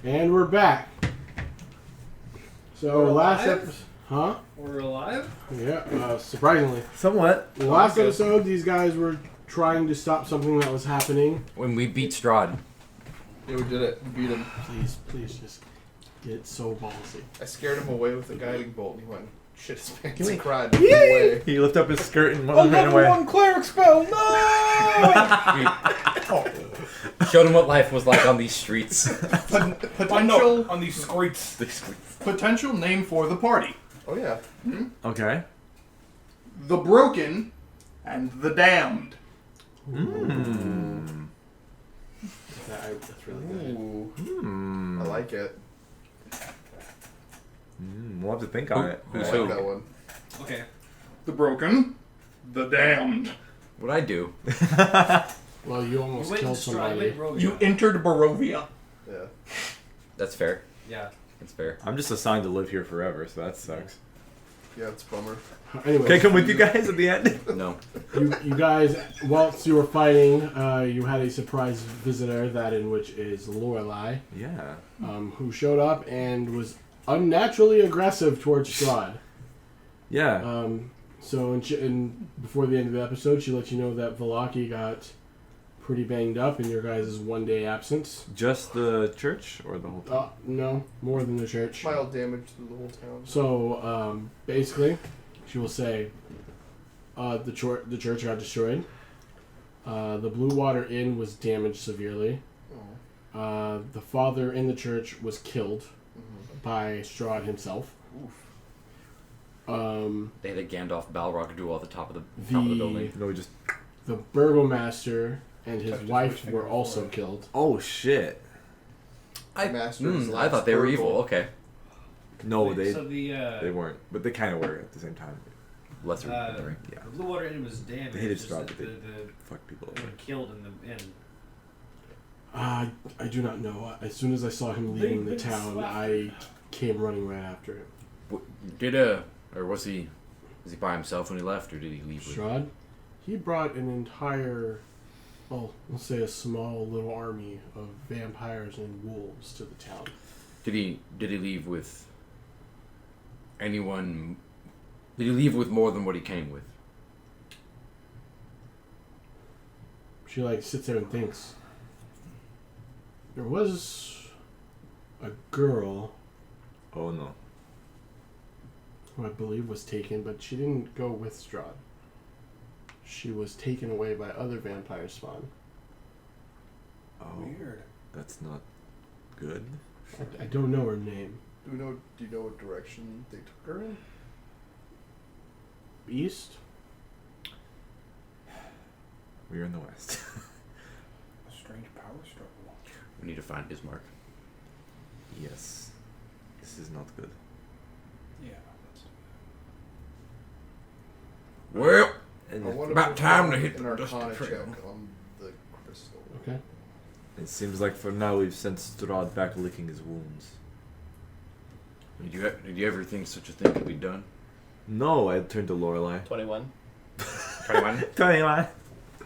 And we're back. So We're last alive? episode, huh? We're alive? Yeah, surprisingly. Somewhat. Last episode, these guys were trying to stop something that was happening. When we beat Strahd. Yeah, we did it. We beat him. Please, just get so ballsy. I scared him away with a guiding bolt, and he went shit his pants Can we- and cried and flew away. He lifted up his skirt and A ran level away. 1 cleric spell, no! Showed him what life was like on these streets. Potential, on these streets. potential name for the party. Oh yeah. Okay. The broken and the damned. That's really good. Ooh, Hmm. I like it. We'll have to think on it. I Who's like who? that one. Okay. The broken, the damned. What'd I do? Well, you almost killed somebody. You entered Barovia. Yeah. That's fair. Yeah. That's fair. I'm just assigned to live here forever, so that sucks. Yeah, it's a bummer. Anyway, Can I come with you guys at the end? No. you guys, whilst you were fighting, you had a surprise visitor, that in which is Lorelei, Yeah. who showed up and was unnaturally aggressive towards Strahd. Yeah. So before the end of the episode, she let you know that Velaki got pretty banged up in your guys' one-day absence. Just the church or the whole town? No, more than the church. Mild damage to the whole town. So, basically, she will say, the church got destroyed. The Blue Water Inn was damaged severely. The father in the church was killed by Strahd himself. They had a Gandalf Balrog do all the top of the building. No, we just... The burgomaster and his wife were also killed. Oh, shit. I Master's I thought they were evil. Okay. No, they the weren't. But they kind of were at the same time. Lesser. the Yeah. Blue Water Inn was damaged. They hated It's just Strahd, that but they the fucked people they over. were killed in the inn. I do not know. As soon as I saw him leaving the town, I came running right after him. Or was he by himself when he left, or did he leave with? Strahd, he brought an entire, well, let's say a small little army of vampires and wolves to the town. Did he leave with anyone? Did he leave with more than what he came with? She sits there and thinks. There was a girl Oh, no. who I believe was taken, but she didn't go with Strahd. She was taken away by other vampire spawn. Oh, Weird. that's not good. I don't know her name. Do you know what direction they took her in? East? We're in the west. A strange power struggle. We need to find Ismark. Yes. This is not good. Yeah. Well, I want about time to hit an the Arcana dusty check trail. on the crystal. Okay. It seems like for now we've sent Strahd back licking his wounds. Did you ever think such a thing could be done? No, I turned to Lorelei. 21. 21? 21.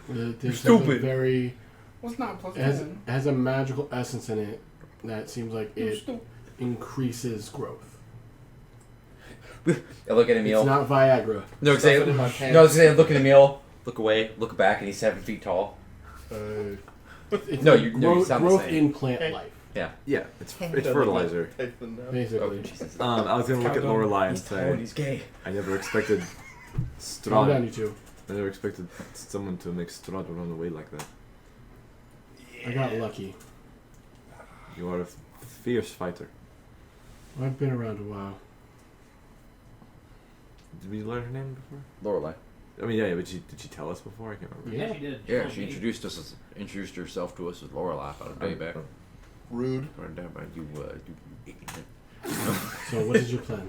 There's Stupid. something very... What's not plus It has, 10? has a magical essence in it that seems like You're it stupid. increases growth. I look at Emil. It's not Viagra. No, Stuff it in my pants. I was saying, look at Emil. Look away. Look back, and he's 7 feet tall. It's No, like you growth, sound the growth same. in plant life, Yeah, it's fertilizer. basically. Oh, Jesus. I was gonna look at Lorelei and He's tall and say, he's gay. I never expected Calm down, Strahd. you two. I never expected someone to make Strahd run away like that. I got lucky. You are a fierce fighter. I've been around a while. Did we learn her name before? Lorelei. I mean, yeah, but did she tell us before? I can't remember. Yeah. She did. Yeah, told she me. introduced herself to us as Lorelei about a day back. Rude. So, what is your plan?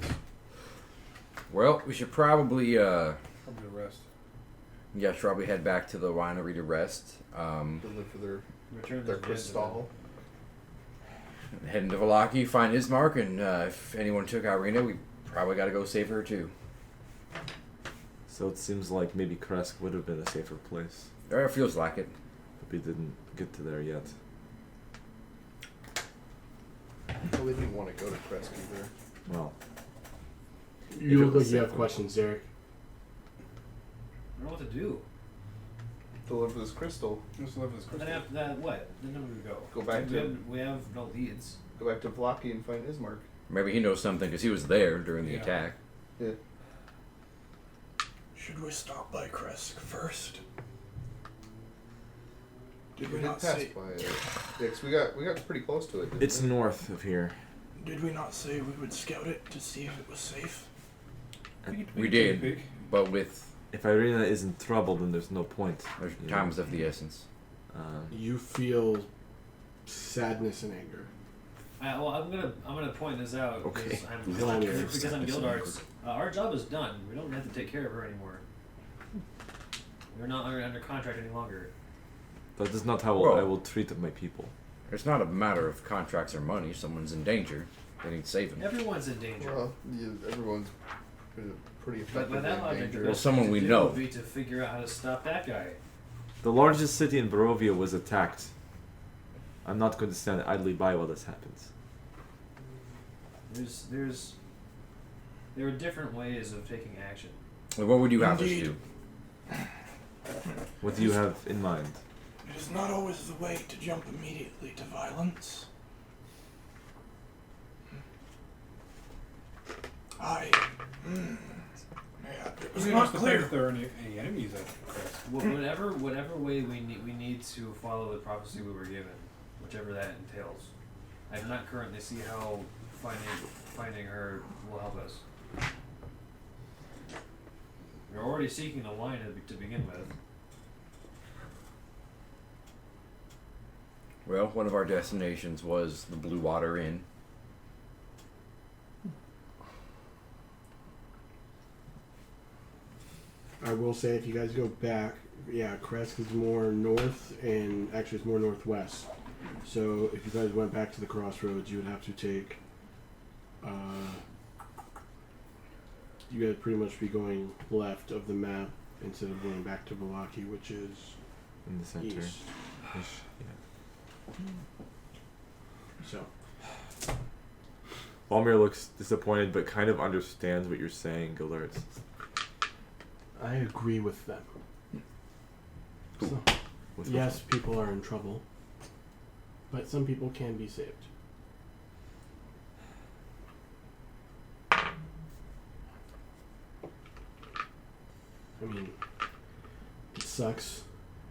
Well, we should probably Probably the rest. probably head back to the winery to rest. To live for their Return their this crystal. Head into Velaki, find Ismark, and if anyone took Irina, we probably got to go save her too. So it seems like maybe Kresk would have been a safer place, Or it feels like it. but we didn't get to there yet. Well, they didn't want to go to Kresk either. Well, You it look was like you have safe. questions, Derrick. I don't know what to do. Deliver this crystal. Just live this Then crystal. after that, what? Then where do we go? Go back to- We have no leads. Go back to Vlaki and find Ismark. Maybe he knows something because he was there during the Yeah. attack. Yeah. Should we stop by Kresk first? Did We we did not pass say? by it. Yeah, 'cause we got pretty close to it. Didn't it's we? north of here. Did we not say we would scout it to see if it was safe? We did, but with If Irina is in trouble, then there's no point. there's you know. times of the essence. You feel sadness and anger. Well, I'm gonna point this out Okay. because I'm Go on, because I'm Derrick. Gildart's. Our job is done. We don't have to take care of her anymore. We're not under contract any longer. That is not how Well- I will treat my people. It's not a matter of contracts or money. Someone's in danger. They need saving. Everyone's in danger. Well, everyone's pretty But effective by that in logic, the danger. Well, best someone thing we to do know. would be to figure out how to stop that guy. The largest city in Barovia was attacked. I'm not going to stand idly by while this happens. There are different ways of taking action. Well, what would you have us Indeed. do? What do you have in mind? It is not always the way to jump immediately to violence. Yeah, it was We not have to clear. think if there are any enemies at Kresk. Whatever way we need to follow the prophecy we were given, whichever that entails. I do not currently see how finding her will help us. We're already seeking a line to begin with. Well, one of our destinations was the Blue Water Inn. I will say, if you guys go back, yeah, Kresk is more north, and actually it's more northwest. So if you guys went back to the crossroads, you would have to take. You guys pretty much be going left of the map instead of going back to Valaki, which is In the center. east. Ish, yeah. So Balmir looks disappointed, but kind of understands what you're saying, Gillard. I agree with them. So, With yes, people are in trouble, but some people can be saved. I mean, it sucks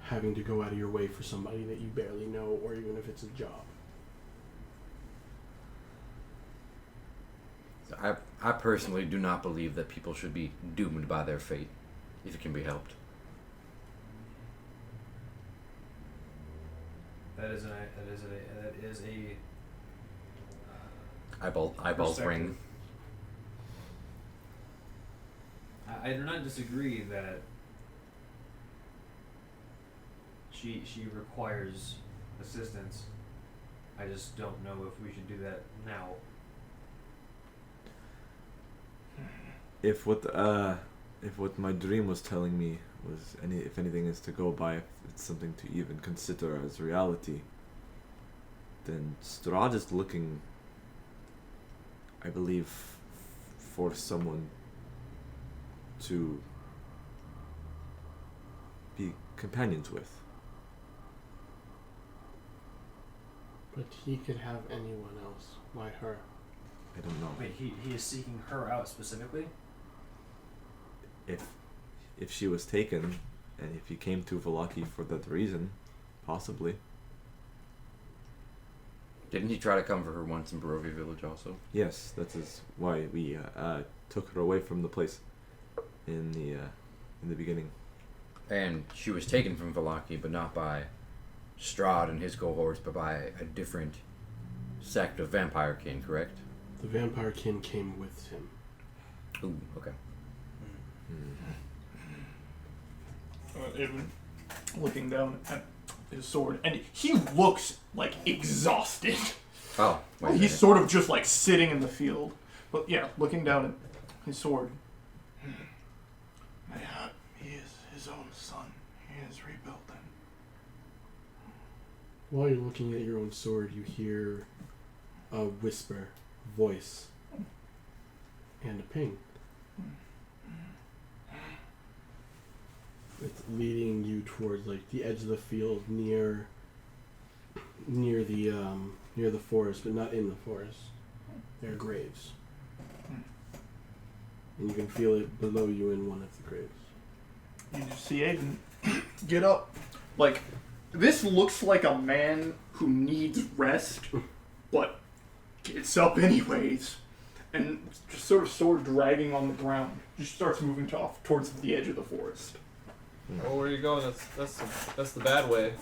having to go out of your way for somebody that you barely know, or even if it's a job. I personally do not believe that people should be doomed by their fate, if it can be helped. That is a Eyeballs Perspective. ring. I do not disagree that she requires assistance. I just don't know if we should do that now. If what my dream was telling me was if anything is to go by, if it's something to even consider as reality, then Strahd is looking, I believe, for someone to be companions with. But he could have anyone else. Why her? I don't know. Wait, he is seeking her out specifically? If she was taken, and if he came to Valaki for that reason, possibly. Didn't he try to come for her once in Barovia Village also? Yes, that is why we took her away from the place in the beginning. And she was taken from Valaki, but not by Strahd and his cohorts, but by a different sect of vampire kin, correct? The vampire kin came with him. Ooh, okay. Even looking down at his sword, and he looks like exhausted. Oh, wait a He's minute. sort of just like sitting in the field. But yeah, looking down at his sword. Mayhap he is his own son. He is rebuilding. While you're looking at your own sword, you hear a whisper, voice, and a ping. It's leading you towards like the edge of the field near the forest, but not in the forest. There are graves. And you can feel it below you in one of the graves. You just see Aiden get up. Like, this looks like a man who needs rest, but gets up anyways. And just sort of sword dragging on the ground. Just starts moving towards the edge of the forest. Oh, where are you going? That's the bad way.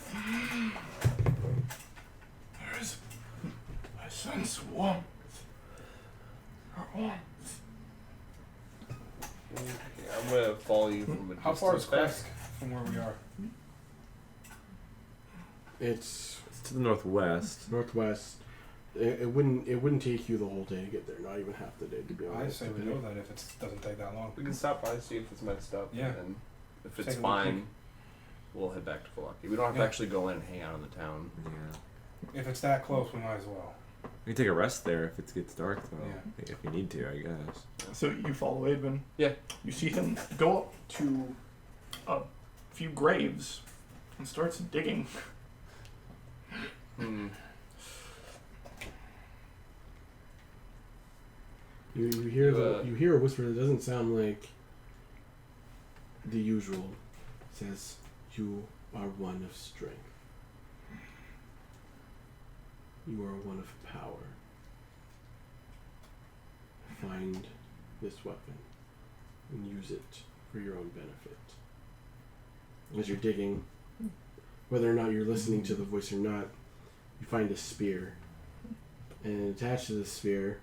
I sense warmth. Warmth. Okay, I'm gonna follow you from a How far is distance Quest from where we are? It's It's to the northwest. northwest. It wouldn't take you the whole day to get there. Not even half the day, to be I honest. say we know that if it doesn't take that long. We can stop by and see if it's messed up. Yeah. And if Take it's a look. fine, we'll head back to Falaki. We don't have to Yeah. actually go in and hang out in the town. Yeah. If it's that close, we might as well. You can take a rest there if it gets dark, though. Yeah. If you need to, I guess. So you follow Aiden. Yeah. You see him go up to a few graves and starts digging. You hear You, you hear a whisper that doesn't sound like the usual. It says, "You are one of strength. You are one of power. Find this weapon and use it for your own benefit." As you're digging, whether or not you're listening to the voice or not, you find a spear. And attached to the spear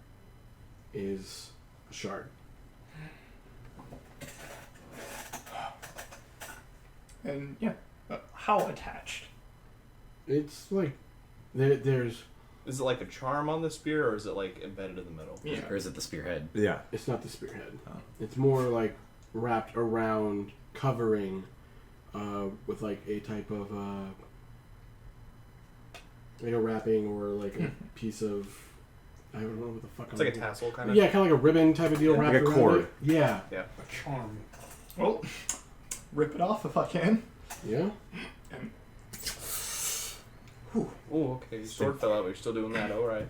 is a shard. And yeah, how attached? It's like there's. Is it like a charm on the spear, or is it like embedded in the middle? Yeah. Or is it the spearhead? Yeah. It's not the spearhead. Oh. It's more like wrapped around, covering, with like a type of like a wrapping or like a piece of. I don't know what the fuck. It's like a tassel kind of. Yeah, kind of like a ribbon type of deal Yeah, wrapped like a around cord. it. Yeah. A charm. Well, rip it off if I can. Yeah. Oh, okay. Your sword fell out, but you're still doing that. All right.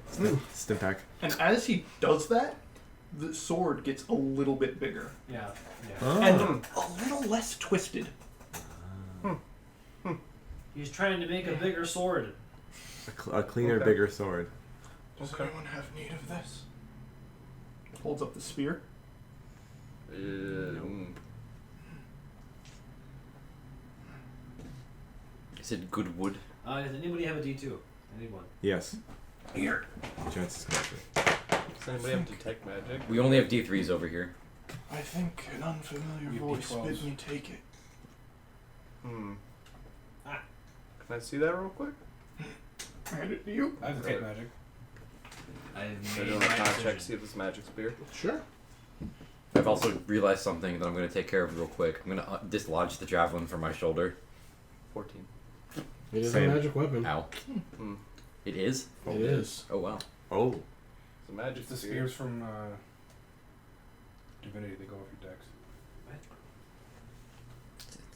Stimpack. And as he does that, the sword gets a little bit bigger Yeah. and a little less twisted. He's trying to make a bigger sword. A cleaner, Okay. bigger sword. Does anyone have need of this? Holds up the spear. Is it good wood? Does anybody have a D2? I need one. Yes. Here. Chances capture. Does anybody have detect magic? We only have D3s over here. I think an unfamiliar You voice D12s. bid me take it. Can I see that real quick? Hand it to you. I have to take magic. I've Should I made do a my con check, decision. see if it's magic spear? Sure. I've also realized something that I'm going to take care of real quick. I'm going to dislodge the javelin from my shoulder. 14. It is Same. a magic weapon. Ow. It is? It is. Oh, wow. Oh. It's a magic It's the spear. spears from Divinity. They go off your decks.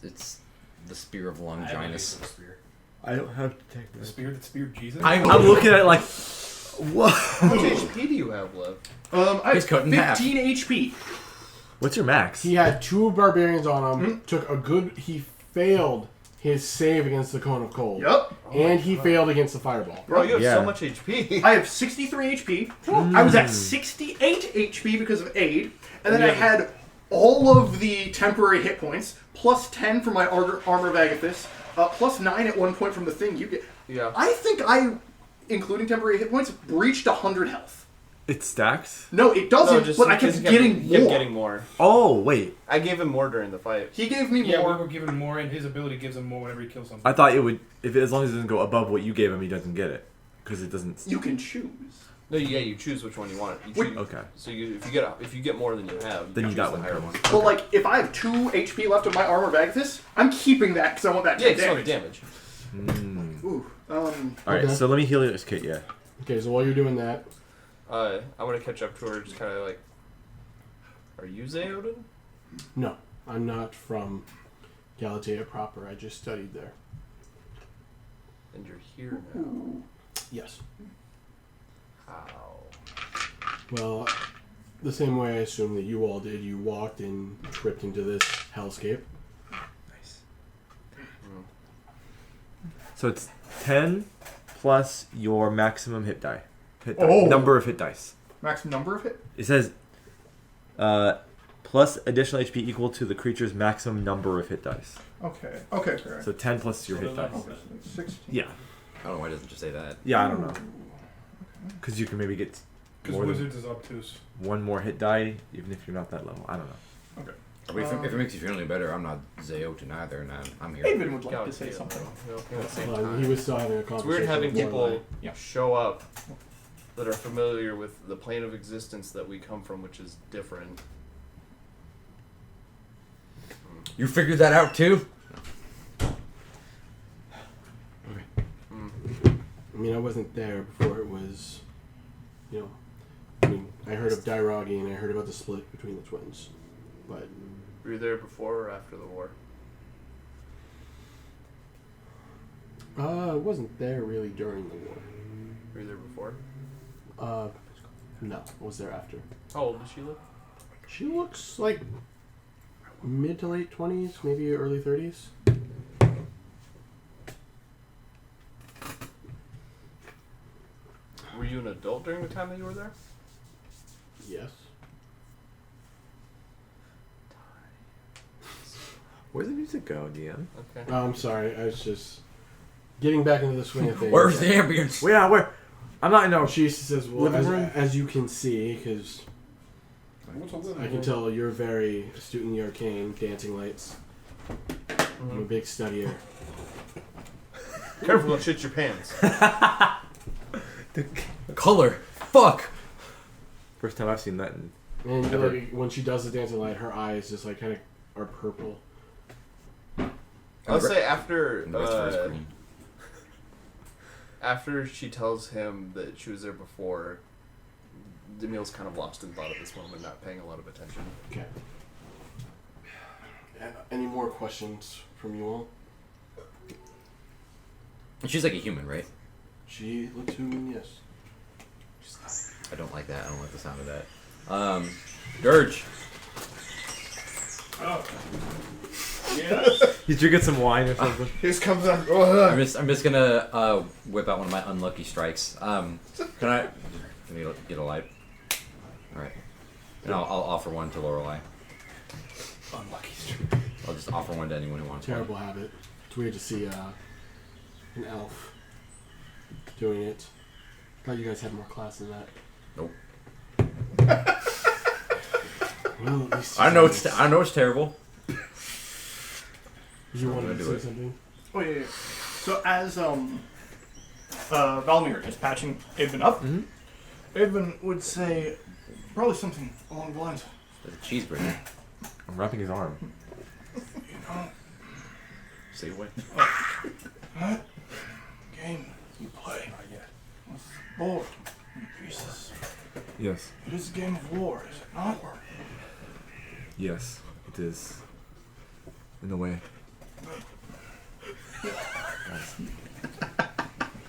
It's the Spear of I have a use Longinus. of a spear. I don't have to take The spear that speared Jesus? I'm looking at it like, what? How much HP do you have left? I He's cut in half. 15 HP. What's your max? He had 2 barbarians on him. He failed his save against the Cone of Cold. Yep. And he failed against the Fireball. Bro, you have Yeah. so much HP. I have 63 HP. I was at 68 HP because of aid, and then I had all of the temporary hit points, plus 10 from my armor of Agathis, plus 9 at one point from the thing you get. Yeah. I think I, including temporary hit points, breached 100 health. It stacks? No, it doesn't, but I kept getting more. getting more. Oh, wait. I gave him more during the fight. He gave me Yeah, more. we were given more, and his ability gives him more whenever he kills something. I thought it would, as long as it doesn't go above what you gave him, he doesn't get it. Because it doesn't. You can choose. No, yeah, you choose which one you want. You Wait. choose, Okay. So if you get more than you have, Then you choose got the one. higher one. But like, if I have 2 HP left of my armor of Agathis, I'm keeping that because I want that Yeah, to it's not damage. damage. Ooh. Alright, Okay. so let me heal this kit, yeah. Okay, so while you're doing that, I want to catch up to her, just kind of like, are you Zeoden? no, I'm not from Galatea proper. I just studied there. And you're here now. Yes. How? Well, the same way I assume that you all did. You walked and tripped into this hellscape. Nice. So it's 10 plus your maximum hit die. Oh. Number of hit dice. Maximum number of hit? It says plus additional HP equal to the creature's maximum number of hit dice. Okay. Okay, fair. So 10 plus your hit dice. 16. Yeah. I don't know why it doesn't just say that. Yeah, I don't know. Because you can maybe get Because more than Wizards is obtuse. one more hit die, even if you're not that level. I don't know. I mean, if it makes you feel any better, I'm not Zeoden either, and I'm here. Aiden would like to say something. At the same Well, time. he was still having a It's conversation. weird having with people Lorelei. Yeah. show up that are familiar with the plane of existence that we come from, which is different. You figured that out too? I mean, I wasn't there before it was, you know. I mean, I heard of Dairagi and I heard about the split between the twins, but Were you there before or after the war? I wasn't there really during the war. Were you there before? No, I was there after. How old does she look? She looks like mid to late 20s, maybe early 30s. Were you an adult during the time that you were there? Yes. Where's the music go, DM? Okay. I'm sorry, I was just getting back into the swing of things. Where's the ambience? Well, yeah, where? I'm not. No. She says, well, Living room? as you can see, because What's a living I can room? tell you're very astute in the arcane, dancing lights. I'm a big studier. Careful, don't shit your pants. Color. Fuck. First time I've seen that. And Ever. like, when she does the dancing light, her eyes just like kind of are purple. I'll say after And the rest of her is green. after she tells him that she was there before, Demille's kind of lost in thought at this moment, not paying a lot of attention. Okay. Any more questions from you all? She's like a human, right? She looks human, yes. I don't like that. I don't like the sound of that. Dirge. Oh. He's drinking some wine or something. Here comes that. I'm just gonna whip out one of my unlucky strikes. Can you get a light? All right. And I'll offer one to Lorelei. Unlucky. I'll just offer one to anyone who wants Terrible habit. It's weird to see an elf doing it. I thought you guys had more class than that. Nope. Well, at least one. I know it's terrible. You I'm wanted gonna to do say it. something? Oh yeah. So as Valmir is patching Ibn up, Mhm. Ibn would say probably something along the lines. There's a cheeseburger. I'm wrapping his arm. You know, Stay away. that game you play with board and pieces. Yes. It is a game of war, is it not? Yes, it is. In a way.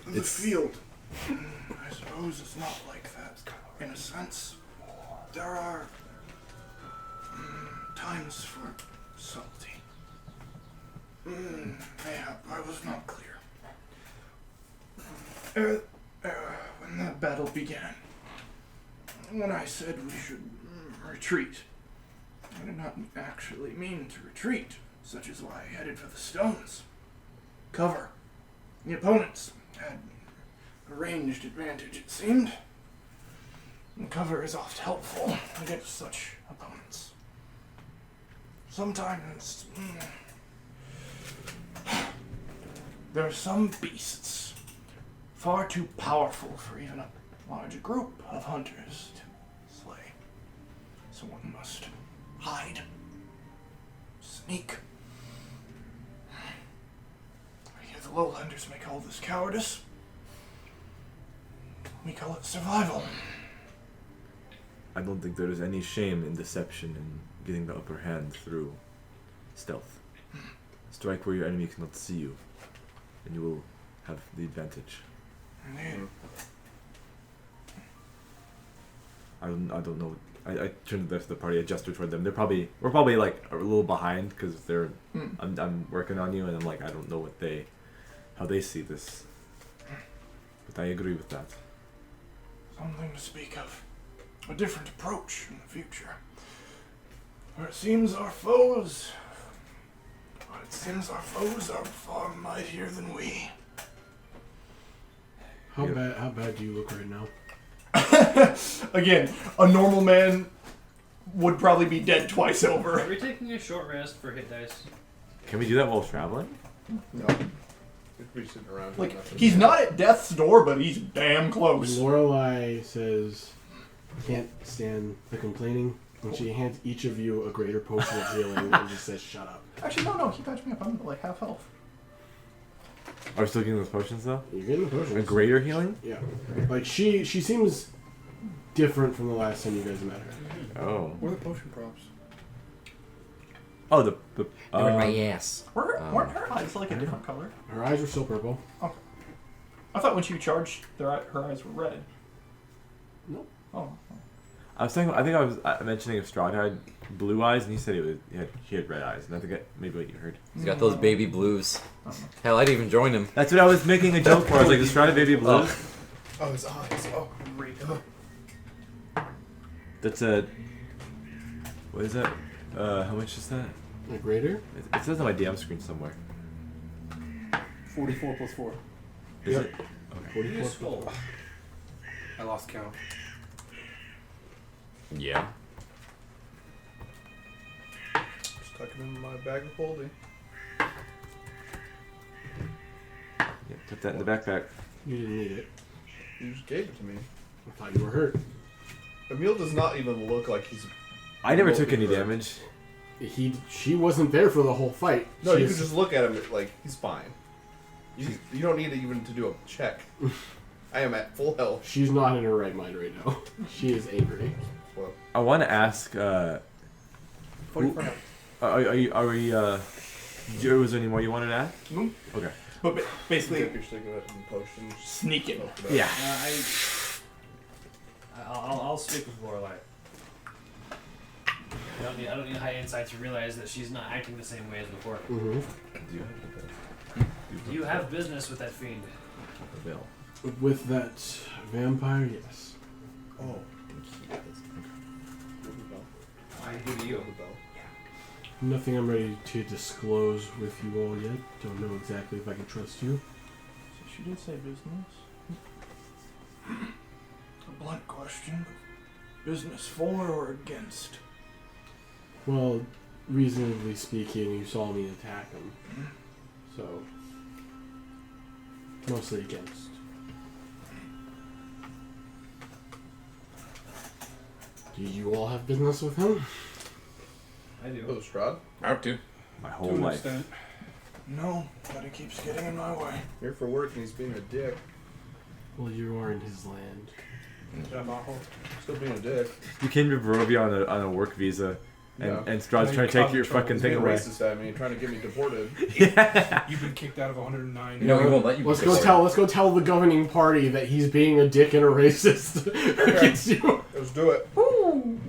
The field, I suppose, is not like that. In a sense, there are times for subtlety. Mayhap I was not clear. When the battle began, when I said we should retreat, I did not actually mean to retreat, such is why I headed for the stones. Cover. The opponents had a ranged advantage, it seemed. And cover is oft helpful against such opponents. Sometimes there are some beasts far too powerful for even a large group of hunters to slay. So one must hide, sneak. I hear the lowlanders may call this cowardice. We call it survival. I don't think there is any shame in deception and getting the upper hand through stealth. Strike where your enemy cannot see you, and you will have the advantage. Indeed. I don't know. I turned to the rest of the party. I gestured toward them. We're probably like a little behind because they're. I'm working on you, and I'm like I don't know how they see this. But I agree with that. Something to speak of. A different approach in the future. For it seems our foes are far mightier than we. How bad do you look right now? Again, a normal man would probably be dead twice Are over. we taking a short rest for hit dice? Can we do that while traveling? No. We'd be sitting around. doing Like, nothing. he's not at death's door, but he's damn close. Lorelei says, "Can't stand the complaining." When she hands each of you a greater potion of healing and just says, "Shut up." Actually, no, he patched me up. I'm like half health. Are we still getting those potions though? You're getting the potion. A greater healing? Yeah. Like she seems different from the last time you guys met her. Oh. Where are the potion props? Oh, the They're in my ass. Weren't her eyes like a different color? Her eyes were still purple. Okay. I thought when she charged, her eyes were red. Nope. Oh. I think I was mentioning if Strahd had blue eyes, and he said he had red eyes, and I think maybe what you heard. He's got those baby blues. Hell, I'd even join him. That's what I was making a joke for. I was like, "Is Strahd baby blue?" Oh, his eyes. Oh, great. That's a. What is that? How much is that? A greater? It says on my DM screen somewhere. 44 plus 4. Is Yep. it? Okay. 44. Useful. I lost count. Yeah. Just tuck him in my bag of holding. Yeah, put that in the backpack. You didn't need it. You just gave it to me. I thought you were hurt. Emil does not even look like he's. I never took any hurt. damage. She wasn't there for the whole fight. No, you She's- could just look at him like he's fine. You don't need even to do a check. I am at full health. She's not in her right mind right now. She is angry. Well, I want to ask. 45. Are we? Was there any more you wanted to ask? No. Okay. But basically, Dip your cigarette and potions. sneaking. Yeah. I'll speak with Lorelei. I don't need high insight to realize that she's not acting the same way as before. Mm-hmm. Do you have the You have business with that fiend. bill? With that vampire, yes. Oh. I give you. Nothing I'm ready to disclose with you all yet. Don't know exactly if I can trust you. So she did say business. A blunt question, but business for or against? Well, reasonably speaking, you saw me attack him. So, mostly against. Do you all have business with him? I do. Oh, Strahd? I have to. My To whole an life. extent. No, but he keeps getting in my way. Here for work and he's being a dick. Well, you are in his land. Yeah, Maho. Still being a dick. You came to Barovia on a work visa, and Yeah. Strahd's trying to take your fucking He's thing being away. racist at me, trying to get me deported. Yeah. You've been kicked out of 109. No, he won't let you. Let's be go deported. Let's go tell the governing party that he's being a dick and a racist against you. Let's do it.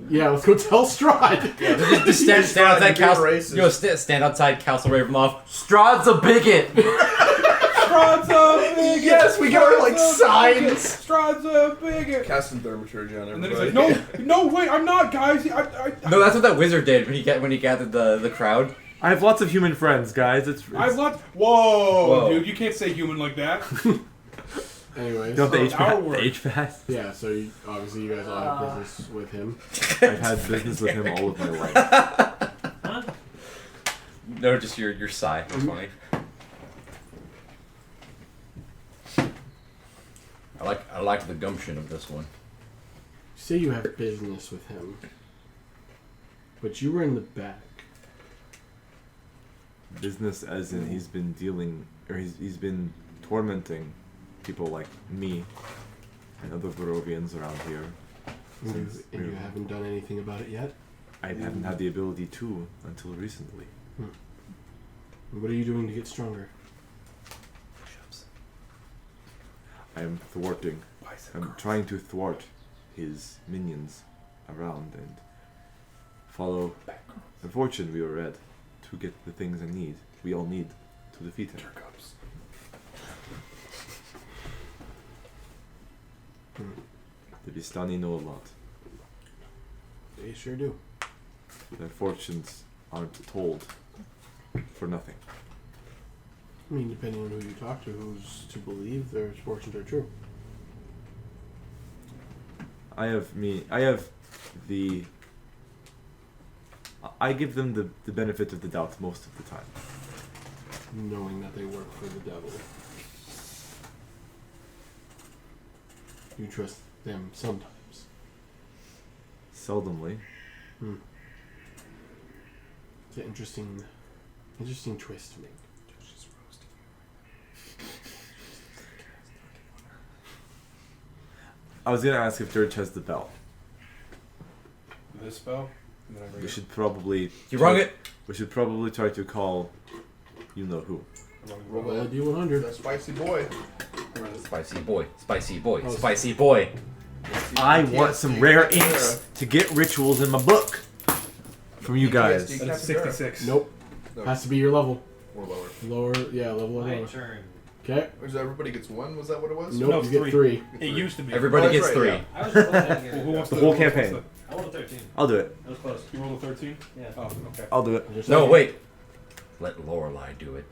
Yeah, let's go tell Strahd. Just stand outside You're Castle. racist. Yo, stand outside Castle Ravenloft. Strahd's a bigot. Strahd's a bigot! Yes, we got like signs. Strahd's a bigot! Casting thaumaturgy on And then everybody. he's like, no, wait, I'm not, guys. No, that's what that wizard did when he gathered the crowd. I have lots of human friends, guys. I've left. Whoa, Whoa. dude, you can't say human like that. Anyways, You know the Our HVAC? work. HVAC? yeah. So obviously you guys all have business with him. I've had business with him all of my life. Huh? No, just your sigh. That's funny. I like the gumption of this one. You say you have business with him, but you were in the back. Business as in he's been dealing, or he's been tormenting people like me and other Barovians around here. And you haven't done anything about it yet? I haven't had the ability to until recently. What are you doing to get stronger? I am thwarting. I'm trying to thwart his minions around and follow the fortune we were at to get the things we all need to defeat him. The Vistani know a lot. They sure do. Their fortunes aren't told for nothing. I mean, depending on who you talk to, who's to believe their fortunes are true. I give them the benefit of the doubt most of the time. Knowing that they work for the devil. You trust them sometimes. Seldomly. It's an interesting twist to make. I was gonna ask if George has the bell. This spell? And then I bring We it. should probably. You rung it. We should probably try to call. You know who. Roll Roll a it. D100. The spicy boy. Spicy boy. Spicy boy. Oh, Spicy boy. I want some rare inks to get rituals in my book. From you guys. That's 66. Nope. No, Has to be your level. or lower. Level or My lower. turn. Okay. Or is everybody gets one? Was that what it was? Nope, No, you get three. 3. It used to be. Everybody Oh, that's gets right, 3. yeah. I was just looking at Well, who wants The to- whole who wants campaign. to- I rolled a 13. I'll do it. That was close. You rolled a 13? Yeah. Oh, okay. I'll do it. No, wait. Let Lorelai do it.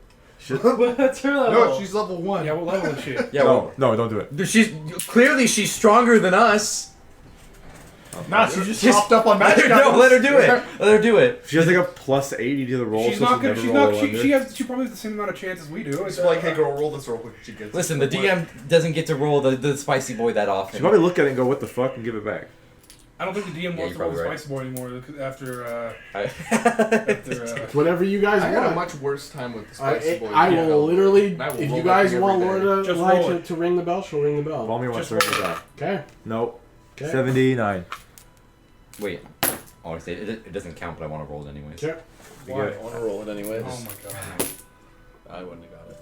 What's her level? No, she's level 1. Yeah, what level is she? Yeah, well, No, don't do it. she's stronger than us. Nah, she just Just- hopped up on Let magic her, no, items. let her do it. Let her do it. She has like a plus 80 to the roll, She's so not she'll gonna. never She's roll not. a She under. she probably has the same amount of chance as we do. It's like, hey girl, roll this roll when she gets. Listen, the DM doesn't get to roll the spicy boy that often. She'll probably look at it and go, "What the fuck?" and give it back. I don't think the DM Yeah, wants you're to roll the probably right. spice boy anymore after. It's whatever you guys I had a want. much worse time with the spicy boy. I than will literally, And I will if roll you that guys thing want every Laura Just to, lie roll it. to ring the bell, she'll ring the bell. Valmir wants to Just ring the bell. Okay. Nope. Okay. 79. Wait. Honestly, it doesn't count, but I want to roll it anyways. Okay. You Why? get it. I want to roll it anyways. Oh my god. I wouldn't have got it.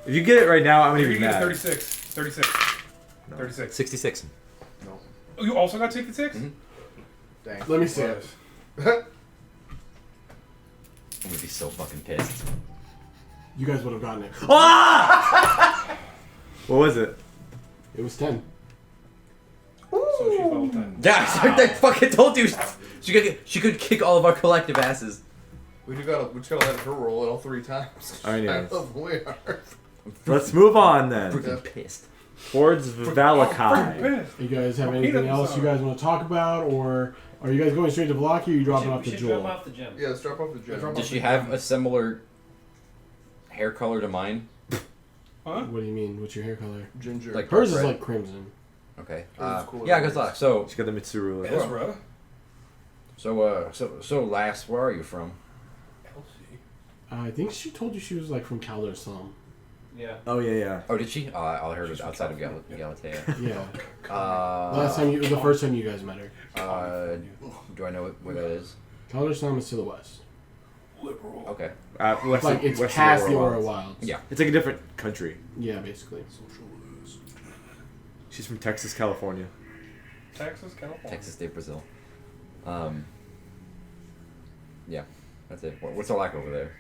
If you get it right now, I'm gonna You're be gonna get mad. 36. 36. No. 36. 66. Oh, you also got 66? Mhm. Dang. Let me see it. I'm gonna be so fucking pissed. You guys would have gotten it. Ah! What was it? It was 10. So she's level 10. Yeah, I fucking told you. She could kick all of our collective asses. We just gotta let her roll it all 3 times. I know. I love we are. Let's move on then. Freaking pissed. Towards Freaking Valakai. pissed. You guys have Oh, anything peanut else you butter. guys want to talk about, or are you guys going straight to Blocky, or are you dropping off We the should drop jewel? off the gem. Yeah, let's drop off the gem. Drop Does she have a similar hair color to mine? Huh? What do you mean? What's your hair color? Ginger. Like- Hers is Red. like crimson. Okay. Hers is cooler Yeah, than good luck. yours. So, She's got the Mitsuru. Yeah. Ezra. so, lass, where are you from? Elsie. I think she told you she was like from Kalder some. Yeah. Oh yeah, yeah. Oh, did she? I heard it was outside of Galatea. Yeah. Uh, Last time the first time you guys met her. Do I know where that is? Kalder some is to the west. Liberal. Okay. West Like of- it's west of past the Aura Aura Wilds. Wilds. Yeah. It's like a different country. Yeah, basically. She's from Texas, California. Texas, California. Texas State, Brazil. Yeah, that's it. What's it like over there?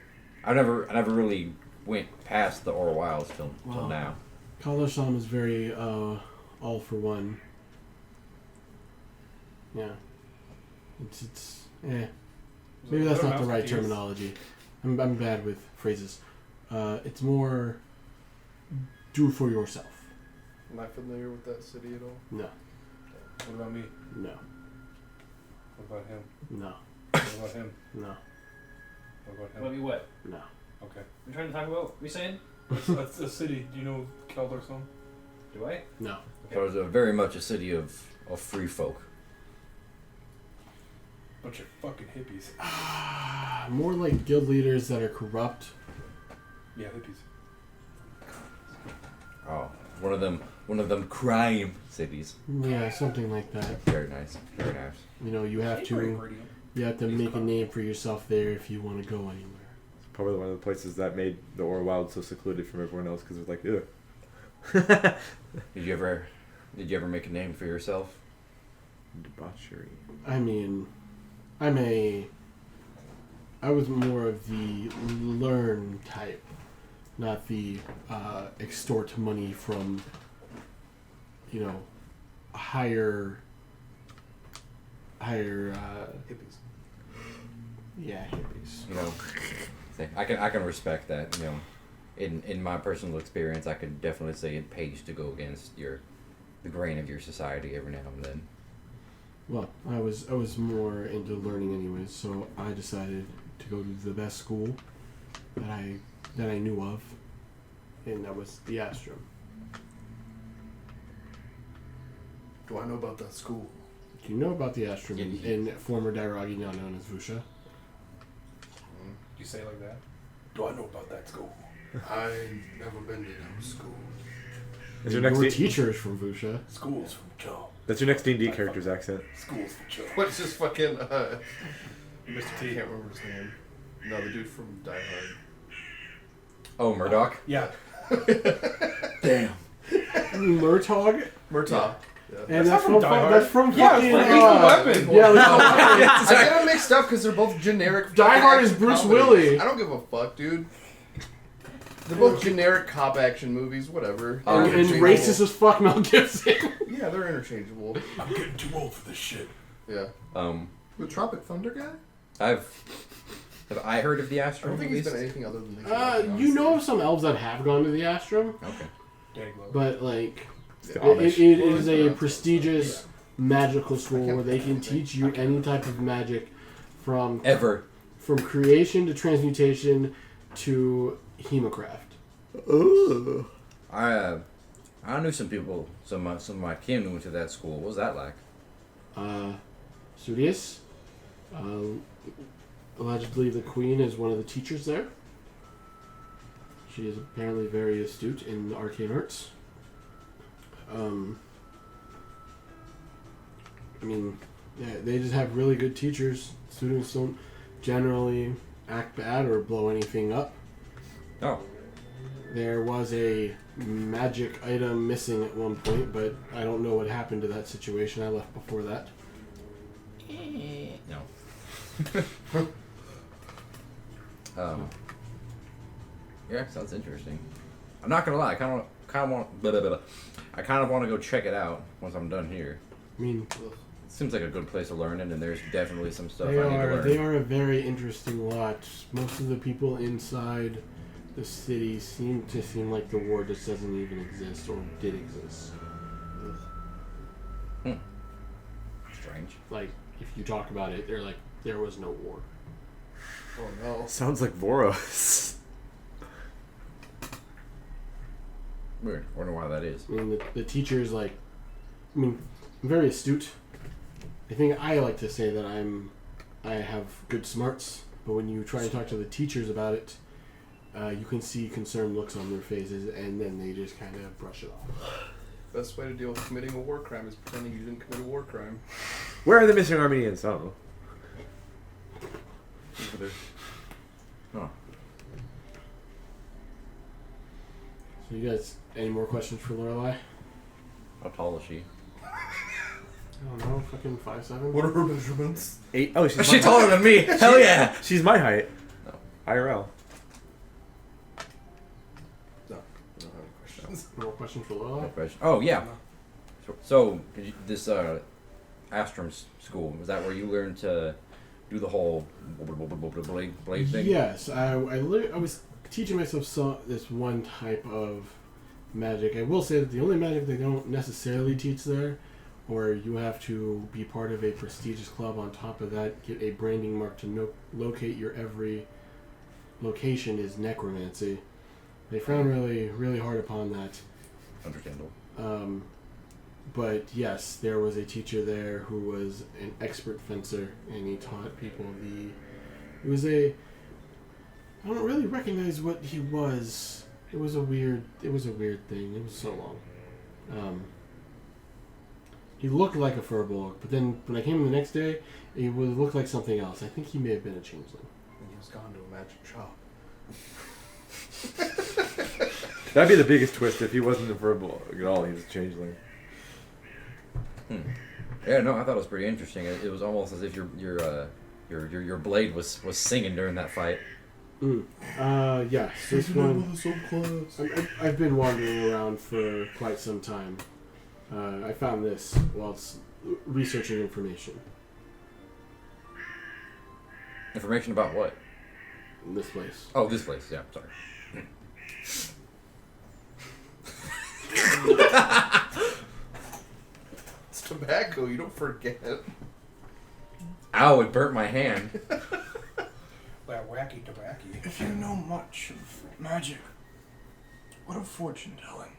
I never really went past the Aura Wilds till Wow. now. Kalder some is very all for one. Yeah. It's maybe that's not the right terminology. I'm bad with phrases. It's more do for yourself. Am I familiar with that city at all? No. What about me? No. What about him? No. What about him? No. What about What him? you what? No. Okay. We're trying to talk about what we saying? That's a city. Do you know Kelderson? Do I? No. So it's very much a city of free folk. Bunch of fucking hippies. More like guild leaders that are corrupt. Yeah, hippies. Oh, one of them crime cities. Yeah, something like that. Very nice. Very nice. You know, you have to make a name for yourself there if you want to go anywhere. It's probably one of the places that made the Orwild so secluded from everyone else because it was like, ugh. Did you ever make a name for yourself? Debauchery. I mean, I was more of the learn type, not the extort money from, higher Hippies. yeah, hippies. You know, I can respect that. You know, in my personal experience, I could definitely say it pays to go against the grain of your society every now and then. Well, I was more into learning anyways, so I decided to go to the best school that I knew of, and that was the Astrum. Do I know about that school? Do you know about the Astrum Yeah. in former Dairagi, now known as Vusha? You say it like that? Do I know about that school? I never been to that school. Is your next Your D- teacher is from Vusha. Schools from Joe. That's your next D&D character's accent. Schools from Joe. What's this fucking, Mr. I T. can't remember his name. No, the dude from Die Hard. Oh, Murdoch. Yeah. Damn. Murtaugh? Murtaugh. Yeah. And That's that's not from from Die Hard. that's from Yeah, fucking it's from Lethal Weapon. Yeah, I get them mixed up because they're both generic. Die fucking Hard is action Bruce comedies. Willis. I don't give a fuck, dude. They're both generic cop action movies, whatever. Oh, and Interchangeable. racist as fuck Mel Gibson. Yeah, they're interchangeable. I'm getting too old for this shit. Yeah. The Tropic Thunder guy? Have I heard of the I Astrum? don't think at he's least? been anything other than Lethal You know of some elves that have gone to the Astrum, Okay. Danny Glover. but like It's the it Amish. is a prestigious magical school where they can teach you any type of magic from Ever. creation to transmutation to hemocraft. Ooh. I knew some people, some of my kin went to that school. What was that like? Studious. Allegedly, the queen is one of the teachers there. She is apparently very astute in arcane arts. I mean, yeah, they just have really good teachers. Students don't generally act bad or blow anything up. Oh. There was a magic item missing at one point, but I don't know what happened to that situation. I left before that. No. Yeah, sounds interesting. I'm not gonna lie, I kind of want to go check it out once I'm done here. I mean, It seems like a good place to learn in, and there's definitely some stuff they I need to learn. are a very interesting lot. Most of the people inside the city seem like the war just doesn't even exist or did exist. Strange. Like, if you talk about it, they're like, there was no war. Oh no. Sounds like Voros. Weird. Wonder why that is. I mean, the teachers, like, I'm very astute. I think I like to say that I have good smarts, but when you try and talk to the teachers about it, you can see concerned looks on their faces, and then they just kind of brush it off. Best way to deal with committing a war crime is pretending you didn't commit a war crime. Where are the missing Armenians? I don't know. Over there. Huh. So you guys, any more questions for Lorelai? How tall is she? I don't know, fucking 5'7"? What are her measurements? 8. Oh, she's She my taller than me. Hell yeah. She's my height. No. IRL. No, I don't have any questions. More questions for No Lorelai? question. Oh yeah. So this Astrum school, was that where you learned to do the whole blade thing? Yes, I was teaching myself this one type of magic. I will say that the only magic they don't necessarily teach there, or you have to be part of a prestigious club on top of that, get a branding mark to locate your every location, is necromancy. They frown really, really hard upon that. Understandable. But yes, there was a teacher there who was an expert fencer, and he taught people I don't really recognize what he was. It was a weird thing. It was so long. He looked like a furbolg, but then when I came in the next day, he would look like something else. I think he may have been a changeling. And he was gone to a magic shop. That'd be the biggest twist if he wasn't a verbal at all. He was a changeling. Yeah, no, I thought it was pretty interesting. It was almost as if your blade was singing during that fight. Yes, this one. So close. I've been wandering around for quite some time. I found this whilst researching information. Information about what? In this place. Oh, this place. Yeah, sorry. It's tobacco, you don't forget. Ow, it burnt my hand. That wacky tobacco. If you know much of magic, what of fortune telling?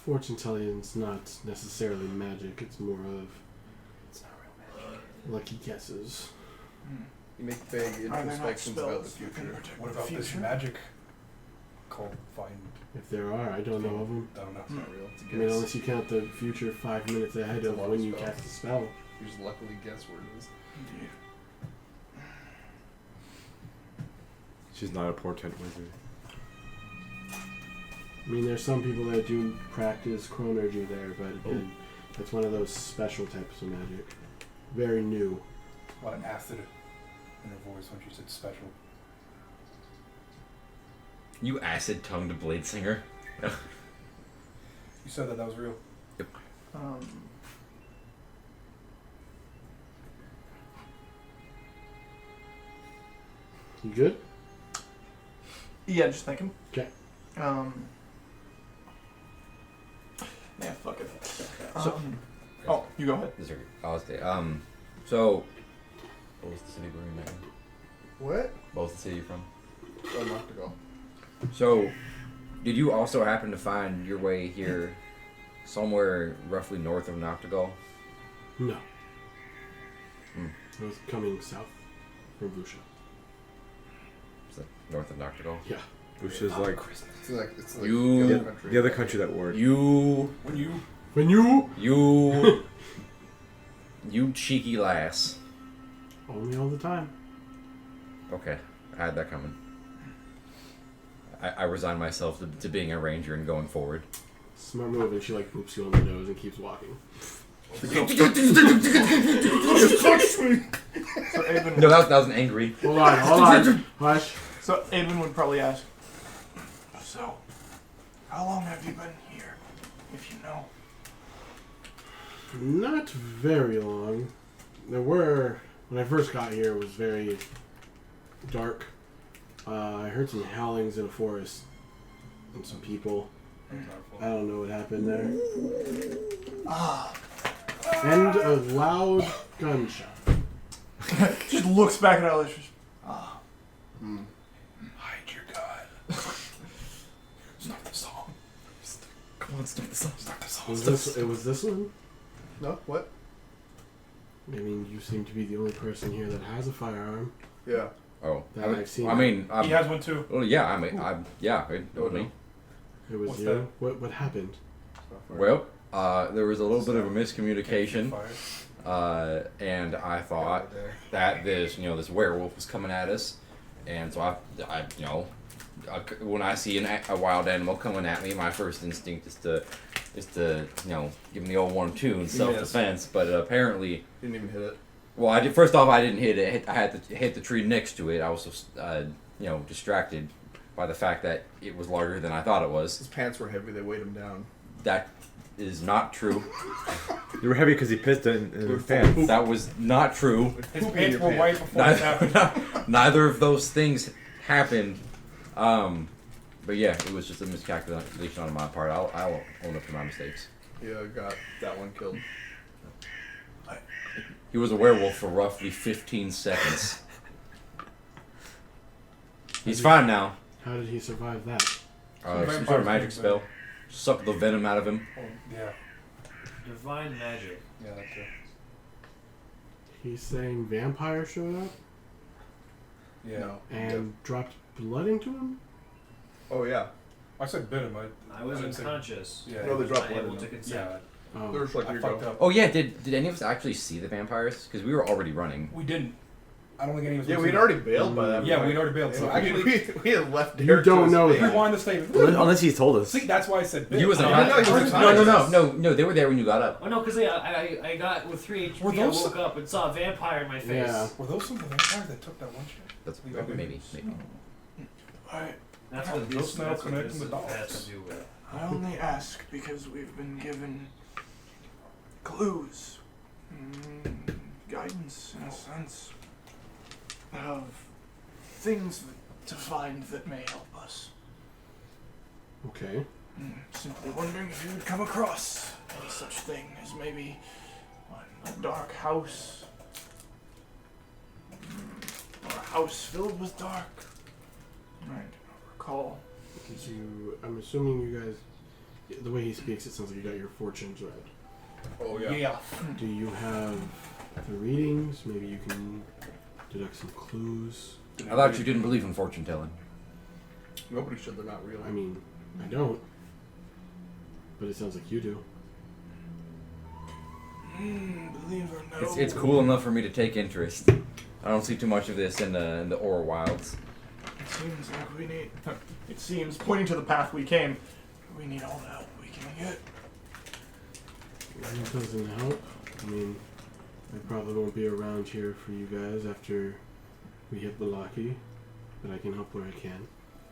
Fortune telling's not necessarily magic. It's more of It's not real magic. lucky guesses. You make vague Are there not introspections about the spells that can future. protect What the about this future? magic cult find? If there are, I don't know of them. I don't know. It's not real. It's a I mean, guess. unless you count the future 5 minutes ahead It's a of lot when of you spells. cast the spell. You just luckily guess where it is. Indeed. She's not a portent wizard. I mean, there's some people that do practice chronergy there, but again, it's one of those special types of magic. Very new. A lot of acid in her voice when she said special. You acid-tongued blade singer. You said that was real. You good? Yeah, just thinking. Okay. Yeah, fuck it. So- Oh, you go ahead. I'll stay. So, what was the city we're in now? What? What was the city you're from? Oh, Noctigal. So, did you also happen to find your way here somewhere roughly north of Noctigal? No. Hmm. I was coming south from Vusha. Is that north of Noctigal? Yeah. Which is like It's like You- the other country. the other country that word. You When you... you cheeky lass. Only all the time. Okay, I had that coming. I resign myself to being a ranger and going forward. Smart move, and she like boops you on the nose and keeps walking. So Avon, No, that was an angry. Hold on. Hush. so Avon would probably ask, so, how long have you been here, if you know? Not very long. When I first got here, it was very dark. I heard some howlings in a forest and some people. I don't know what happened there. And a loud gunshot. Just looks back at Alice. Hide your god. Stop the song. Come on, stop the song. Stop the song. It was this one? No? What? I mean, you seem to be the only person here that has a firearm. Yeah. Oh, That I've seen. I mean, He has one too. well, yeah, yeah, it was me. It was What's you. What happened? Well, there was a little bit of a miscommunication, Fire. and I thought Right there. that this werewolf was coming at us, and so I when I see a wild animal coming at me, my first instinct is to give him the old 1-2 in self-defense. But apparently, Didn't even hit it. well, I did. First off, I didn't hit it. I had to hit the tree next to it. I was so, distracted by the fact that it was larger than I thought it was. His pants were heavy, they weighed him down. That is not true. You were heavy because he pissed in his pants. That was not true. His Poop in pants your were pants. white before this happened. Neither of those things happened. But yeah, it was just a miscalculation on my part. I'll own up to my mistakes. Yeah, got that one killed. He was a werewolf for roughly 15 seconds. He's fine now. How did he survive that? Some sort of magic spell. Sucked the venom out of him. Oh, yeah. Divine magic. Yeah, that's it. He's saying vampire showed up Yeah. No. and dropped blood into him? Oh, yeah. I said bit him. I was didn't say- unconscious. Yeah. No, they I dropped was blood able in to them. consent. Yeah. Oh. There's like, I here you fucked go. up. Oh yeah, did any of us actually see the vampires? Because we were already running. We didn't. I don't think any of us. Yeah, was we'd in- already bailed by that Yeah, point. we'd already bailed. So Yeah, actually, we had left You Derrick to don't his know fate. that. rewind the statement. Unless he's told us. See, that's why I said bit. You wasn't. I know he was unconscious. No, they were there when you got up. Oh no, because I got with 3 HP. Were I those- woke up and saw a vampire in my face. Yeah. Were those some of the vampires that took that one shit? That's We got maybe. I That's Yeah, what those this, smell that's what connecting this the dots. has to do with. only ask because we've been given clues, guidance in a sense, of things to find that may help us. Okay. Simply wondering if you would come across any such thing as maybe a dark house, or a house filled with dark. I don't recall. Because I'm assuming you guys, the way he speaks, it sounds like you got your fortunes read. Oh yeah. Yeah. Do you have the readings? Maybe you can deduct some clues. I thought you didn't believe in fortune telling. Nobody said they're not real. I mean, I don't. But it sounds like you do. Believe or no. It's cool enough for me to take interest. I don't see too much of this in the Aura Wilds. It seems like we need. It seems, pointing to the path we came, we need all the help we can get. It doesn't help. I mean, I probably won't be around here for you guys after we hit Balaki, but I can help where I can.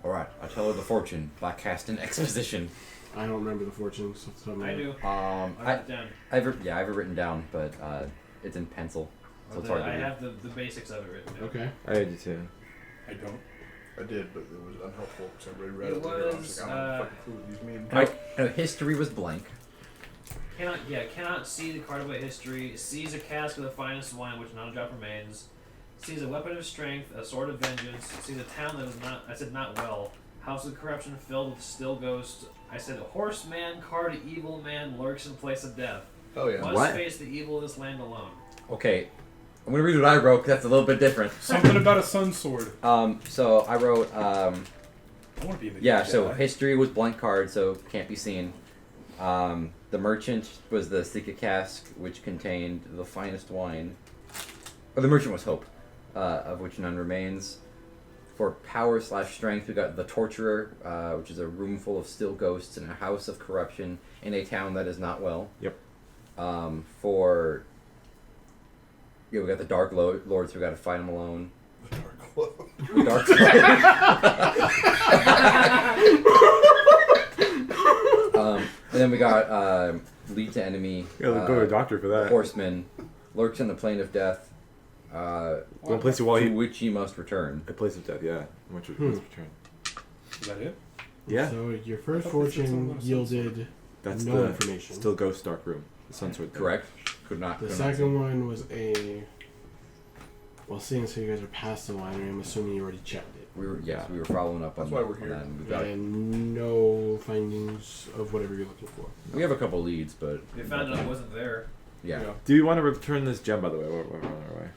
Alright, I'll tell her the fortune by casting exposition. I don't remember the fortunes. Off the top of my I head. do. I I wrote it down. I have it written down, but it's in pencil, so it's hard to I read. have the basics of it written down. Okay. I did too. I don't. I did, but it was unhelpful because everybody read It it. later. I was, like, I don't know what fucking clue these mean. No, history was blank. Cannot see the card about history. Sees a cask of the finest wine, which not a drop remains. Sees a weapon of strength, a sword of vengeance. Sees a town that is not. I said not well. House of corruption filled with still ghosts. I said a horseman, card evil man lurks in place of death. Oh yeah. Must What? face the evil of this land alone. Okay, I'm gonna read what I wrote 'cause that's a little bit different. Something about a sun sword. So I wrote I want to be in the yeah. game, So Jedi. history was blank card, so can't be seen. The merchant was the secret cask, which contained the finest wine. Or the merchant was hope, of which none remains. For power/strength, we got the torturer, which is a room full of still ghosts in a house of corruption in a town that is not well. Yep. For we got the dark lords, so we got to fight them alone. The dark and then we got lead to enemy. Yeah, go to a doctor for that. Horseman lurks in the plane of death. One place while To you which he must return. a place of death. Yeah. Which Hmm. was return. Is that it? Yeah. So your first I thought this was fortune something yielded That's no the information. still ghost dark room. The sun sword. thing. Correct. Could not. The could not second one was a. Well, seeing as how you guys are past the winery, I'm assuming you already checked it. we were following up on. That's why we're on here. that, and we got. And no findings of whatever you're looking for. We have a couple leads, but We found out it wasn't there. yeah. Do you want to return this gem, by the way? We're on our way.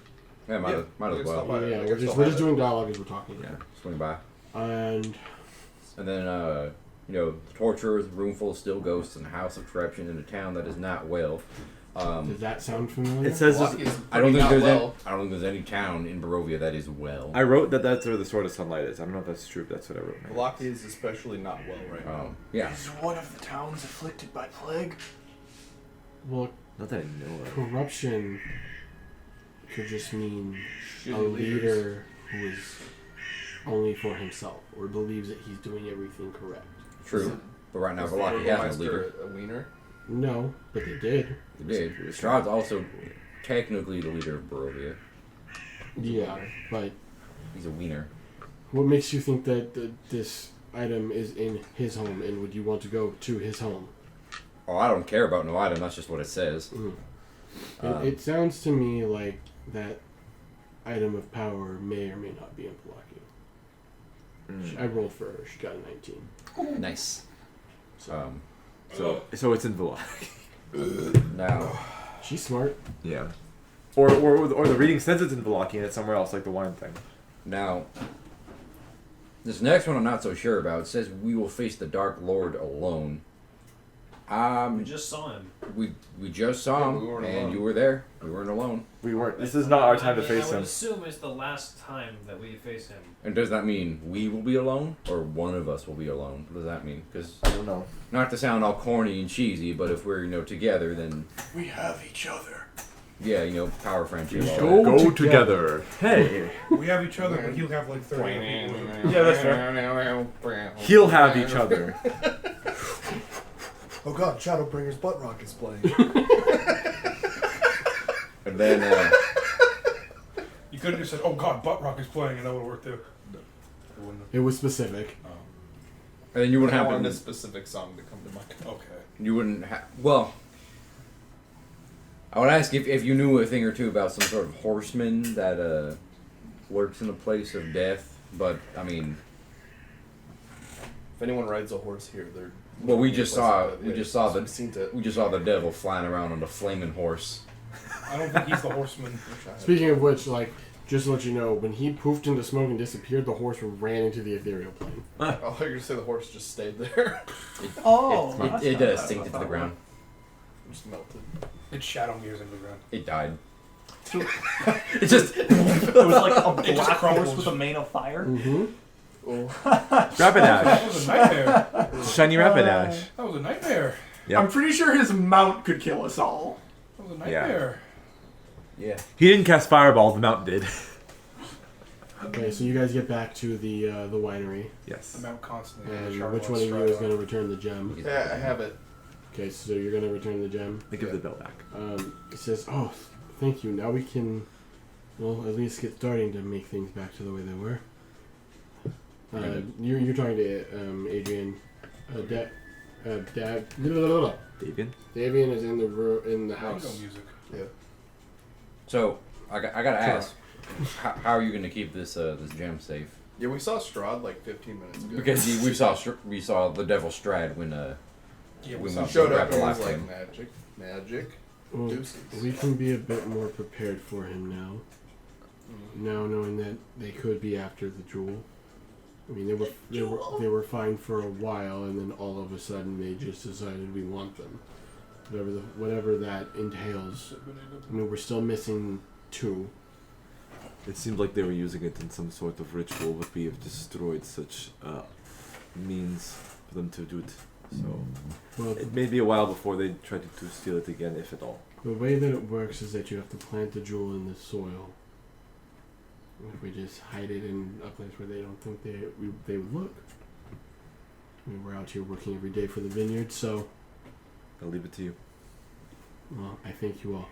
Yeah, might Yeah, as we can well. stop by. Yeah, I we're guess just I'll we're have just it. doing dialogue as we're talking. Yeah, swing by. And And then, the torturers, room full of still ghosts, and a house of corruption in a town that is not well. does that sound familiar? It says Lucky is I don't pretty think not there's well. I don't think there's any town in Barovia that is well. I wrote that that's where the sword of sunlight is. I don't know if that's true, but that's what I wrote. Block is especially not well right now. Yeah. Is one of the towns afflicted by plague? Well, Not that I know of. corruption could just mean a Shitty leaders. leader who is only for himself or believes that he's doing everything correct. True. But right now, Is the Valaki has no Burgomaster leader. a wiener? No, but they did. He did. Strahd's also technically the leader of Barovia. Yeah, but He's a wiener. what makes you think that this item is in his home, and would you want to go to his home? Oh, I don't care about no item. That's just what it says. It sounds to me like that item of power may or may not be in Palaki. I rolled for her. She got a 19. Nice. So So it's in Villa. Now, she's smart. Yeah. Or the reading says it's in Valaki and it's somewhere else, like the wine thing. now, This next one I'm not so sure about. It says we will face the Dark Lord alone. We just saw him. We just saw Yeah, him, we weren't and alone. you were there. We weren't alone. We weren't. This is not our time to face I would him. assume it's the last time that we face him. And does that mean we will be alone, or one of us will be alone? What does that mean? Because I don't know. not to sound all corny and cheesy, but if we're together, then We have each other. yeah, power friendship. all Go that. Go together. Hey. We have each other, but he'll have like 30 people. Yeah, that's fair. He'll have each other. Oh god, Shadowbringer's butt rock is playing. And then You could have just said, "Oh God, Butt Rock is playing," and that would have worked too. It wouldn't have. It was specific. and then you wouldn't I have wanted a to, specific song to come to mind. Okay. you wouldn't have. Well, I would ask if you knew a thing or two about some sort of horseman that lurks in the place of death. But I mean, If anyone rides a horse here, they're. well, we just saw I've seen it. the devil flying around on the flaming horse. I don't think he's the horseman. Speaking of which, like, just to let you know, when he poofed into smoke and disappeared, the horse ran into the ethereal plane. I thought you were going to say the horse just stayed there. Oh, It sinked into the ground. Just melted. It's shadow mirrors in the ground. It died. So It just it was like a It just black horse crumbles. with a mane of fire. Mm-hmm. Oh. Rapidash. That was a nightmare. Shiny Rapidash. That was a nightmare. Yep. I'm pretty sure his mount could kill us all. That was a nightmare. yeah. He didn't cast Fireball, the mountain did. Okay, so you guys get back to the winery. Yes. The mount constantly. And Sharp which on one of you Strahd is on. going to return the gem? Yeah, I have it. Okay, so you're going to return the gem. I give the bell back. It says, oh, thank you. Now we can, well, at least get starting to make things back to the way they were. You're talking to Adrian. Davian? Davian is in the Mango house. music. Yeah. So I gotta ask, how are you gonna keep this gem safe? Yeah, we saw Strahd like 15 minutes ago. Because we saw the devil Strahd when Yeah, we we must He showed grab up the and was last like, one. magic. Well, Deuces. we can be a bit more prepared for him now. Now knowing that they could be after the jewel. I mean, they were fine for a while, and then all of a sudden they just decided we want them. Whatever that entails. I mean, we're still missing 2. It seemed like they were using it in some sort of ritual, but we have destroyed such means for them to do it. So Well, it may be a while before they try to steal it again, if at all. the way that it works is that you have to plant the jewel in the soil. If we just hide it in a place where they don't think they would look. I mean, we're out here working every day for the vineyard, so I'll leave it to you. well, I thank you all.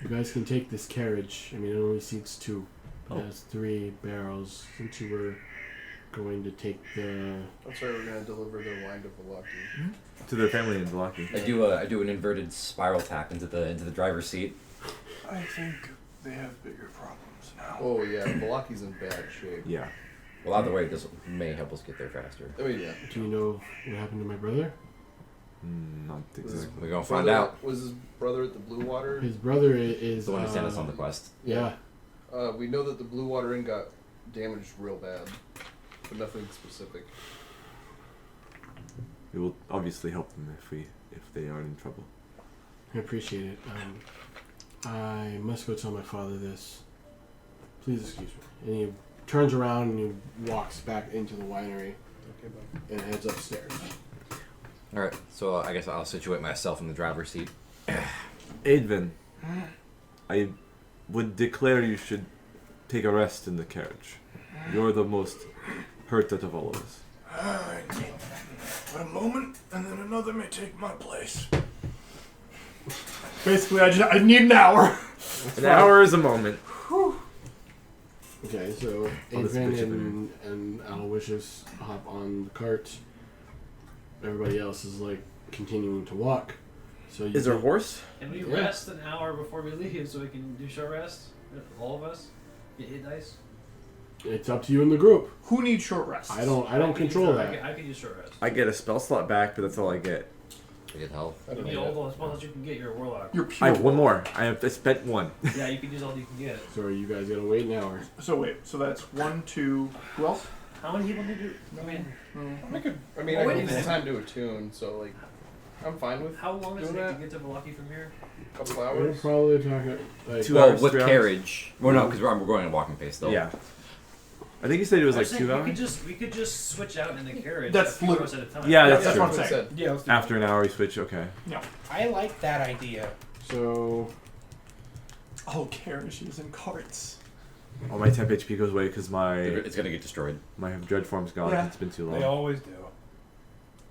You guys can take this carriage. I mean, it only seats 2. It Oh. has 3 barrels. Since you were going to take the That's right, we're going to deliver the wine to Velaki. To their family in Velaki. I do an inverted spiral tap into the driver's seat. I think they have bigger problems now. Oh, yeah, Velaki's in bad shape. Yeah. Well, either way, this may help us get there faster. Oh, yeah. Do you know what happened to my brother? Not Was his exactly. We're gonna find brother- out. Was his brother at the Blue Water? His brother is The one who sent us on the quest. Yeah. We know that the Blue Water Inn got damaged real bad, but nothing specific. We will obviously help them if they are in trouble. I appreciate it. I must go tell my father this. Please excuse me. And he turns around and he walks back into the winery Okay, bud. and heads upstairs. All right, so I guess I'll situate myself in the driver's seat. Advin, I would declare you should take a rest in the carriage. You're the most hurt out of all of us. But a moment, and then another may take my place. Basically, I need an hour. An hour is a moment. Okay, so Oh, this Adrian bitch and Aloysius hop on the cart. Everybody else is like continuing to walk. So you Is there a horse? And we Yeah. rest an hour before we leave so we can do short rest? All of us? Get hit dice? It's up to you in the group. Who needs short rests? I don't control I that. can use short rest. I get a spell slot back, but that's all I get. To get health. I You don't need know. all the spells you can get. You're a warlock. You're I pure. have one more. I spent one. Yeah, you can use all you can get. So are you guys gonna wait an hour? So wait. So that's 1, 2. Who else? How many people need to? I mean, I mean, Oh, I wait a need minute. time to attune, so like, I'm fine with how long does it Doing take to that? get to Milwaukee from here? a couple We're hours. probably talking like 2 Well, hours, with 3 hours? carriage. Well, no, because we're going at walking pace though. Yeah. I think you said it was I like saying 2 we hours. could just switch out in the carriage. That's a few lit- hours at a time. Yeah, that's That's true. what I'm saying. Yeah, let's do After an hour, you switch. Okay. I like that idea. so. Oh, carriages and carts. All my temp HP goes away because my It's gonna get destroyed. dread form's gone. Yeah. It's been too They long. always do.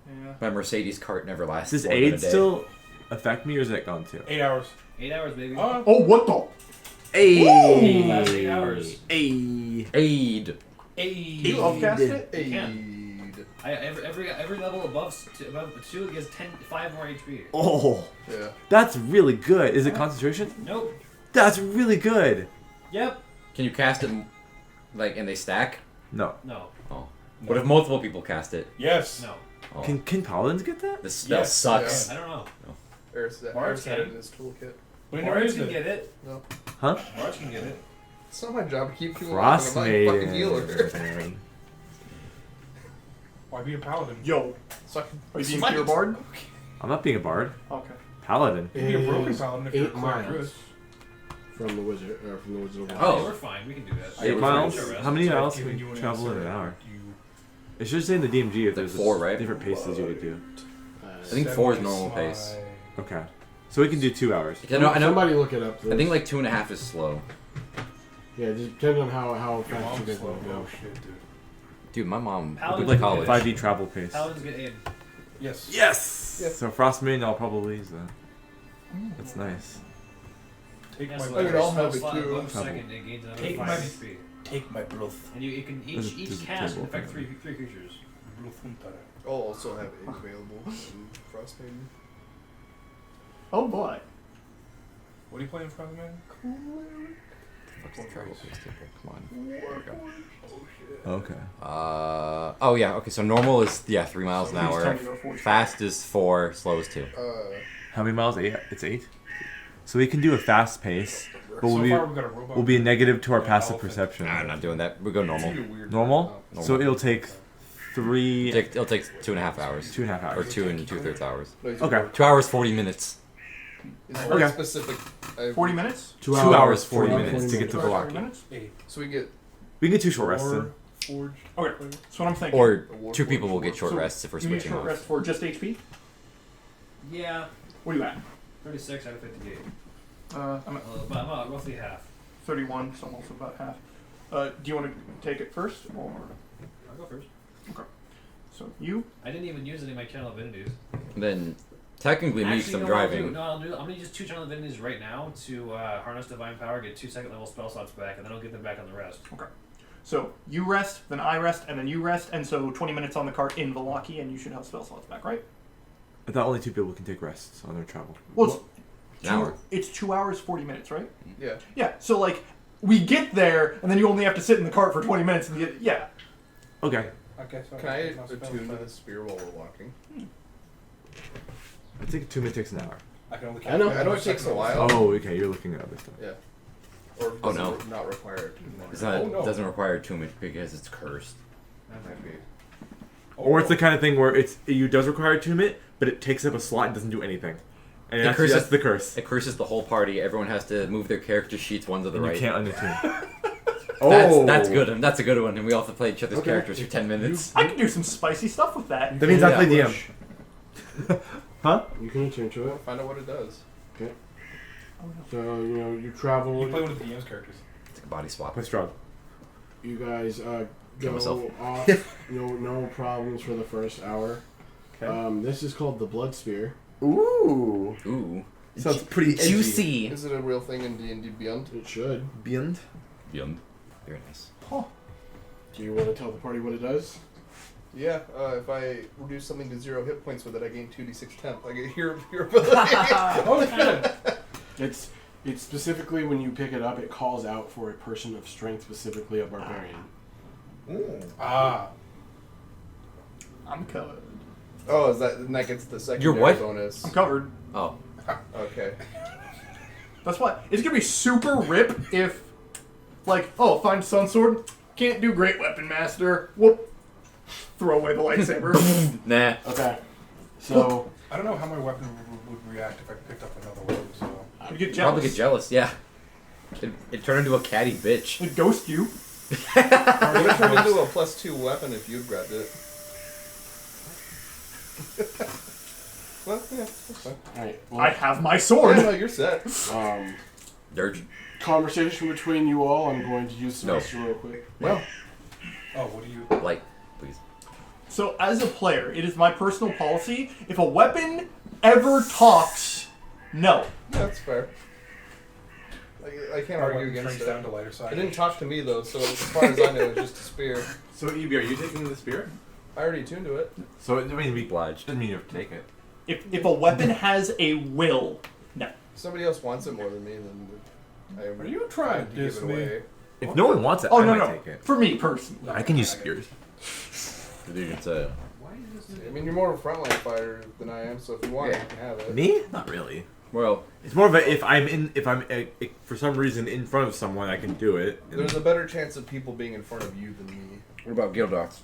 Yeah. My Mercedes cart never lasts. Does more than a aid day. still affect me, or is that gone too? 8 hours. 8 hours, baby. Oh, Oh, what the? Hey. Last 8 hours. Hey. Aid. You upcast it? You can. Aid. Every level above 2 gets 5 more HP. Oh, Yeah. that's really good. Is it concentration? Nope. That's really good. Yep. Can you cast it, like, and they stack? No. No. Oh. What if multiple people cast it? yes. No. Oh. Can paladins get that? This spell Yes. sucks. I don't know. Bards Bards had it can. in his toolkit. We never Bards used can it. get it. Huh? Bards can get it. It's not my job to keep people alive. Frost I'm not a fucking healer. maiden. Why be a paladin? Yo. So I can Are you being smite. pure bard? I'm not being a bard. Okay. Paladin. You can be a broken Is paladin if you're a 8 cleric miles druid. from the wizard or from the wizard. of Oh. Yeah, we're fine. We can do that. 8 we're miles? Short rest. How many So I've miles given can you you an travel in answer. an hour? You It should say in the DMG if Like there's 4, right? different paces you could do. I think 4 is normal pace. Okay. So we can do 2 hours. I know. Somebody look it up. I think like 2.5 is slow. Yeah, just depending on how Your fast you mom's guys slow. want to go. Oh shit, dude. Dude, my mom. Paladins Like can get it. 5e travel pace. Paladins get aid. Yes. Yes! Yeah. So Frostmaiden, I'll probably use that. That's nice. Take Yeah, my so I would every all spell have it slot too. above second, it gains another Take 5 my- HP. Take my breath. And you can There's each a cast can table affect thing. three creatures. I'll also have it available in Frostmaiden. Oh boy. What are you playing from, man? Travel pace table. Come on. Okay. Oh yeah. Okay. So normal is 3 miles an Please tell hour. me you're 40. Fast is 4. Slow is 2. How many miles? 8? It's 8? So we can do a fast pace, but So we'll far, we've got a robot. be a negative to our Yeah, passive elephant. perception. Nah, I'm not doing that. We go normal. Normal? Normal. So it'll take 3, It'll take 2.5 hours. 2.5 Or hours. 2 2/3 hours. Okay. 2 hours 40 minutes. It's Okay. very specific. 40 minutes? 2 hours, 40 minutes minutes to get to 40 Velaki. minutes? So we get We can get 2 short rests then. Forge. Okay. That's what I'm thinking. Or a war 2 forge people will get forge. short So rests if we're you need switching short off. rest for just HP? Yeah, What are you at? 36 out of 58. I'm at About roughly half. 31, so I'm also about half. Do you want to take it first, or I'll go first. so you? I didn't even use any of my channel divinities. Then technically me Actually, some you know what I'll do? driving. No, I'm gonna use 2 channel divinities right now to harness divine power, get 2 second level spell slots back, and then I'll get them back on the rest. So you rest, then I rest, and then you rest, and so 20 minutes on the cart in Velaki, and you should have spell slots back, right? I thought only 2 people can take rests on their travel. Well, An hour. it's 2 hours, 40 minutes, right? yeah. Yeah, so like, we get there, and then you only have to sit in the cart for 20 minutes, and get, yeah. Okay. Okay, so Can I it's not spell attune to attack. the spear while we're walking? I think 2 minutes takes an hour. I can only I know- I know it takes a while. Oh, okay. You're looking at other stuff. Yeah. Or Oh, does no. it not require it? It's not, Oh, no. It doesn't require too much because it's cursed. That might be. Or it's the kind of thing where it does require attunement, but it takes up a slot and doesn't do anything. And The that's, curse that's is- the curse. It curses the whole party. Everyone has to move their character sheets one to the And right. you can't unattune. That's good. And that's a good one. And we all have to play each other's Okay. characters for 10 minutes. I can do some spicy stuff with that. That means I Yeah. play DM. Huh? You can attune to it. Find out what it does. So, you travel. You play one of the DM's characters. It's like a body swap. Play Strahd. You guys Kill go myself. off. No problems for the first hour. Okay. This is called the Blood Spear. Ooh. Ooh. Sounds pretty edgy. Juicy. Is it a real thing in D&D Beyond? It should. Beyond. Yum. Very nice. Do you want to tell the party what it does? Yeah, if I reduce something to 0 hit points with it, I gain 2d6 temp. I get your ability. Oh, shit. It's specifically when you pick it up, it calls out for a person of strength, specifically a barbarian. Ah. I'm covered. Oh, and that gets the secondary what? bonus. I'm covered. Oh. Okay. That's why it's gonna be super rip if, like, oh, find Sun Sword, can't do Great Weapon Master. Whoop. Throw away the lightsaber. Nah. Okay. So I don't know how my weapon would react if I picked up another one. So You get Probably jealous. get jealous, yeah. It turned into a catty bitch. It ghost you. It would have turned into a +2 weapon if you'd grabbed it. Well, yeah, that's fine. all right. Well, I have my sword. Yeah, no, you're set. Dirge. conversation between you all. I'm going to use the No. rest real quick. No. oh, what do you? Light, please. So, as a player, it is my personal policy, if a weapon ever talks, no. Yeah, that's fair. I can't My argue weapon against shrinks it. down to lighter side. It didn't talk to me though, so as far as I know, it's just a spear. So Ebey, are you taking the spear? I already tuned to it. So it doesn't mean Obliged. doesn't mean you have to take it. If a weapon has a will, no. If somebody else wants it more than me, then Are you trying to give diss it me? away. If no one wants it, Oh, I no, might no. take it. For me, personally. I can use spears. Dude, it's a... I mean, you're more of a frontline fighter than I am, so if you want it, you can have it. Me? Not really. Well, It's more of a if I'm for some reason in front of someone, I can do it. And There's a better chance of people being in front of you than me. what about Gildots?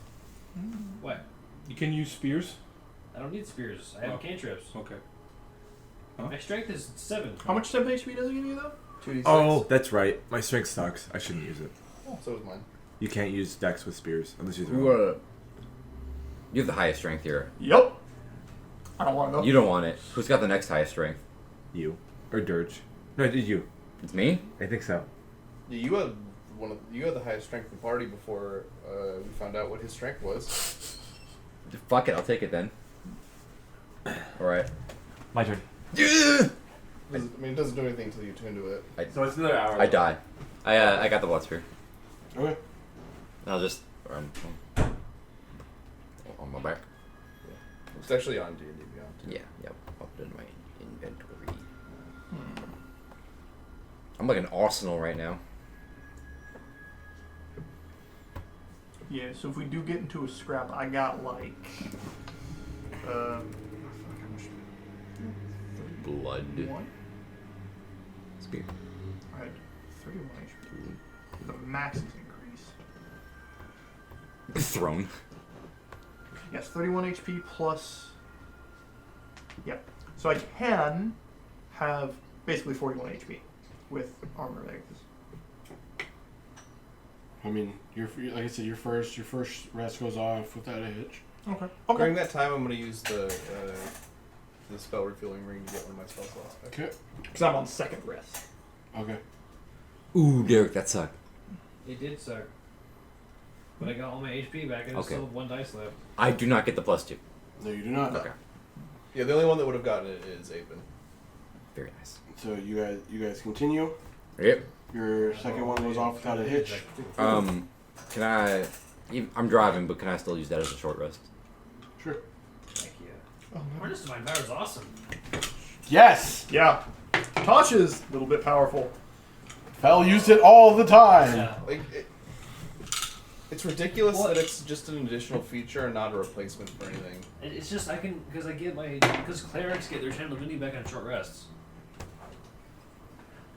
What? You can use spears. I don't need spears. I have Oh. cantrips. Okay. My strength is 7. How much 7 HP does it give you, though? 2d6. oh, that's right. My strength sucks. I shouldn't use it. So is mine. You can't use dex with spears unless you Who, throw. you have the highest strength here. Yup. I don't want to know. You don't want it. Who's got the next highest strength? You or Dirge? No, did you? It's me? I think so. Yeah, you had the highest strength in the party before we found out what his strength was. Fuck it, I'll take it then. Alright. My turn. I mean, it doesn't do anything until you tune to it. So it's another hour. I die. I got the blood spear. Okay. I'll just... on my back. It's actually on D&D Beyond, too. Yeah, yep. I'll put it in my inventory. I'm like an arsenal right now. Yeah, so if we do get into a scrap, I got like... Blood. 31? Spear. I had 31 HP. The max is increased. Throne. Yes, 31 HP plus... Yep. So I can have basically 41 HP with armor legs. I mean, like I said, your first rest goes off without a hitch. Okay. During that time, I'm going to use the spell refueling ring to get one of my spell slots back. Okay. Because I'm on second rest. Okay. Ooh, Derrick, that sucked. It did suck. But I got all my HP back and I still have 1 dice left. I do not get the +2. No, you do not. Okay. Yeah, the only one that would have gotten it is Ebey. Very nice. So you guys continue. Yep. Your second one goes off without a hitch. Can I... I'm driving, but can I still use that as a short rest? Sure. Heck yeah. Harness Divine Power is awesome. Yes. Yeah. Tasha's a little bit powerful. Fel used it all the time. Yeah. Like, it's ridiculous that it's just an additional feature and not a replacement for anything. It's just because clerics get their channel divinity back on short rests.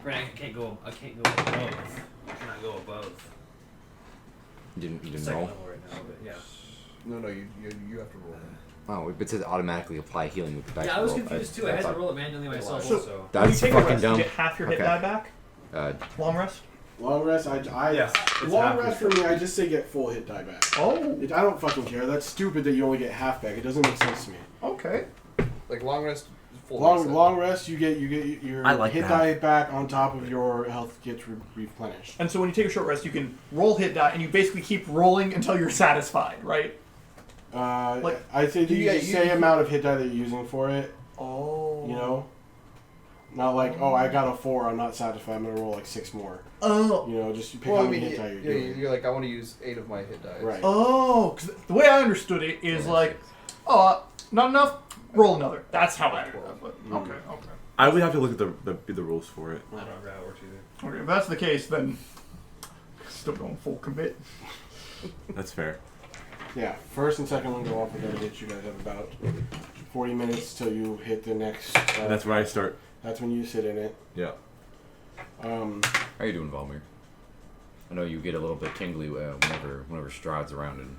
Granted, I can't go above. I cannot go above. You didn't Second roll? level right now, but yeah. No, you have to roll them. Oh, it says automatically apply healing with the dice Yeah, I was roll. confused too. I had to roll it manually myself So- also. When you That's take a fucking rest, dumb. you get half your hit Okay. die back. Long Rest. Long rest. Yes, it's long half rest for me. I just say get full hit die back. Oh. I don't fucking care. That's stupid that you only get half back. It doesn't make sense to me. Okay. Like, long rest, full Long reset. long rest. You get your I like hit that. die back on top of your health gets replenished. And so when you take a short rest, you can roll hit die, and you basically keep rolling until you're satisfied, right? Like- I say that you just say amount of hit die that you're using for it. Oh. You know. Not like, oh, I got a 4, I'm not satisfied, I'm gonna roll like 6 more. Oh. You know, just pick Well, how I many mean, hit die you're doing. you're like, I want to use 8 of my hit dice. Right. Oh. 'Cause the way I understood it is like, not enough. Roll another. That's how I. But, okay. I would have to look at the rules for it. I don't know how it works either. Okay. If that's the case, then still going full commit. That's fair. Yeah, first and second one go off, and then hit. You guys have about 40 minutes till you hit the next. And that's where I start. That's when you sit in it. Yeah. How you doing, Valmir? I know you get a little bit tingly whenever Strahd's around, and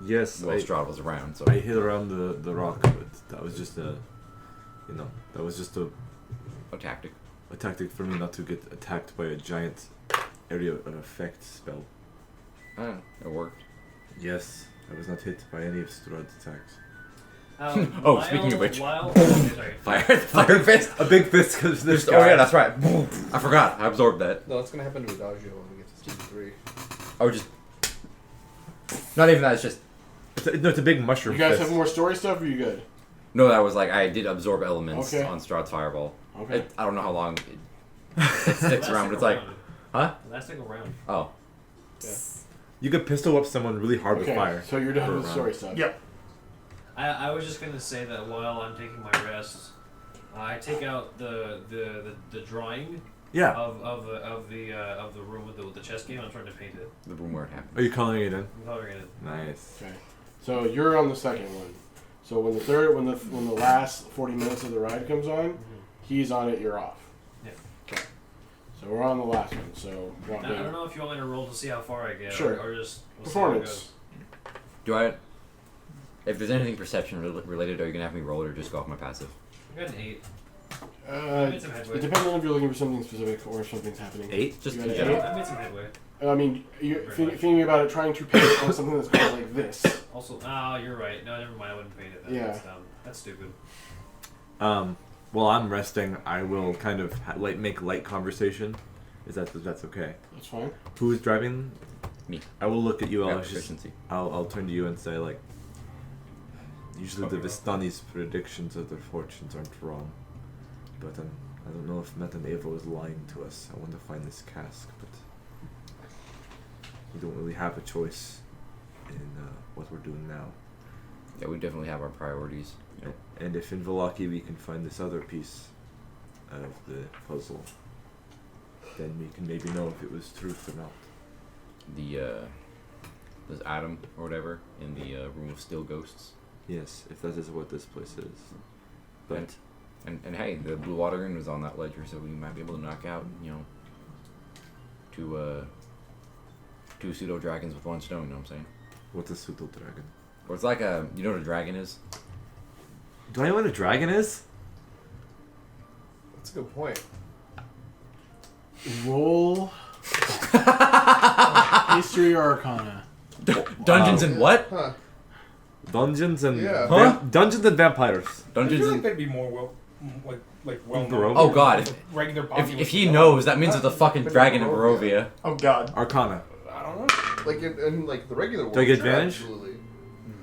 Yes, Strahd was around. So I hit around the rock, but that was just a tactic. a tactic for me not to get attacked by a giant area of effect spell. It worked. Yes, I was not hit by any of Strahd's attacks. Oh, speaking of which. Sorry. Fire fist. A big fist because this Oh yeah, that's right. I forgot. I absorbed that. No, that's gonna happen to Adagio when we get to Season 3. I would just. Not even that. It's just. It's a big mushroom You guys fist. have more story stuff, or are you good? No, that was like I did absorb elements Okay. on Strahd's fireball. Okay. I don't know how long it sticks around, but it's like, huh? Last thing around. Oh, You could pistol whip someone really hard with Okay, fire. so you're done For with a story round. stuff. Yep. I was just gonna say that while I'm taking my rest, I take out the drawing Yeah. of the room with the chess game. I'm trying to paint it. the room where it happened. Are you coloring it in? I'm coloring it. Nice. Okay. So you're on the second one. So when the last 40 minutes of the ride comes on, he's on it. You're off. Yeah. Okay. So we're on the last one. So I don't know if you want me to roll to see how far I get, Sure. or just we'll Performance. Do I? If there's anything perception related, are you gonna have me roll it or just go off my passive? I got an 8. I Uh, made some headway. it depends on if you're looking for something specific or if something's happening. 8? Just You in got general. I made some headway. I mean, you're thinking about it, trying to paint on something that's kind of like this. Also, you're right. No, never mind. I wouldn't paint it. Yeah. That's dumb. That's stupid. While I'm resting, I will kind of make light conversation. That's okay? That's fine. Who is driving? Me. I will look at you. Yeah, I'll just, efficiency. I'll turn to you and say like. Usually the Vistani's predictions of their fortunes aren't wrong, but I don't know if Met and Ava is lying to us. I want to find this cask, but we don't really have a choice in what we're doing now. Yeah, we definitely have our priorities. Yep. And if in Vallaki we can find this other piece of the puzzle, then we can maybe know if it was truth or not. There's Adam or whatever in the room of still ghosts. Yes, if that is what this place is. But And hey, the Blue Water Inn was on that ledger, so we might be able to knock out, two pseudo dragons with one stone. You know what I'm saying? what's a pseudo dragon? Or it's like you know what a dragon is? Do I know what a dragon is? That's a good point. Roll history or arcana. Dungeons and what? Huh. Dungeons and Yeah. Huh? Dungeons and vampires. I Dungeons feel like and they'd be more well known. Barovia? Oh, God. Regular if he knows, that means it's a fucking But dragon in Barovia. Barovia. Oh God. Arcana. I don't know. Like in like the regular world. Do I get sure, advantage? Absolutely.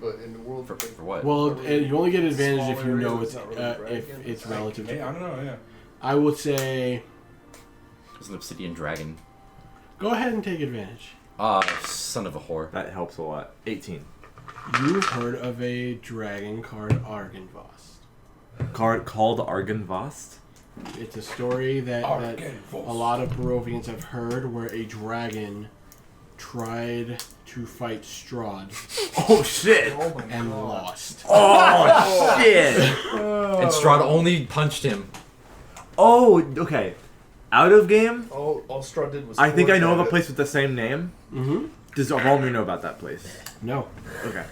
But in the world For what? Well, and you only get advantage if you Smaller know areas, it's not really if dragon. it's relative. Hey, I don't know. Yeah. I would say It's an obsidian dragon. go ahead and take advantage. Son of a whore. That helps a lot. 18. You've heard of a dragon called Argynvost. Card called Argynvost. It's a story that Argynvost. a lot of Barovians have heard where a dragon tried to fight Strahd Oh shit! Oh my and God. lost. Oh shit! And Strahd only punched him. Oh, okay. Out of game, All Strahd did was. I think I know of a forge place with the same name. Mm-hmm. Does Valmir know about that place? No. Okay.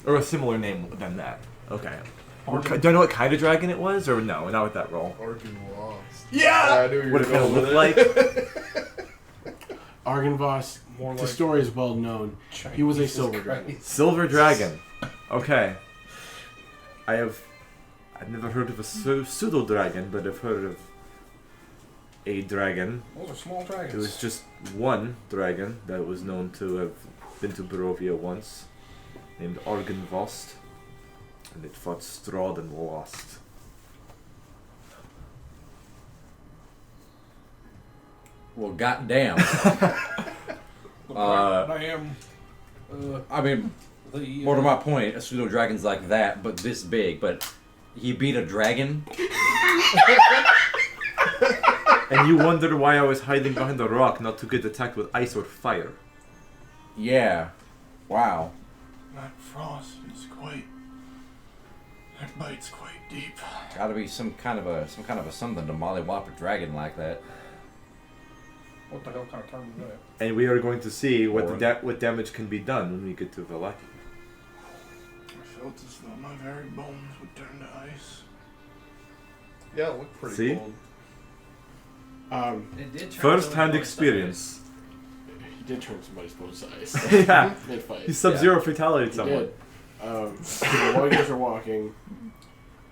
Or a similar name than that. Okay. Do I know what kind of dragon it was, or no? Not with that roll. Argyn lost. Yeah! I knew you were What it going looked with like? Argynvost, More the like story is well known. Chinese He was a Jesus silver Christ. dragon. Silver dragon. Okay. I've never heard of a pseudo dragon, but I've heard of a dragon. Those are small There was dragons. just one dragon that was known to have been to Barovia once, named Argynvost, and it fought Strahd and lost. Well, goddamn. Look, I am. I mean, The, more to my point, a pseudo dragon's like that, but this big. But he beat a dragon. And you wondered why I was hiding behind a rock, not to get attacked with ice or fire. Yeah. Wow. That frost is quite. That bite's quite deep. Gotta be some kind of a something to mollywop a dragon like that. What the hell kind of term is that? And we are going to see what Boring. what damage can be done when we get to Valaki. I felt as though my very bones would turn to ice. Yeah, it looked pretty See? cold. It did turn First-hand really experience. He did turn somebody's bones to ice. Yeah. Mid-fight. He Sub-Zero fatality He someone. did. While you guys are walking,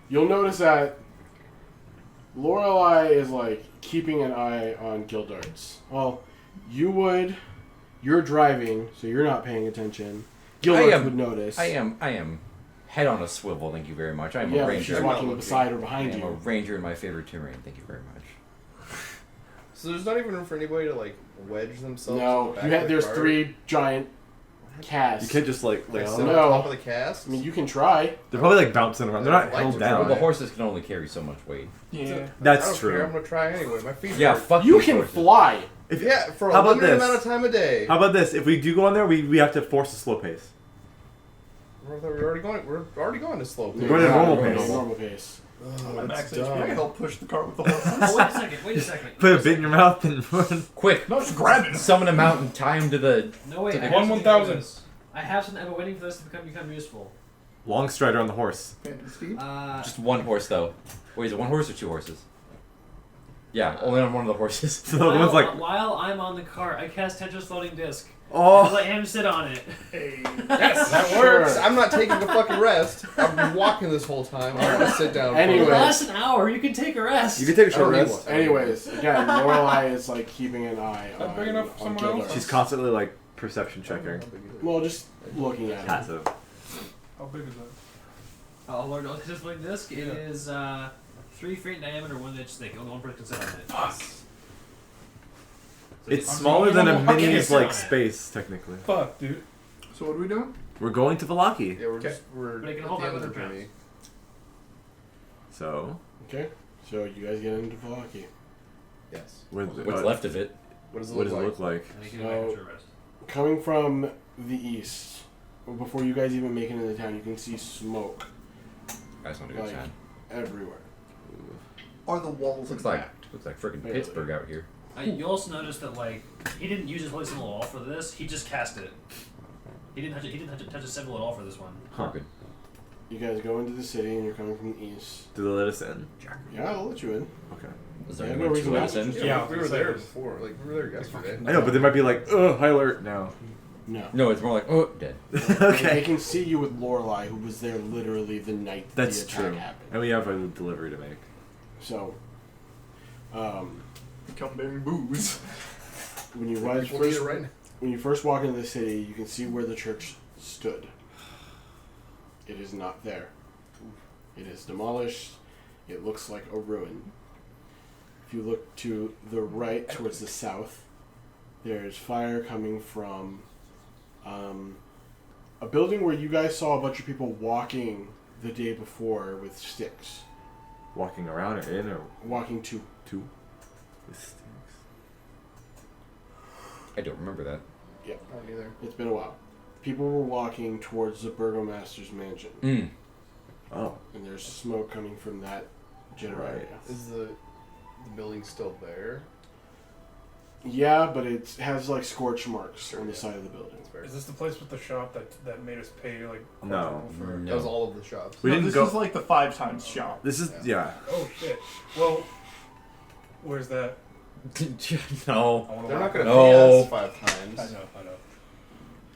you'll notice that Lorelei is like keeping an eye on Gildarts. Well, you're driving, so you're not paying attention. Gildarts would notice. I am head on a swivel, thank you very much. I'm Yeah, a but ranger. she's I'm not walking looking. beside or I behind am a you. ranger in my favorite terrain, thank you very much. So there's not even room for anybody to like wedge themselves. No, in the back of the there's cart? 3 giant casts. You can't just like lay Like on sit them. on No. top of the cast. I mean, you can try. They're probably like bouncing around. They're not I'd like held to down. Well, try. the horses can only carry so much weight. Yeah. That's I don't true. Care. I'm gonna try anyway. My feet. Yeah, hurt. fuck You these can horses. fly. If, Yeah, for a How about limited this? amount of time a day. How about this? If we do go on there, we have to force a slow pace. We're already going. We're already going to slow. We're going at normal We're pace. Normal pace. My max That's HP. I can dumb. help push the cart with the horses. Oh, wait a second. Put a bit in your mouth and run. Quick, No, just grab it. summon him out and tie him to the... No, wait. I have One something 1,000. for this. I have something. I've been waiting for this to become useful. Long strider on the horse. Phantom Steed. Just one horse, though. Wait, is it one horse or 2 horses? Yeah, only on one of the horses. So the one's like, while I'm on the cart, I cast Tetris Floating Disc. I oh, let him sit on it. Hey. Yes, that works. I'm not taking a fucking rest. I've been walking this whole time. I want to sit down. Anyway. It lasts an hour. You can take a rest. you can take a I don't short need rest. one. Anyways, again, Lorelei is like keeping an eye that big enough for on someone else? Gildarts. She's constantly like perception checking. Well, just looking at it. Passive. How big is that? Oh, Lord, Tetris Floating Disc. It is 3 feet in diameter, 1 inch thick. Only one person can sit on it. Fuck. So It's I'm smaller than a I'm mini is sit on like it. space, technically. Fuck, dude. So what are we doing? We're going to Valaki. Yeah, we're But it can at hold the end of 500 the journey. pounds. So, Okay, so you guys get into Valaki. Yes. What's left of it? What does it What look does it like? look like? And you can So- go back to your rest. Coming from the east, before you guys even make it into town, you can see smoke That's not a good like sign. everywhere. Are the walls Looks like intact? freaking Barely. Pittsburgh out here. You also notice that like he didn't use his holy symbol at all for this. He just cast it. He didn't touch a symbol at all for this one. Huh. Good. You guys go into the city and you're coming from the east. Do they let us in? Yeah, I'll let you in. Okay. Is there Yeah, anyone no to reason let not us to. in? Yeah, Yeah, we were there before. Like we were there yesterday. I know, but they might be like, ugh, high alert now. No. No, it's more like, oh, dead. They Okay. can see you with Lorelei, who was there literally the night that That's the attack true. happened. And we have a delivery to make. So, Come bearing booze. when you guys People need first it right now. when you first walk into the city, you can see where the church stood. It is not there. It is demolished. It looks like a ruin. If you look to the right, towards the south, there's fire coming from a building where you guys saw a bunch of people walking the day before with sticks. Walking around or in or Walking to. two? With sticks. I don't remember that. Yeah, Not either. it's been a while. People were walking towards the burgomaster's mansion. Mm. Oh. And there's smoke coming from that general Right. area. Is the building still there? Yeah, but it has like scorch marks on the side of the building. That's fair. Is this the place with the shop that made us pay like No. quadruple for? That was all of the shops. We No, didn't this go. is like the 5 times shop. This is, yeah. Oh shit. Well, where's that? No. I wanna They're walk. not gonna No. pay us 5 I times. know.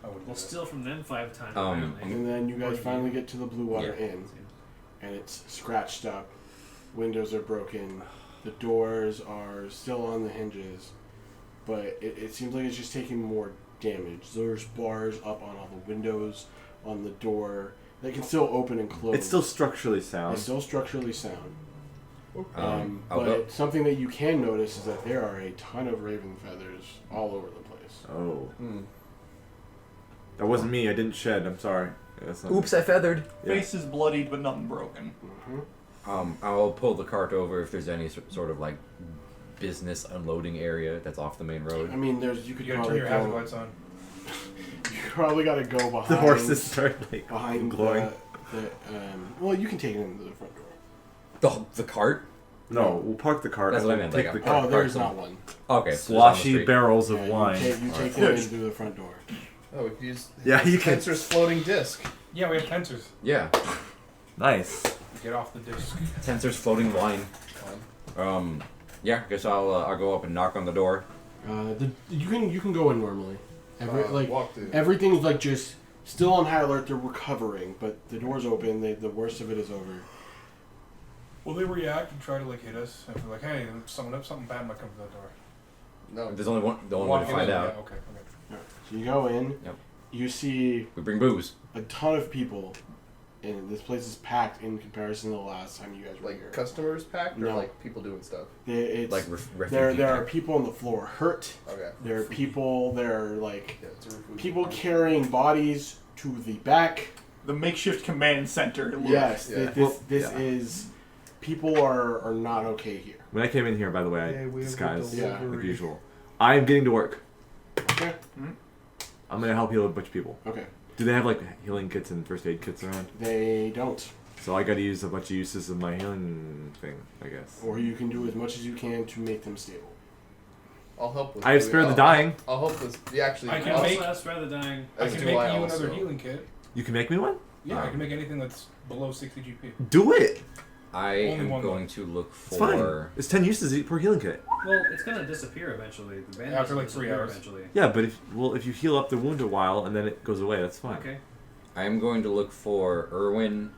I wouldn't. We'll do that. steal from them 5 times. Um, apparently. And then you guys Or finally get to the Blue Water Yeah. Inn, and it's scratched up. Windows are broken. The doors are still on the hinges, but it seems like it's just taking more damage. There's bars up on all the windows, on the door. They can still open and close. It's still structurally sound. It's still structurally sound. I'll go. But something that you can notice is that there are a ton of raven feathers all over the place. Oh. Hmm. That wasn't me. I didn't shed. I'm sorry. That's not Oops, I feathered. Yeah. Face is bloodied, but nothing broken. Mm-hmm. I'll pull the cart over if there's any sort of like business unloading area that's off the main road. I mean, you could You gotta turn probably your hazard go. lights on. probably got to go behind. The horses start like behind glowing. Well, you can take it into the front door. The cart? No, we'll park the cart. That's and what I then meant, take like the a- cart. Oh, there's cart not one. Okay. so it's on the Sloshy street. barrels of Yeah, wine. You take it into the front door. Oh, we could use Yeah, you can- Spencer's floating disc. Yeah, we have tensors. Yeah. Nice. Get off the disc. Tensor's floating wine. Yeah, guess I'll go up and knock on the door. You can go in normally. Walk through. Everything's like just still on high alert. They're recovering, but the door's open. The worst of it is over. Will they react and try to like hit us? If we're like, hey, something bad might come to that door. No, There's only one. The only way to Walking find in, out. Yeah, okay. Alright, so you go in. Yep. You see We bring booze. a ton of people, and this place is packed in comparison to the last time you guys were like here. customers packed or No. like people doing stuff. It's, Like there refugee are type. people on the floor hurt. Okay. There are people. There are like Yeah, it's a refugee people camp. carrying bodies to the back. The makeshift command center. it looks. Yes, Yeah. this is. People are not okay here. When I came in here, by the way, I Yeah, we have disguised the Yeah. like usual. I am getting to work. Okay. I'm gonna help heal a bunch of people. Okay. Do they have like healing kits and first aid kits around? They don't. So I gotta use a bunch of uses of my healing thing, I guess. Or you can do as much as you can to make them stable. I'll help with. I have spare the dying. I'll help with. Yeah, actually, I I can also make- have Strahd the dying. I as can do make you I another also. healing kit. You can make me one? Yeah, I can make anything that's below 60 GP. Do it! I Only am one going to look It's fine. for. It's 10 uses per healing kit. Well, it's gonna disappear eventually. The bandage After, will like, 3 disappear hours. Eventually. Yeah, but if you heal up the wound a while and then it goes away, that's fine. Okay. I am going to look for Erwin,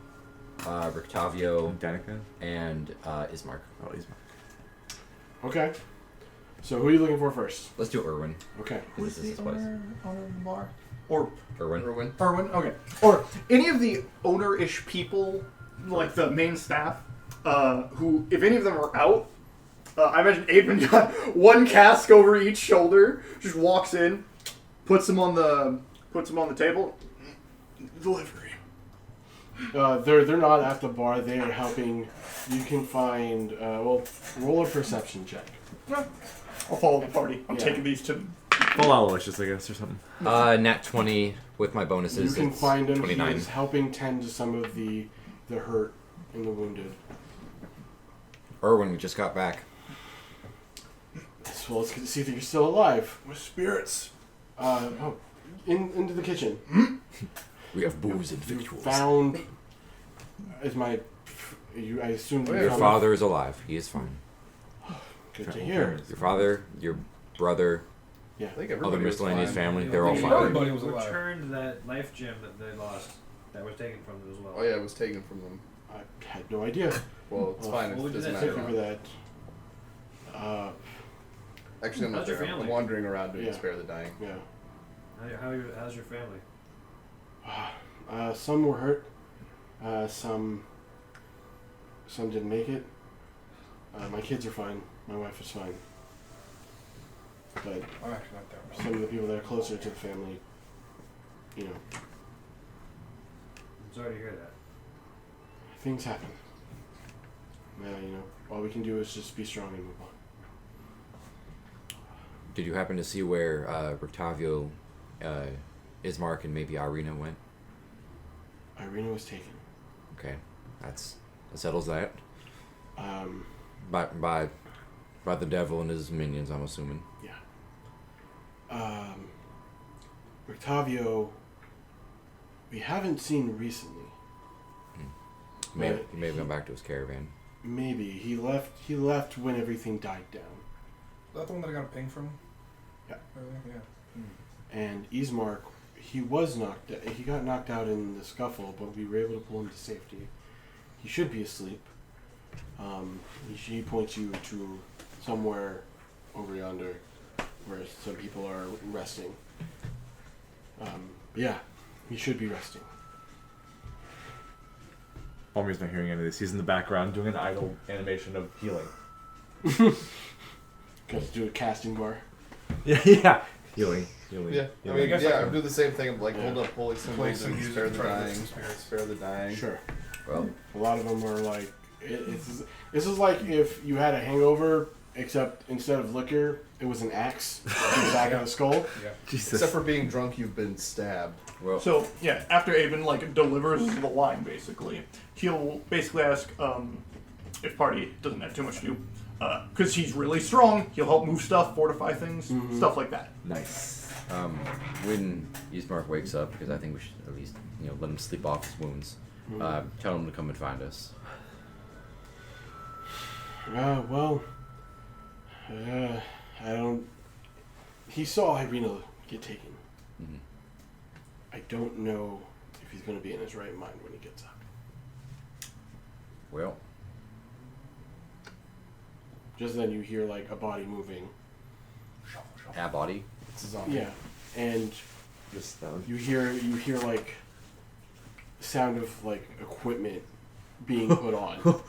Rictavio, Danica? and Ismark. Oh, he's Okay. So who are you looking for first? Let's do Erwin. Okay. Because this is his place. owner of the bar? Or Erwin. Erwin. Erwin? Okay. Or any of the owner-ish people, like the main staff, who, if any of them are out, I imagine Aiden got one cask over each shoulder, just walks in, puts them on the table. Delivery. They're not at the bar. They are helping. You can find. Roll a perception check. I'll follow the party. I'm Yeah. taking these to. full Aloysius, I guess, or something. Nat 20 with my You bonuses. can it's find him. 29. He's helping tend to some of the hurt and the wounded. Erwin, we just got back. So let's get to see if you're still alive. With spirits. Into the kitchen. We have booze and You victuals. found. I assume you Your found- father is alive. He is fine. Good to hear. Your father, your brother, I think other everybody was miscellaneous fine. family, they're all They fine. Everybody was alive. returned that life gem that they lost. That was taken from them as well. Oh yeah, it was taken from them. I had no idea. Well, it's Oh, fine. well, It we did doesn't that Thank you matter. for that. Actually, I'm not How's your there. I'm family? wandering around doing Yeah. Spare the Dying. Yeah. How's your family? Some were hurt. Some didn't make it. My kids are fine. My wife is fine. But I'm actually not there. some of the people that are closer to the family, I'm sorry to hear that. things happen. All we can do is just be strong and move on. Did you happen to see where Rictavio, Ismark, and maybe Irina went? Irina was taken. Okay, that settles that. Um, By the devil and his minions, I'm assuming. yeah. Octavio, we haven't seen recently. He may have gone back to his caravan. Maybe he left when everything died down. Is that the one that I got a ping from? Yeah. Yeah. And Ismark, he got knocked out in the scuffle, but we were able to pull him to safety. He should be asleep. He points you to somewhere over yonder where some people are resting. Yeah, he should be resting. Palmer's not hearing any of this. He's in the background doing an idle animation of healing. Got to do a casting bar. Yeah. Healing. Yeah, Yeah, I I mean, guess yeah, I I do the same thing. I'm like, Yeah. hold up holy Place symbols and and use spare it the to try to dying. lift some spirits. Spare the dying. Sure. Well, A lot of them are like, this is like if you had a hangover except instead of liquor, it was an axe in the back of the skull. Yeah. Jesus. Except for being drunk, you've been stabbed. Well, So yeah, after Avon like delivers the line, basically, he'll basically ask if party doesn't have too much to do, because he's really strong. He'll help move stuff, fortify things, stuff like that. Nice. when Ismark wakes up, because I think we should at least let him sleep off his wounds. Tell him to come and find us. I don't. He saw Irina get taken. Mm-hmm. I don't know if he's going to be in his right mind when he gets up. Well, Just then you hear like a body moving. a body. It's a zombie. Yeah, and Just down. you hear like the sound of like equipment being put on.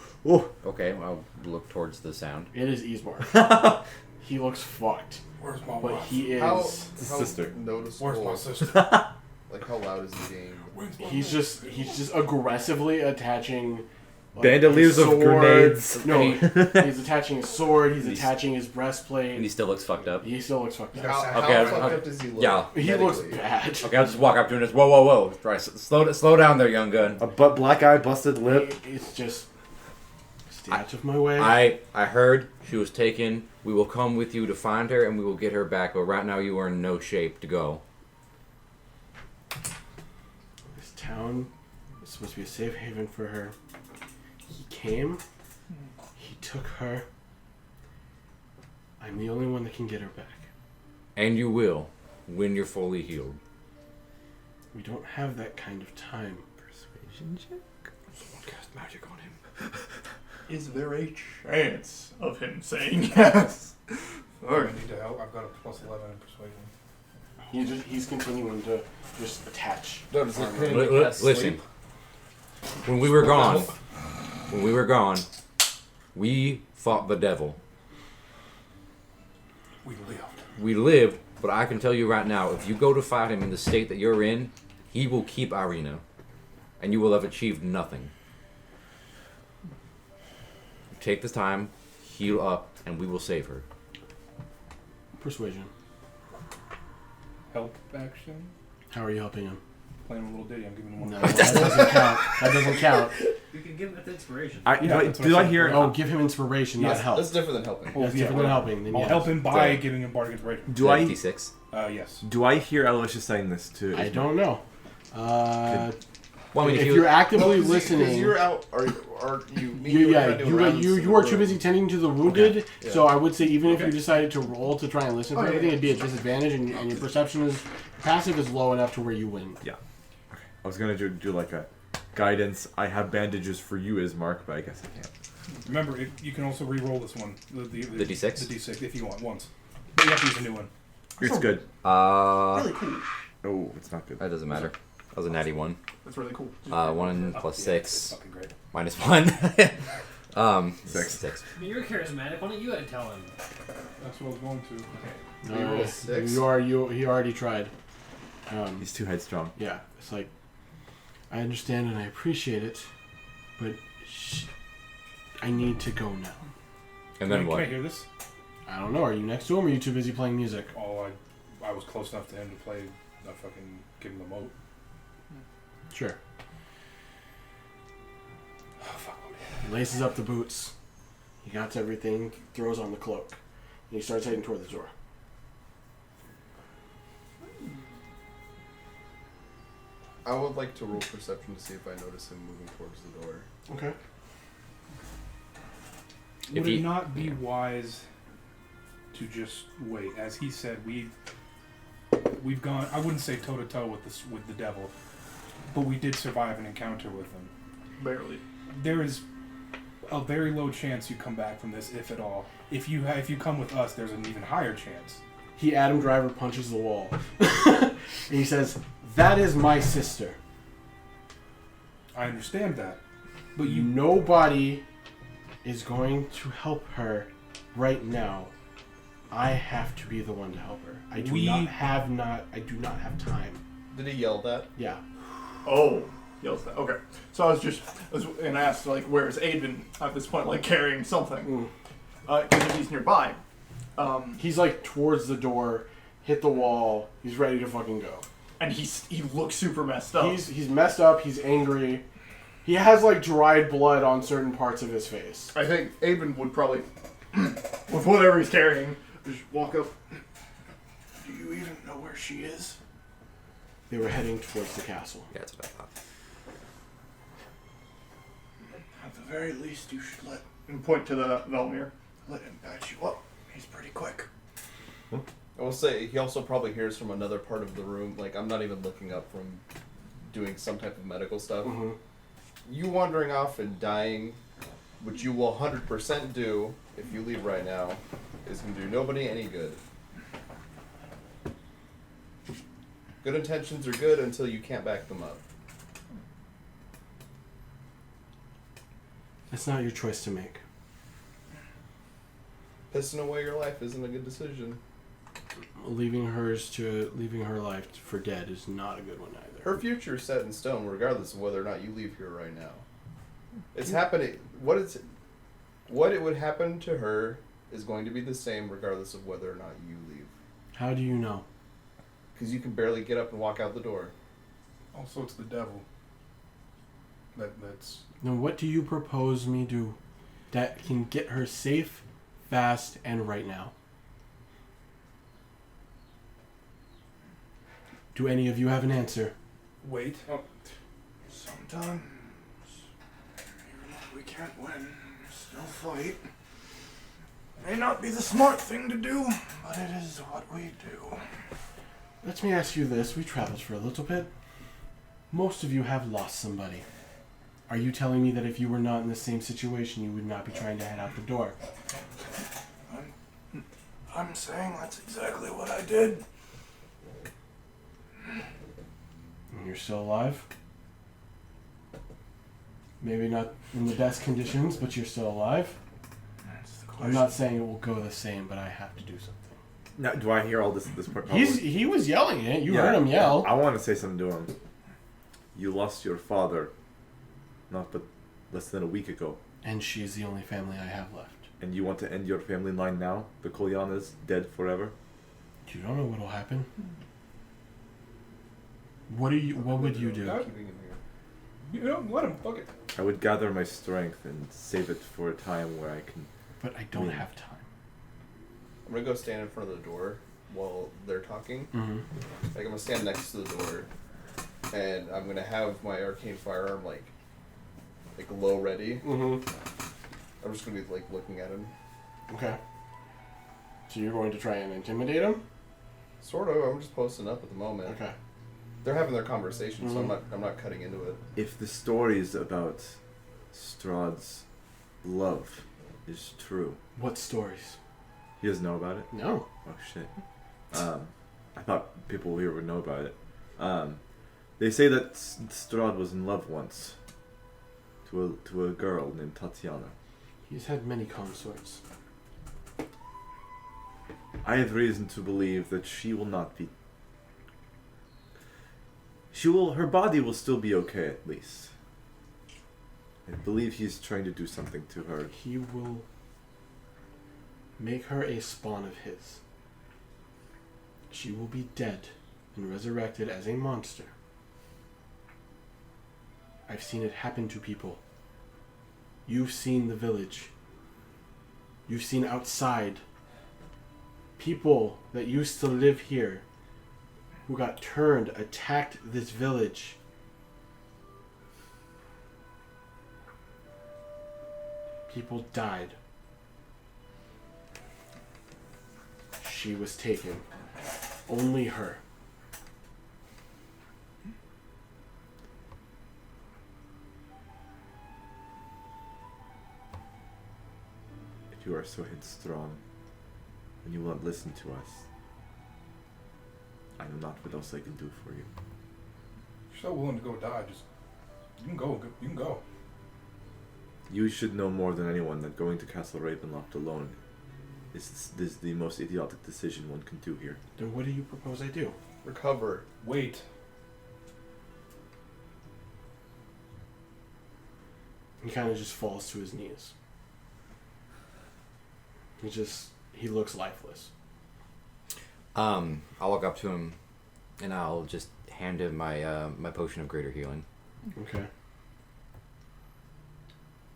Okay, I'll look towards the sound. It is Ismark. He looks fucked, Where's my but wife? he is. How sister. noticeable? Where's my sister? Like how loud is he being? Where's my He's just aggressively attaching. Like, Bandoliers his of sword. grenades. No, he's attaching his sword. He's attaching his breastplate. And he still looks fucked up. He still looks fucked How, up. how Okay, fucked okay. up does he look? Yeah. He looks medically? bad. Okay, I'll just walk up to him and just, whoa. Right, slow down there, young gun. A black eye, busted lip. It's just stay out of my way. I heard she was taken. We will come with you to find her, and we will get her back. But right now, you are in no shape to go. This town is supposed to be a safe haven for her. He came. He took her. I'm the only one that can get her back. And you will, when you're fully healed. We don't have that kind of time. Persuasion check. Someone cast magic on him. Is there a chance of him saying yes? I need to help. I've got a +11 in persuasion. He's continuing to just attach. Does it armor. pin to cast Listen, sleep? when we were gone, we fought the devil. We lived. We lived, but I can tell you right now, if you go to fight him in the state that you're in, he will keep Irina, and you will have achieved nothing. Take this time, heal up, and we will save her. Persuasion. Help action. How are you helping him? Playing a little ditty. I'm giving him one. No, that doesn't count. That doesn't count. You can give him that inspiration. that's what Do I I said. hear? Oh, give him inspiration, not help. That's different than helping. Oh, That's yeah, different than helping. Then I'll yes. help him by Yeah. giving him bardic inspiration. Do I? D6. Yes. Do I hear Aloysius saying this too? I don't know. Well, I mean, if you- you're actively Because listening, you're out. Are you? you are too busy tending to the wounded. Yeah. So I would say even if Okay. you decided to roll to try and listen for Oh, yeah, everything, yeah. it'd be a disadvantage, and your perception is passive is low enough to where you win. I was gonna do like a guidance. I have bandages for you, Ismark, but I guess I can't. Remember, you can also re-roll this one. The D6? The D6 if you want once. But you have to use a new one. It's good. Really cool. Oh, it's not good. That doesn't matter. That was a natty 1. That's really cool. 1 plus Yeah, 6 it's fucking great. minus 1. 6. 6. I mean, you're charismatic. Why don't you tell him? That's what I was going to. You roll a 6? He already tried. He's too headstrong. Yeah, it's like I understand and I appreciate it, but I need to go now. And then Can I what? hear this? I don't know. Are you next to him, or are you too busy playing music? Oh, I was close enough to him to play. I fucking give him the moat. Sure. Oh, fuck. He laces up the boots. He got everything. Throws on the cloak. And he starts heading toward the door. I would like to roll perception to see if I notice him moving towards the door. Okay. Would it not be wise to just wait? As he said, we've gone. I wouldn't say toe to toe with the devil, but we did survive an encounter with him. Barely. There is a very low chance you come back from this, if at all. If you come with us, there's an even higher chance. He Adam Driver punches the wall. And he says, "That is my sister. I understand that, but Nobody is going to help her right now. I have to be the one to help her. I do not have time." Did he yell that? Yeah. Oh, yells that. Okay. So I asked like, where's Aiden at this point, like carrying something? because if he's nearby. He's like towards the door, hit the wall. He's ready to fucking go. And he looks super messed up. He's messed up. He's angry. He has like dried blood on certain parts of his face. I think Aben would probably, with whatever he's carrying, just walk up. Do you even know where she is? They were heading towards the castle. Yeah, that's what I thought. At the very least, you should and point to the Velmir. Let him patch you up. He's pretty quick. I will say, he also probably hears from another part of the room. Like, I'm not even looking up from doing some type of medical stuff. Mm-hmm. You wandering off and dying, which you will 100% do if you leave right now, is going to do nobody any good. Good intentions are good until you can't back them up. That's not your choice to make. Pissing away your life isn't a good decision. Leaving her life for dead is not a good one either. Her future is set in stone regardless of whether or not you leave here right now. It's happening. What it would happen to her is going to be the same regardless of whether or not you leave. How do you know? Because you can barely get up and walk out the door. Also, it's the devil. That's... Then what do you propose me do that can get her safe, fast, and right now? Do any of you have an answer? Wait. Sometimes, even if we can't win, still fight. May not be the smart thing to do, but it is what we do. Let me ask you this. We traveled for a little bit. Most of you have lost somebody. Are you telling me that if you were not in the same situation, you would not be trying to head out the door? I'm saying that's exactly what I did. And you're still alive? Maybe not in the best conditions, but you're still alive? I'm not saying it will go the same, but I have to do something. Now, do I hear all this part? He was yelling it. You heard him yell. I want to say something to him. You lost your father, not but less than a week ago. And she's the only family I have left. And you want to end your family line now? The Kolyan is dead forever? You don't know what'll happen. What would you do? Keeping him here. You know, let him. Fuck it. I would gather my strength and save it for a time where I can... But I don't have time. I'm gonna go stand in front of the door while they're talking. Mm-hmm. Like, I'm gonna stand next to the door, and I'm gonna have my arcane firearm like low ready. Mm-hmm. I'm just gonna be like looking at him. Okay. So you're going to try and intimidate him? Sort of. I'm just posting up at the moment. Okay. They're having their conversation, so Mm-hmm. I'm not cutting into it. If the stories about Strahd's love is true... What stories? He doesn't know about it? No. Oh shit. I thought people here would know about it. They say that Strahd was in love once to a girl named Tatiana. He's had many consorts. I have reason to believe that she will not be. Her body will still be okay at least. I believe he's trying to do something to her. He will make her a spawn of his. She will be dead and resurrected as a monster. I've seen it happen to people. You've seen the village. You've seen outside. People that used to live here who got turned, attacked this village. People died. She was taken. Only her. If you are so headstrong and you won't listen to us, I know not what else I can do for you. You're so willing to go die. Just you can go. You can go. You should know more than anyone that going to Castle Ravenloft alone is the most idiotic decision one can do here. Then what do you propose I do? Recover. Wait. He kind of just falls to his knees. He looks lifeless. I'll walk up to him, and I'll just hand him my my potion of greater healing. Okay.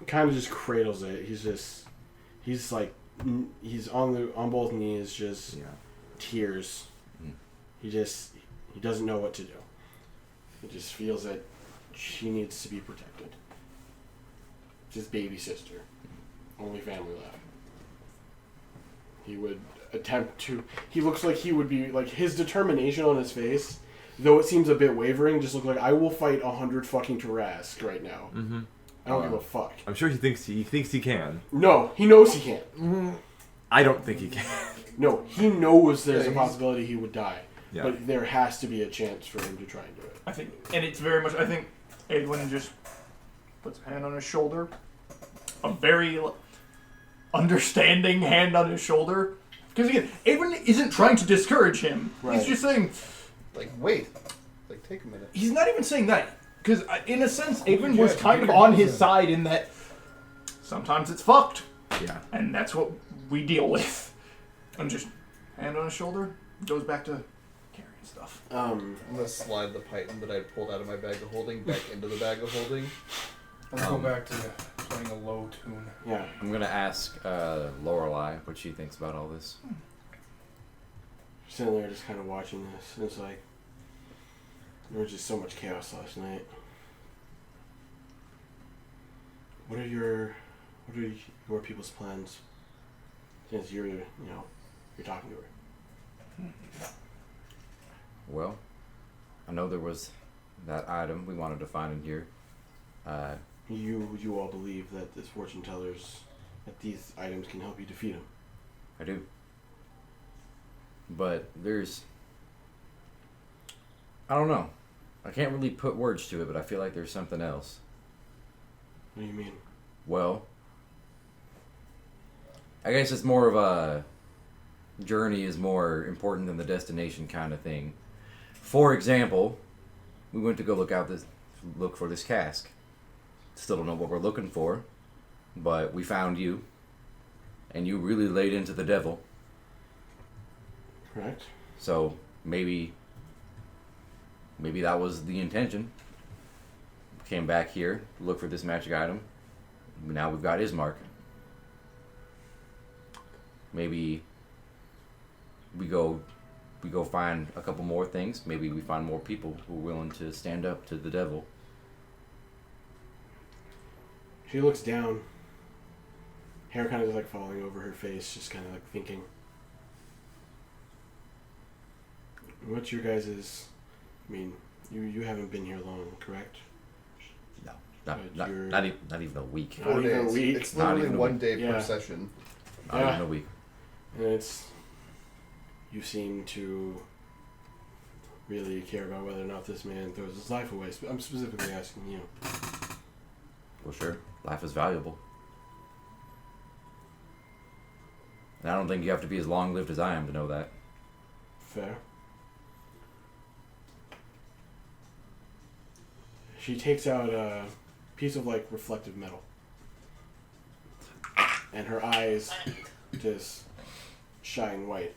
Kind of just cradles it. He's like, he's on both knees, just tears. Mm. He doesn't know what to do. He just feels that she needs to be protected. It's his baby sister. Only family left. He would attempt to... He looks like he would be... Like, his determination on his face, though it seems a bit wavering, just looks like, I will fight 100 fucking Tarask right now. Mm-hmm. I don't give a fuck. I'm sure he thinks he can. No, he knows he can't. I don't think he can. No, he knows there's a possibility he would die. Yeah. But there has to be a chance for him to try and do it. I think, and it's very much. I think Edwin just puts a hand on his shoulder, a very understanding hand on his shoulder, because again, Edwin isn't trying to discourage him. Right. He's just saying, Like, wait. Like, take a minute. he's not even saying that, because in a sense, Edwin was kind of on his side in that sometimes it's fucked, Yeah. and that's what we deal with. And just hand on his shoulder, goes back to carrying stuff. I'm gonna slide the python that I pulled out of my bag of holding back into the bag of holding. Let's go back to playing a low tune. Yeah. I'm gonna ask Lorelei what she thinks about all this. Sitting there just kind of watching this, and it's like, there was just so much chaos last night. What are your people's plans? Since you're talking to her. Well, I know there was that item we wanted to find in here. You all believe that this fortune teller's that these items can help you defeat him. I do. But I don't know. I can't really put words to it, but I feel like there's something else. What do you mean? Well, I guess it's more of a journey is more important than the destination kind of thing. For example, we went to go look for this cask. Still don't know what we're looking for, but we found you, and you really laid into the devil. Correct. So maybe that was the intention. Came back here, look for this magic item. Now we've got his mark. Maybe we go find a couple more things. Maybe we find more people who are willing to stand up to the devil. She looks down. Hair kind of just like falling over her face, just kind of like thinking. What's your guys's... I mean, you haven't been here long, correct? No, But not even a week. Not even a days. week. It's Not literally even a 1 week. day Yeah. per session. Not Yeah. even a week. And you seem to really care about whether or not this man throws his life away. I'm specifically asking you. Well, sure. Life is valuable. And I don't think you have to be as long-lived as I am to know that. Fair. She takes out a piece of like reflective metal. And her eyes just shine white.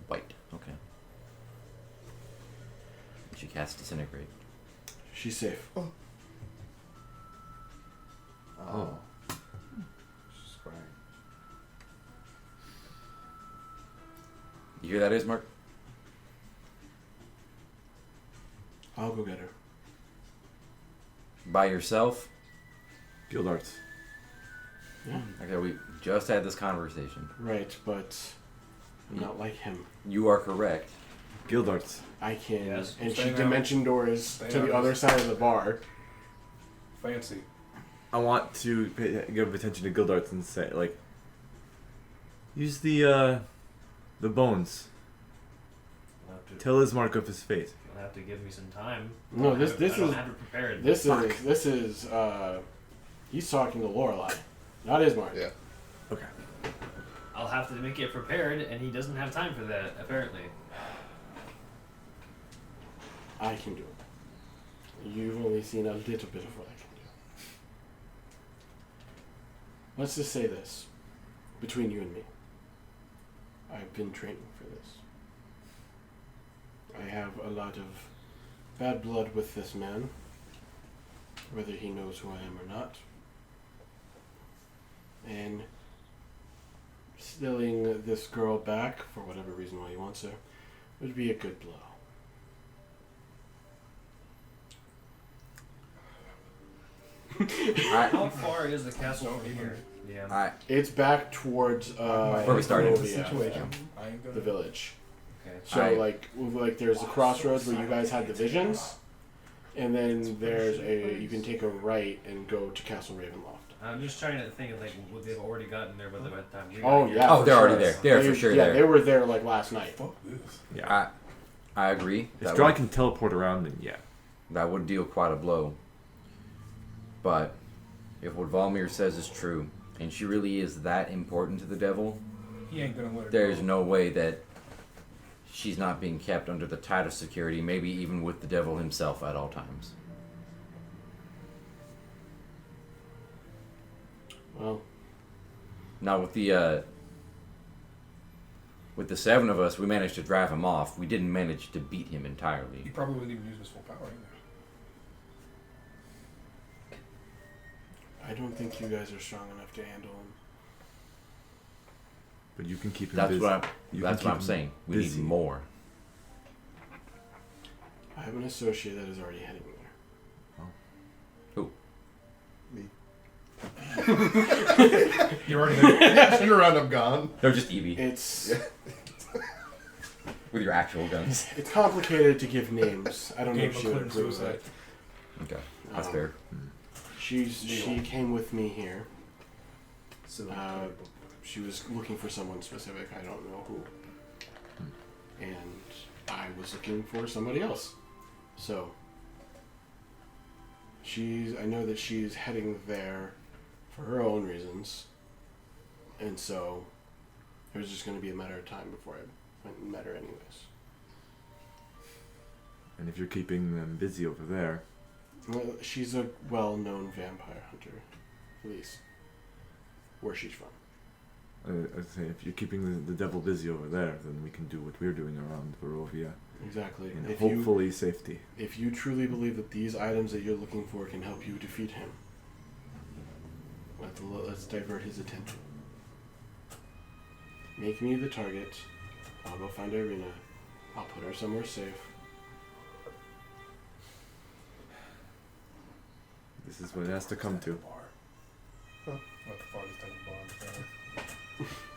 White. Okay. She casts Disintegrate. She's safe. Oh. She's crying. You hear that, Ismark? I'll go get her. By yourself? Guild Arts. Yeah. Okay, we just had this conversation. Right, but I'm not like him. You are correct. Guild Arts. I can. Yes, and stay she now. dimension doors Stay to the now. other side of the bar. Fancy. I want to give attention to Guild Arts and say, like, use the bones. You'll have to, Tell Ismark of his fate. you'll have to give me some time. No, I this don't is have it prepared. this is he's talking to Lorelei, not Ismark. Yeah. Okay. I'll have to make it prepared, and he doesn't have time for that, apparently. I can do it. You've only seen a little bit of what I can do. Let's just say this. between you and me, I've been training for this. I have a lot of bad blood with this man, whether he knows who I am or not. And stealing this girl back, for whatever reason why he wants her, would be a good blow. How far is the castle from here? Yeah. It's back towards Where we started. Barovia, the village. Okay. So like there's the crossroads where you guys had the visions, and then there's you can take a right and go to Castle Ravenloft. I'm just trying to think of like would they've already gotten there by the time we Oh got here. yeah. Oh, for they're sure. already there. They're for sure Yeah, there. they were there like last night. Fuck this. Yeah. I agree. If That Strahd would, can teleport around, then yeah. that would deal quite a blow. But if what Valmir says is true, and she really is that important to the devil, He ain't gonna let her there's go. no way that she's not being kept under the tightest security, maybe even with the devil himself at all times. Well, Now with the 7 of us, we managed to drive him off. We didn't manage to beat him He entirely. probably wouldn't even use his full power either. I don't think you guys are strong enough to handle him. But you can keep him That's busy. what You that's can what keep I'm saying. We busy. need more. I have an associate that is already heading there. Me. You're already there. Turn around, I'm gone. No, just Ebey It's with your actual guns. it's complicated to give names. I don't know Game if of she would clear approve of suicide. it. Okay, that's Um, fair. She came with me here. So, She was looking for someone specific. I don't know who. And I was looking for somebody else. So I know that she's heading there for her own reasons. And so it was just going to be a matter of time before I went and met her anyways. And if you're keeping them busy over there, Well, she's a well-known vampire hunter, at least where she's from. I'd say if you're keeping the devil busy over there, then we can do what we're doing around Barovia Exactly. in If hopefully safety. if you truly believe that these items that you're looking for can help you defeat him, let's divert his attention. Make me the target. I'll go find Irina. I'll put her somewhere safe. This is what it has to come to. Not the farthest end of the bar.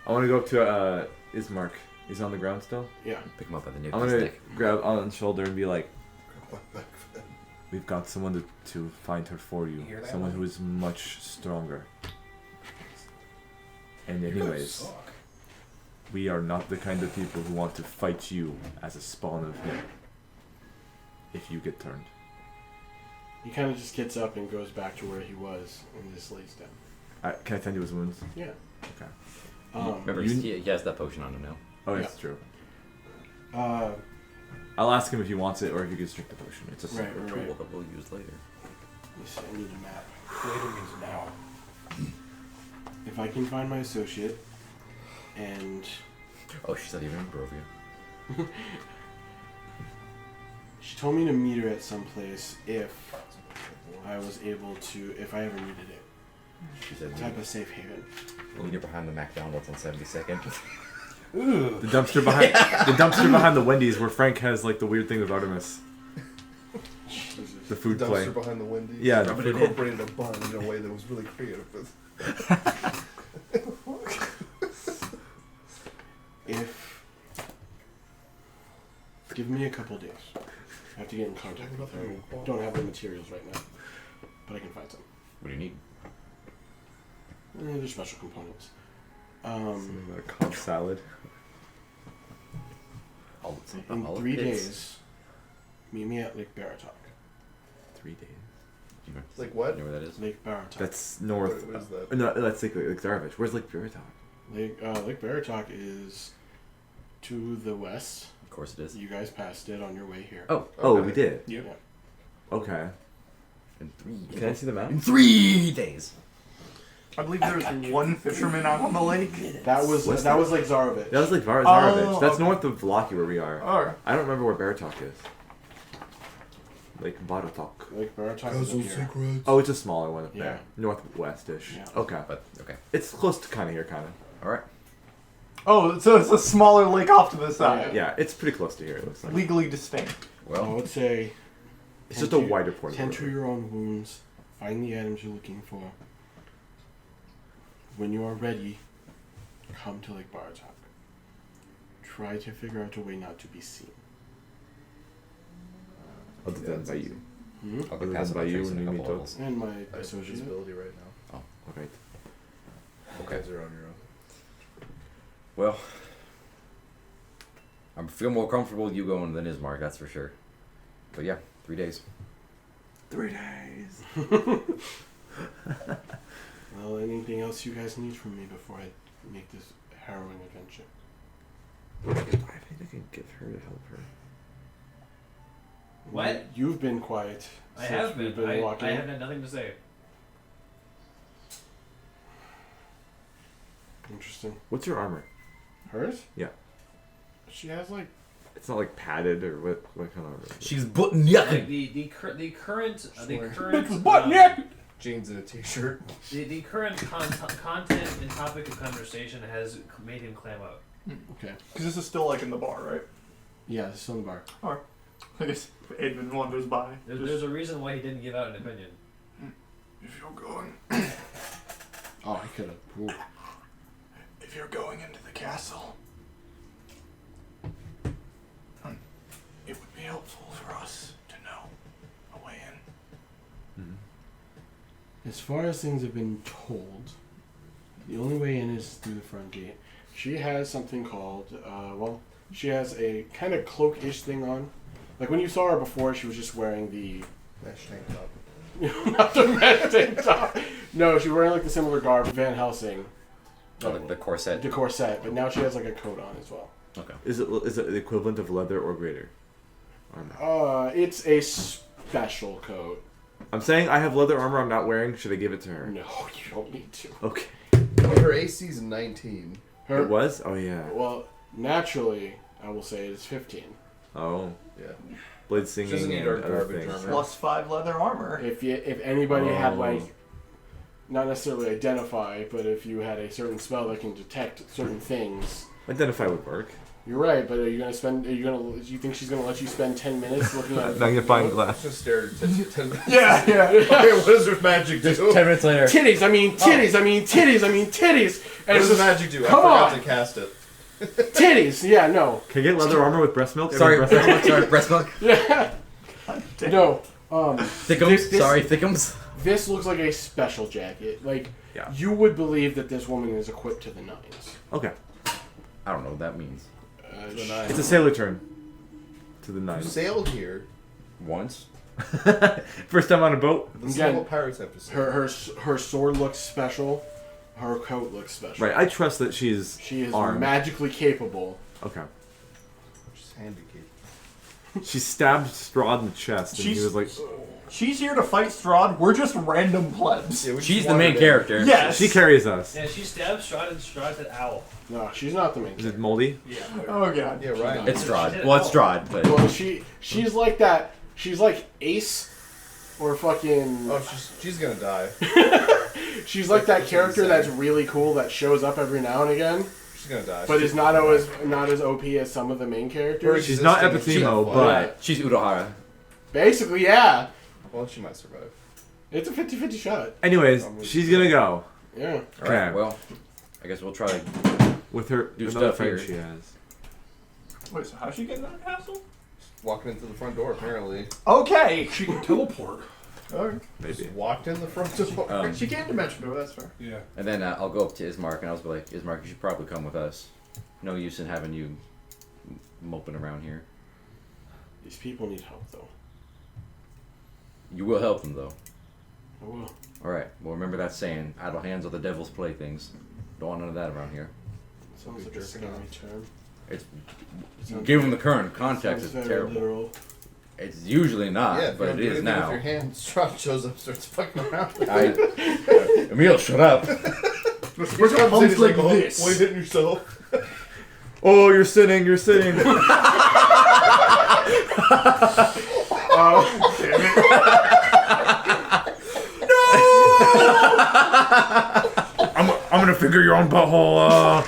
I want to go up to Ismark. He's on the ground still. Yeah. Pick him up by the I'm nuclear gonna stick. grab on his shoulder and be like, "We've got someone to find her for you. You hear that, Someone man? who is much stronger." And You guys anyways, suck. we are not the kind of people who want to fight you as a spawn of him. If you get turned. He kind of just gets up and goes back to where he was and just lays down. Can I tend to his wounds? Yeah. Okay. Remember, he has that potion on him now. Oh, Yeah. that's true. Uh, I'll ask him if he wants it or if he can drink the potion. It's a right, right, Tool right. that we'll use later. Let me see, I need a map. Later means now. If I can find my associate, and Oh, she's not even in Barovia. she told me to meet her at some place if I was able to, if I ever needed it. She said, Type of safe haven. "We'll get behind the McDonald's on 72nd." Ooh. The dumpster behind the dumpster behind the Wendy's where Frank has like the weird thing with Artemis. Jesus. The food dumpster play. behind the Wendy's. Yeah, Rub it They in. incorporated a bun in a way that was really creative. Give me a couple days. I have to get in contact with her. I don't have the materials right now, but I can find some. What do you need? They're special components. Something like a Cobb salad. In 3 days, meet me at Lake Baratok. 3 days. Like what? You know where that is? Lake Baratok. That's north. What is that? No, that's like Zarvich. Where's Lake Baratok? Lake Baratok is to the west. Of course it is. You guys passed it on your way here. Oh, Oh, Okay. we did. Yep. Okay. in 3 Can I see the map? In 3 days. I believe there's one fisherman out on the lake. That was What's that was like Zarovich. That was like Zarovich. That's okay. north of Vlaki where we are. Alright. I don't remember where Baratok is. Lake Baratok. Like Baratok is up here. Oh, it's a smaller one up Yeah. there. Northwest-ish. Yeah. Okay. But okay. It's close to kind of here, kind of. All right. Oh, so it's a smaller lake off to the side. Yeah, it's pretty close to here, it looks like. Legally distinct. I Well, would say It's just a wider part of the tend to river. your own wounds. Find the items you're looking for. When you are ready, come to Lake Baratok. Try to figure out a way not to be seen. Other than by you. Hmm? I'll Other be passing than by by you Trace in when a we couple meet levels. And my I have associate. visibility right now. Alright. You guys are on your own. Well, I feel more comfortable with you going than Ismark, that's for sure. But yeah, 3 days. 3 days. Well, anything else you guys need from me before I make this harrowing adventure? I think I can get her to help her. What? You've been quiet. I since have we've been. I walking. have had nothing to say. Interesting. What's your armor? Hers? Yeah. She has like. It's not like padded or what kind of armor? She's button Like the current Jeans and a t-shirt. the current content and topic of conversation has made him clam up. Okay. Because this is still like in the bar, right? Yeah, this is on the bar. I guess Edmund wanders by. There's a reason why he didn't give out an opinion. If you're going, Oh, I could have. if you're going into the castle, it would be helpful for us to know a way in. As far as things have been told, the only way in is through the front gate. She has something called, she has a kind of cloak-ish thing on. Like when you saw her before, she was just wearing the... Mesh tank top. not the mesh tank top. No, she was wearing like the similar garb, Van Helsing. Oh, the corset. The corset, but now she has like a coat on as well. Okay. Is it the equivalent of leather or greater armor? It's a special coat. I'm saying I have leather armor I'm not wearing. Should I give it to her? No, you don't need to. Okay. Her AC's 19. It was? Oh, yeah. Well, naturally, I will say it is 15. Oh. Yeah. Blade She singing doesn't need and our other garbage things. armor. Plus 5 leather armor. If anybody had Oh. like, not necessarily identify, but if you had a certain spell that can detect certain things, Identify would work. you're right. But are you think she's gonna let you spend 10 minutes looking at? Magnifying glass. Just stare at 10 minutes. Yeah. Okay, what does her magic do? 10 minutes later. Titties, I mean titties, I mean titties, I mean titties. What And does it's the just, magic do? I come forgot on. to cast it. titties. Yeah, no. Can I get leather armor with breast milk? Sorry, Breast milk? sorry, breast milk. Yeah. No. Thickums. This- Sorry, thickums. This looks like a special jacket. Like Yeah. you would believe that this woman is equipped to the nines. Okay. I don't know what that means. The nine. It's a sailor term. To the You nine. sailed here. Once. First time on a boat? This is Again, what pirates have to say. Her sword looks special. Her coat looks special. Right, I trust that she's She is armed. magically capable. Okay. She's handicapped. She stabbed Strahd in the chest, and he She's- was like, She's here to fight Strahd. We're just random plebs. Yeah, we She's just the main wandered in. character. Yes. she carries us. Yeah, she stabbed Strahd and Strahd said owl. No, she's not the main Is it character. moldy? Oh god. Yeah, Ryan. It's Strahd. Well, it's Strahd, but Well, she's like that. She's like Ace, or fucking. Oh, she's gonna die. She's like that That's character insane. that's really cool that shows up every now and again, She's gonna die. but is not always not as OP as some of the main characters. She's not Existing Epitimo, is but she's Udohara. Basically, yeah. Well, she might survive. It's a 50-50 shot. anyways, she's gonna go Yeah. Alright, Okay. well, I guess we'll try to with her Do another stuff friend here. she has. Wait, so how's she getting out of the castle? Walking into the front door, apparently. Okay. She can teleport. Alright. Maybe. Just walked in the front door. She can't dimension door, that's fair. Yeah. And then I'll go up to Ismark and I'll be like, Ismark, you should probably come with us. No use in having you moping around here. These people need help, though. You will help them, though. I will. Alright, well, remember that saying, idle hands are the devil's playthings. Don't want none of that around here. Sounds like a Jerking scary off. term. It's Sounds given the current context, sounds it's very terrible. literal. It's usually not, Yeah, if but you it don't do is anything now. With your hand, Strahd shows up, starts fucking around. I Emil, shut up. Which comes like this. Why hitting yourself? Oh, you're sitting. You're sitting. Damn it. I'm gonna figure your own butthole.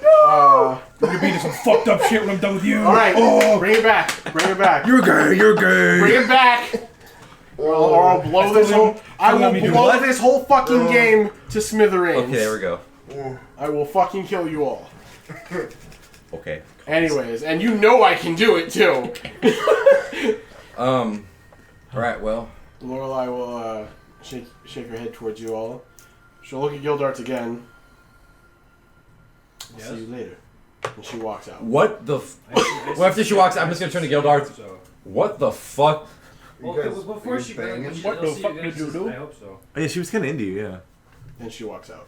You're gonna be into some fucked up shit when I'm done with you. All right, bring it back. Bring it back. You're gay. You're gay. Bring it back. Or I'll blow this whole. I will blow this whole fucking game to smithereens. Okay, there we go. I will fucking kill you all. Okay. Anyways, and you know I can do it too. Alright, well. Lorelei will shake her head towards you all. She'll look at Gildarts again. I'll see you later. And she walks out. What the well, after she walks out, I'm just gonna turn to Gildart. What the fuck? Well, You guys- before are she you banging? What the fuck did you do? I hope so. Oh, yeah, she was kind of into you, yeah. And she walks out.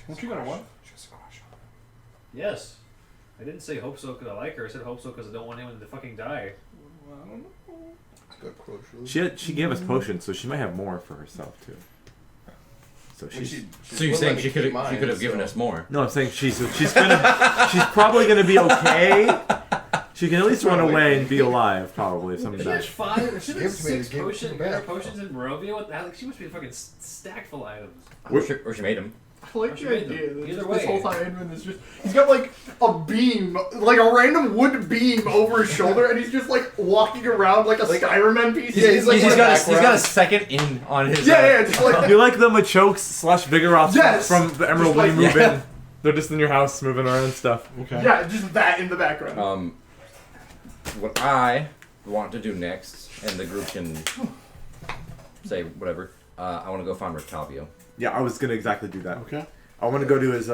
What you gonna what? Yes. I didn't say hope so because I like her. I said hope so because I don't want anyone to fucking die. Good quote, really. She gave us potions, so she might have more for herself too. So she's So you're saying she could have given us more? no, I'm saying she's probably gonna be okay. She can at least run away and be alive, probably, if something If she has dies. 5, she Give has it to me, 6 give it to me back. potions in Barovia, what the hell? Like, she must be a fucking stack full of items. Or she made him. I like She the made idea them. that Either just way. this whole time Edmund is just, he's got like a beam, like a random wood beam over his shoulder, and he's just like walking around like a Skyrim NPC. He's like in the got a background. second in on his. Yeah, just like, You're like the Machokes / Vigoroths Yes! from the Emerald Just when you like- move in. They're just in your house moving around and stuff. Okay. yeah, just that in the background. What I want to do next, and the group can say whatever. I want to go find Rictavio. Yeah, I was gonna exactly do that. Okay. I want to go to his.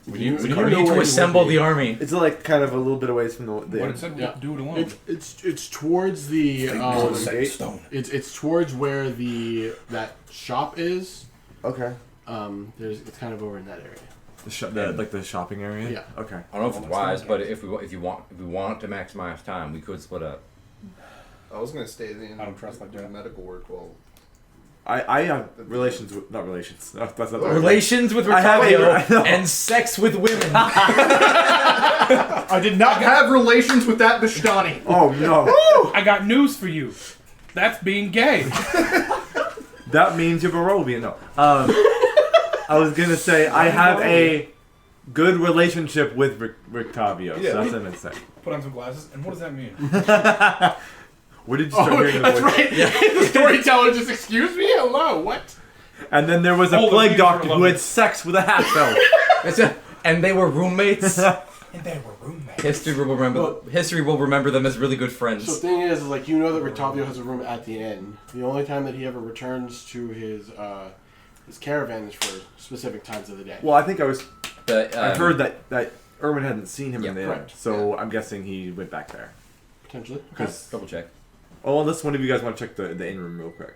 We You- need you know where to you assemble would be. the army. It's like kind of a little bit away from the. What it said we Yeah. could do it alone. It's towards the Set in stone. it's towards where that shop is. Okay. It's kind of over in that area. Like the shopping area. Yeah. Okay. I don't know if it's wise, but if we want to maximize time, we could split up. I was gonna stay in. I don't trust that doing guy. medical work while. I have relations with not relations. No, that's not the word. Relations with I have Rictavio a- and sex with women. I did not have relations with that Bishtani. Oh no. I got news for you. That's being gay. That means you're Barovian. No. I was gonna say I have a good relationship with Rictavio. Yeah. So that's what I'm gonna say. Put on some glasses. And what does that mean? Where did you start hearing the that's voice? right. The storyteller just excuse me. Hello. What? And then there was a Oh, the plague people doctor are who had lovely. sex with a half elf. And they were roommates. And they were roommates. History will remember them as really good friends. So the thing is like you know that Rictavio has a room at the inn. The only time that he ever returns to his caravan is for specific times of the day. Well, I think I heard But, that Erwin hadn't seen him Yeah, in the inn, correct. so I'm guessing he went back there. Potentially. Because double check. unless one of you guys want to check the inn room real quick.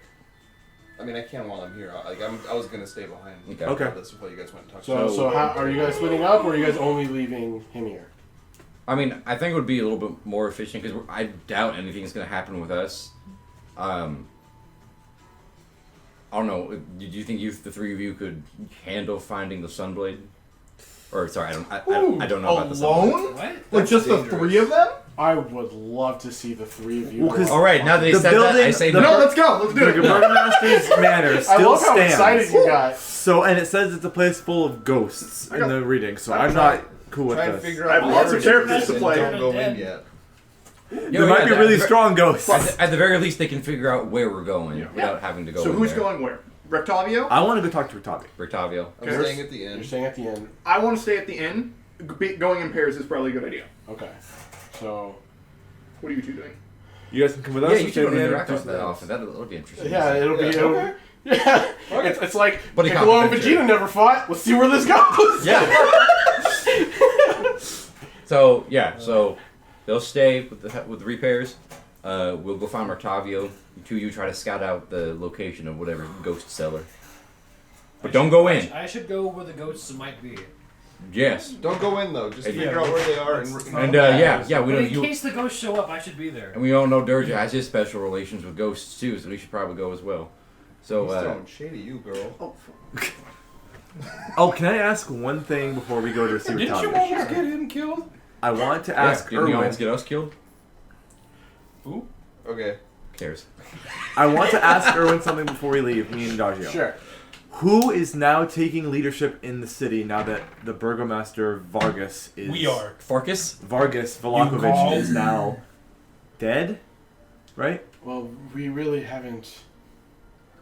I mean, I can while I'm here. I was gonna stay behind. Okay. This is what you guys went and talked So how are you guys splitting up, or are you guys only leaving him here? I mean, I think it would be a little bit more efficient because I doubt anything's going to happen with us. I don't know. Do you think the three of you could handle finding the Sunblade? Or sorry, I don't know about the Sunblade. Alone? What? Like just the dangerous. three of them? I would love to see the three of you. Well, 'cause All right, now that he The said that, I building- say the- No, no. let's go. Let's do The it. Burgomaster's Manor I still love how stands. excited you got. So, and it says it's a place full of ghosts in the reading, so I'm not cool with Try and this. figure I out. have lots of characters to and play. Don't go in yet. There might be really strong ghosts. At the very least, they can figure out where we're going without having to go. So in who's there. going where? Rectavio? I want to go talk to Rictavio. Rictavio. I'm Okay. staying at the You're inn. staying at the inn. I want to stay at the inn. Going in pairs is probably a good idea. Okay. So What are you two doing? You guys can come with us. Yeah, or you stay two in don't the inn? interact that often. That'll be interesting. yeah, it'll be. Yeah, It'll, okay. Yeah, it's like Buddy Piccolo and cop adventure. Vegeta never fought. Let's see where this goes. Yeah. So they'll stay with the repairs. We'll go find Rictavio. You two, you try to scout out the location of whatever ghost cellar. But don't go in. I should go where the ghosts might be. Yes. Don't go in though. Just Yeah. figure out where they are and. And yeah, we But don't. in case the ghosts show up, I should be there. And we all know Durja has his special relations with ghosts too, so we should probably go as well. So, He's throwing shade at you, girl. Oh, fuck. Oh, can I ask one thing before we go to see Didn't you almost get him killed? I want to ask didn't you Erwin. almost get us killed? Who? Okay. Who cares? I want to ask Erwin something before we leave, me and Dagio. Sure. Who is now taking leadership in the city now that the burgomaster Vargas is... We are. Farkas? Vargas call- Velakovic is now dead, right? Well, we really haven't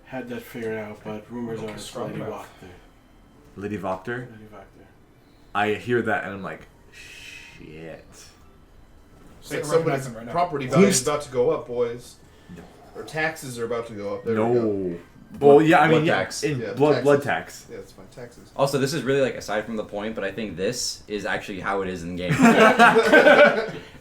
had that figured out, but rumors Okay, are it's strong Lady enough. Wachter. Lady Voctor. Lady Wachter. I hear that and I'm like, shit. It's Say like it, somebody's recognize him right now. property value is about to go up, boys. No. Or taxes are about to go up. There we go. No. Well, yeah, I mean, Blood yeah, tax. in Yeah, blood taxes. tax. Yeah, it's fine. Taxes. Also, this is really like aside from the point, but I think this is actually how it is in game.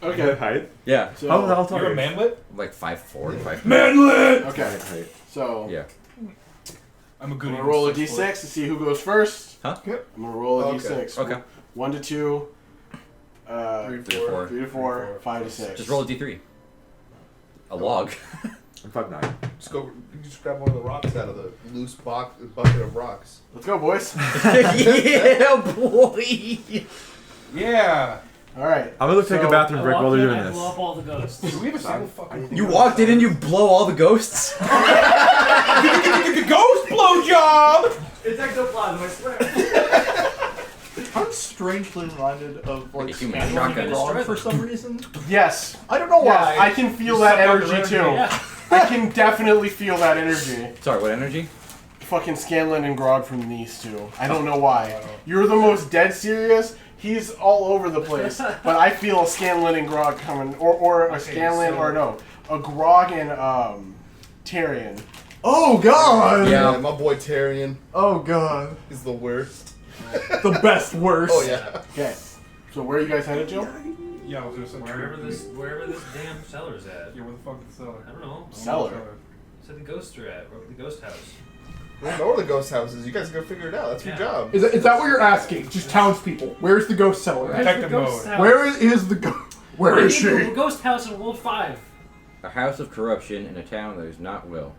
Okay. Height? Yeah, So, How tall You're are a you? manlet? like 5'4", 5'5". Manlet! Okay. Height. So, Yeah. I'm a I'm good going to roll a d6 to see who goes first. Huh? Yep. I'm going to roll a Okay. d6. Okay. 1 to 2. 3 3 to 4. 3 to 4. 5 to 6. Just roll a d3. A log. I'm 5'9". Just go. You just grab one of the rocks out of the loose bucket of rocks. Let's go, boys. Yeah, boy. Yeah. All right. I'm gonna go take a So, bathroom I break while walked they're in, doing I blow this. up all the ghosts. Do we have a single fucking You walked in and you blow all the ghosts? Ghost blowjob! It's ectoplasm, I swear. I'm strangely reminded of like Like a human Scanlan shotgun. and Grog for some reason. Yes. I don't know why. Yes, I can feel You that suck out the energy too. energy, Yeah. I can definitely feel that energy. Sorry, what energy? Fucking Scanlan and Grog from these two. I don't know why. You're the most dead serious. He's all over the place. But I feel a Scanlan and Grog coming. Or a Scanlan, so- or no. A Grog and Tyrion. Oh god! Yeah. My boy Tyrion Oh god. is the worst. The best worst. Oh yeah. Okay. So where are you guys headed, Joe? Yeah, I was gonna say Wherever this damn cellar's at. Yeah, where the fuck is the cellar? I don't know. Cellar. So the ghosts are at, or the ghost house. We don't know where the ghost house is. You guys go figure it out. That's your Yeah. job. Is that what you're asking? Just townspeople. Where's the ghost cellar? Where's Detective the ghost mode. house? Where is the ghost? Where I is need the she? ghost house in World 5. A house of corruption in a town that is not well.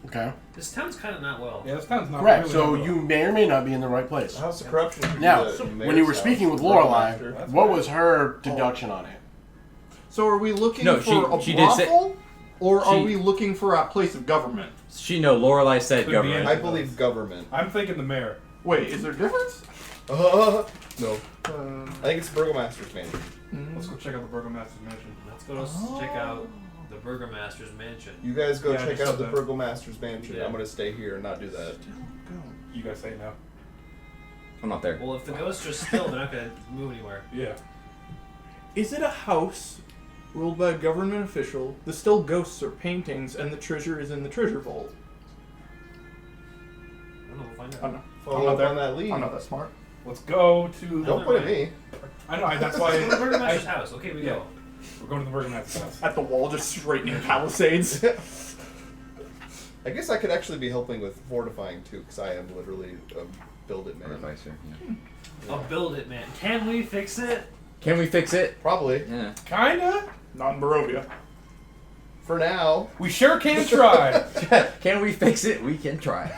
Okay. This town's kind of not well. Yeah, this town's not Correct. really So that you may or may not be in the right place. House of Corruption. could be Now, the when mayor's you were house. speaking with Burgomaster. Lorelai, what was her deduction on it? So are we looking No, for she a did say- brothel? Or are she- we looking for a place of government? Lorelai said Could be government. I believe government. I'm thinking the mayor. Wait, is there a difference? No. I think it's Burgomaster's mansion. Let's go check out the Burgomaster's mansion. Let's go check out the Burgomaster's mansion. You guys go Yeah, I check just out the said that. Burgomaster's mansion. Yeah. I'm gonna stay here and not do that. You guys say no. I'm not there. Well, if the ghosts are still, they're not going to move anywhere. Yeah. Is it a house ruled by a government official? The still ghosts are paintings, and the treasure is in the treasure vault. I don't know, we'll find I don't out. know. Follow up on that lead. I'm not that smart. Let's go to. Don't put it me. I know. That's Go to the why. Burgomaster's house. Okay, we Yeah. go. We're going to the Burgomaster's house. At the wall, just straightening palisades. I guess I could actually be helping with fortifying too, because I am literally a build it man. Advisor, yeah. I'll build it, man. Can we fix it? Can we fix it? Probably. Yeah. Kinda. Not in Barovia. For now. We sure can try. Can we fix it? We can try.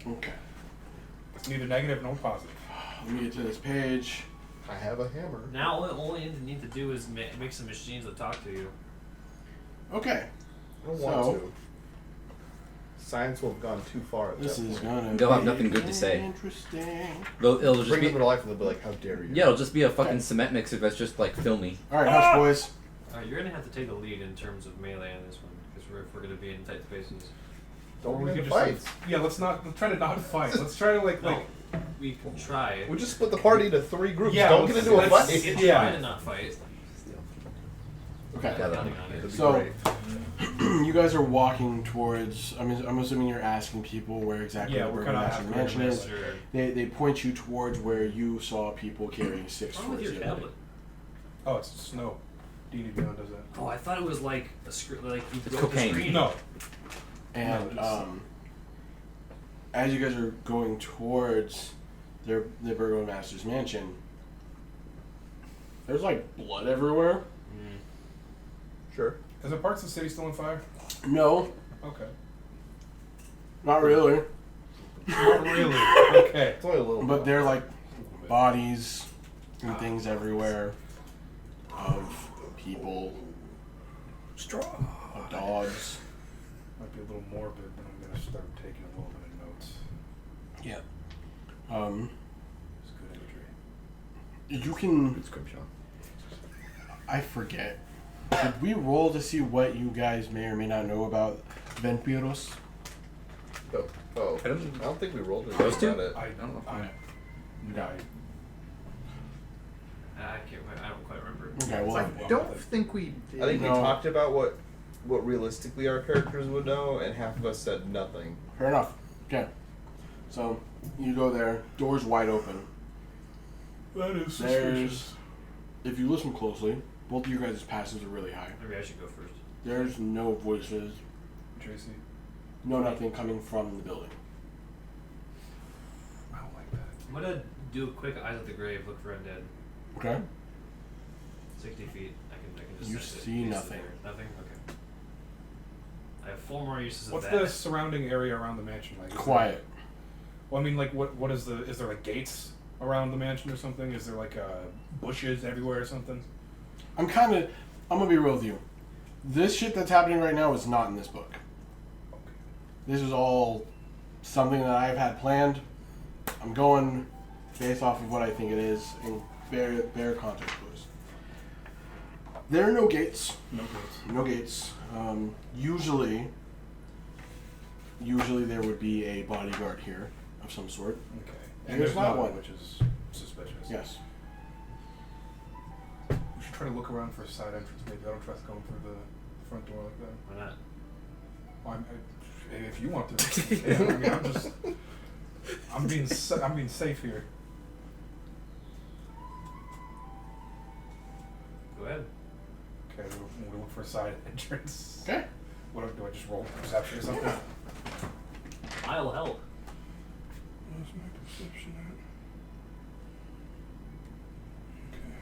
Okay. It's neither negative nor positive. Let me get to this page. I have a hammer. Now, all you need to do is make some machines that talk to you. Okay. I don't want to. Science will have gone too far at This that is point. gonna They'll have be nothing good to say. Interesting. It'll just Bring be them to life and they'll be like, how dare you? yeah, it'll just be a fucking cement mixer that's just like filmy. All right, hush, boys. Alright, you're going to have to take the lead in terms of melee on this one, because we're going to be in tight spaces. Don't We win could the just fight. yeah. Let's try to not fight. Let's try to like We can try. We'll just split the party into 3 groups. Yeah, Don't let's- get into a let's- We fight. can Yeah. try to not fight. Okay. Yeah, Counting on it. That'd be So- great. You guys are walking towards. I'm assuming you're asking people where exactly Yeah, the we're kinda Burgomaster asking mansion is. Sure. They point you towards where you saw people carrying six What's wrong with towards your the other. tablet? oh, it's snow. D&D Beyond does that. Oh, I thought it was like a script, like you It's wrote the cocaine. screen. No. And No, as you guys are going towards the Burgomaster's mansion, there's like blood everywhere. Sure. Is there parts of the city still on fire? No, Okay. Not really. Not really. Okay. It's only a little. But they're like bodies and things everywhere of people, Strahd. of dogs. Might be a little morbid, but I'm gonna start taking a little bit of notes. Yeah. It's good imagery. You can. Good scripture. I forget. Did we roll to see what you guys may or may not know about vampiros? Oh, I don't- I don't think we rolled it. Those two? About it. I don't know if I, no. I can't. I don't quite remember. Okay, well, I don't think we did. I think we No. talked about what realistically our characters would know, and half of us said nothing. fair enough. Okay. So, you go there, door's wide open. That is There's, if you listen closely, both of you guys' passes are really high. Maybe I should go first. There's no voices, Tracy. no nothing coming from the building. I don't like that. I'm gonna do a quick eyes at the grave. Look for undead. Okay? 60 feet. I can just. You sense it. see It's nothing. there. Nothing. Okay. I have 4 more uses What's of the that. surrounding area around the mansion like? Is Quiet. Well, I mean, like, what is the? Is there like gates around the mansion or something? Is there like bushes everywhere or something? I'm gonna be real with you. This shit that's happening right now is not in this book. Okay. This is all something that I've had planned. I'm going based off of what I think it is in bare context clues. There are no gates. No gates. No gates. Usually there would be a bodyguard here of some sort. Okay. And And there's not one. which is suspicious. Yes. We should try to look around for a side entrance. Maybe I don't trust going through the front door like that. Why not? Well, if you want to. Yeah, I mean, I'm being safe here. Go ahead. Okay, we'll look for a side entrance. Okay. What do I just roll perception or something? I'll help. Where's my perception at? Okay.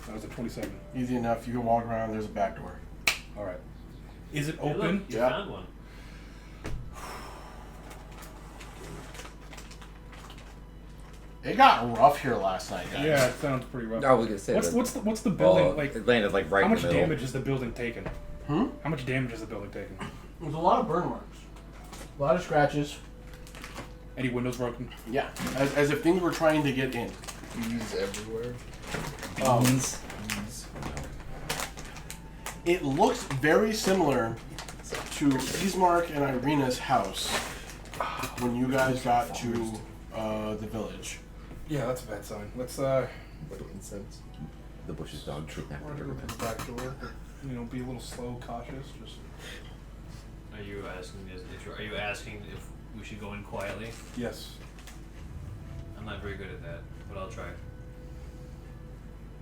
That was a 27. Easy enough. You can walk around. There's a back door. All right. Is it Hey, open? look, you Yeah. found one. It got rough here last night, guys. Yeah, it sounds pretty rough. I was gonna say What's the building like? It landed like right How in much the middle. damage has the building taken? Hmm? How much damage has the building taken? There's a lot of burn marks. A lot of scratches. Any windows broken? Yeah. As if things were trying to get in. Bees everywhere. Beans. It looks very similar to Ismark and Irina's house when you guys got to the village. Yeah, that's a bad sign. Let's Like incense. The bush's dog treat that. run to the back door. Be a little slow, cautious. Just Are you asking if we should go in quietly? yes. I'm not very good at that, but I'll try.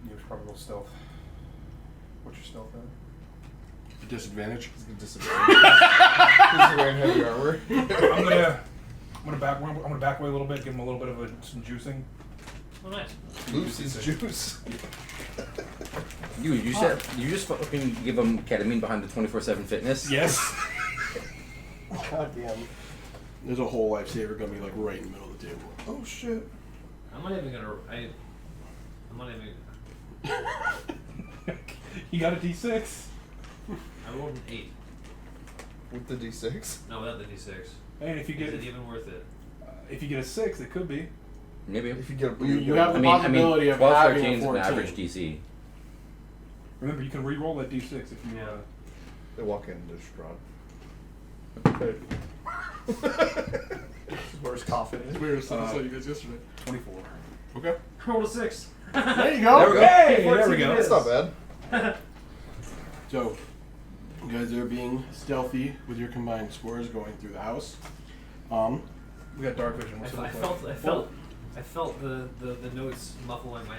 You should probably roll stealth. What's your stealth at? A disadvantage. He's gonna disadvantage. He's wearing heavy armor. I'm gonna back away a little bit, give him a little bit of some juicing. Oh, nice. Lose his juice. You just fucking give him ketamine behind the 24/7 fitness. Yes. God damn. There's a whole lifesaver gonna be like right in the middle of the table. Oh shit. I'm not even gonna. I'm not even. You got a D6. I rolled an 8. With the D6. No, without the D6. And if you Is get it even worth it? if you get a 6, it could be. Maybe. If you get a You have the I mean, possibility of 12, having 13 a is an 14. average DC. Remember, you can re-roll that D6 if you. Yeah. They walk into Strahd. Where's coffin? We were so you guys yesterday. 24. Okay. I rolled a 6. There you go. There we go. Hey, there we 14 go. it That's is. not bad. So, you guys are being stealthy with your combined scores going through the house. We got dark vision. What's it I look like? felt the notes muffling my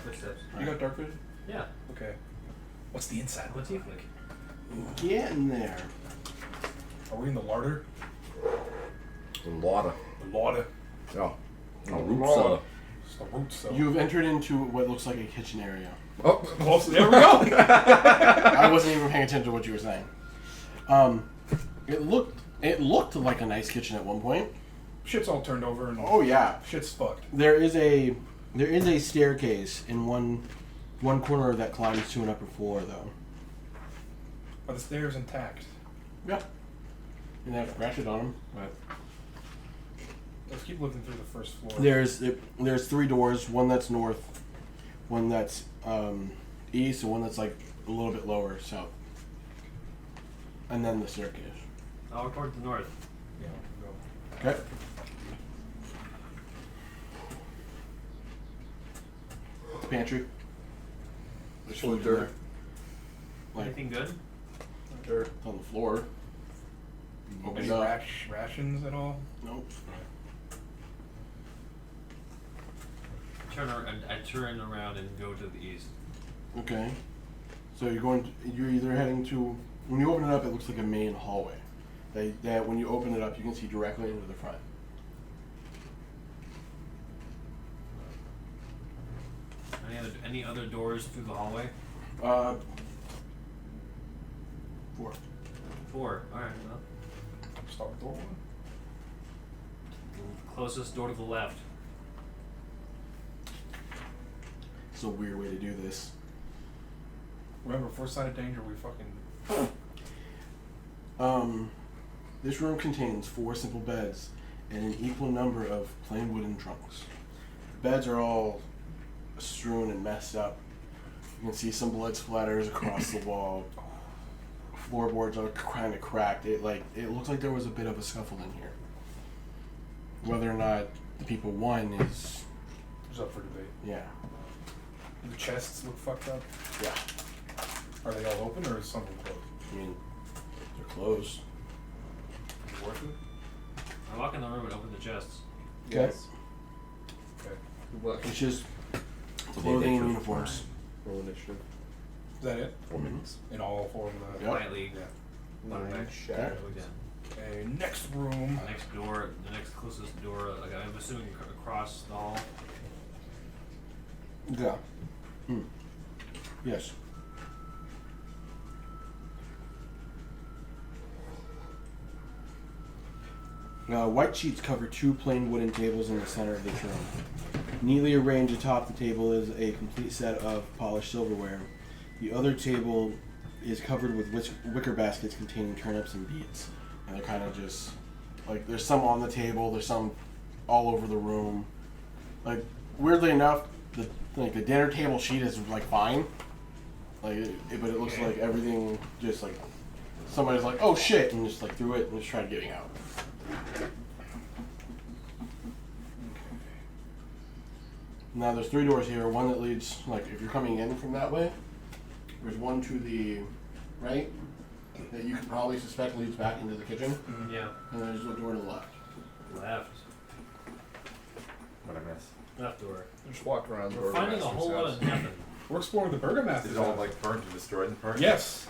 footsteps. You got dark vision? Yeah. Okay. What's the inside? I'm a tiefling. Get in there. Are we in the larder? A lot of. The larder. Oh. Oh, Root Lord. cellar. It's the root cell. You've entered into what looks like a kitchen area. Oh, well, there we go. I wasn't even paying attention to what you were saying. It looked like a nice kitchen at one point. Shit's all turned over and Oh yeah. shit's fucked. There is a staircase in one corner that climbs to an upper floor though. Are the stairs intact? Yeah. And they have ratchet on them, but Let's keep looking through the first floor. there's 3 doors. One that's north, one that's east, and one that's like a little bit lower south. And then the staircase. I'll report to the north. Yeah, we'll go. Okay. Pantry. There's Full of food in dirt. there. Like Anything good? Dirt. on the floor. Open Any it up. rations at all? Nope. I turn around and go to the east. Okay. So you're either heading to, when you open it up, it looks like a main hallway. That when you open it up, you can see directly into the front. Any other doors through the hallway? 4. 4. Alright, well. Start with door one. Closest door to the left. It's a weird way to do this. Remember, first sign of danger, we fucking. This room contains 4 simple beds and an equal number of plain wooden trunks. The beds are all strewn and messed up. You can see some blood splatters across the wall. Floorboards are kind of cracked. It looks like there was a bit of a scuffle in here. Whether or not the people won is, It's up for debate. yeah. The chests look fucked up. Yeah. Are they all open or is some of them closed? I mean, they're closed. Is it worth it? I walk in the room and open the chests. Yes. Okay. What? It's just clothing and uniforms. Roll initiative. Is that it? 4 minutes. In all 4 of the. Yep. Quietly. Yeah. 1 9 back. shadows. Go down. Okay, next room. The next door, the next closest door, like I'm assuming across the hall. Yeah. Yes. White sheets cover 2 plain wooden tables in the center of the room. Neatly arranged atop the table is a complete set of polished silverware. The other table is covered with wicker baskets containing turnips and beets. And they're kind of just, like, there's some on the table, there's some all over the room. Like, weirdly enough, the dinner table sheet is, like, fine. Like, but it looks like everything just, like, somebody's like, oh shit, and just, like, threw it and just tried getting out. Now there's 3 doors here. One that leads, like, if you're coming in from that way, there's one to the right that you could probably suspect leads back into the kitchen, Yeah. and there's a door to the left. Left. What I miss? Left door. Just walk around the We're finding a whole lot of nothing. We're exploring the Burgomaster's Is it all house. like burnt and destroyed in parts? Yes.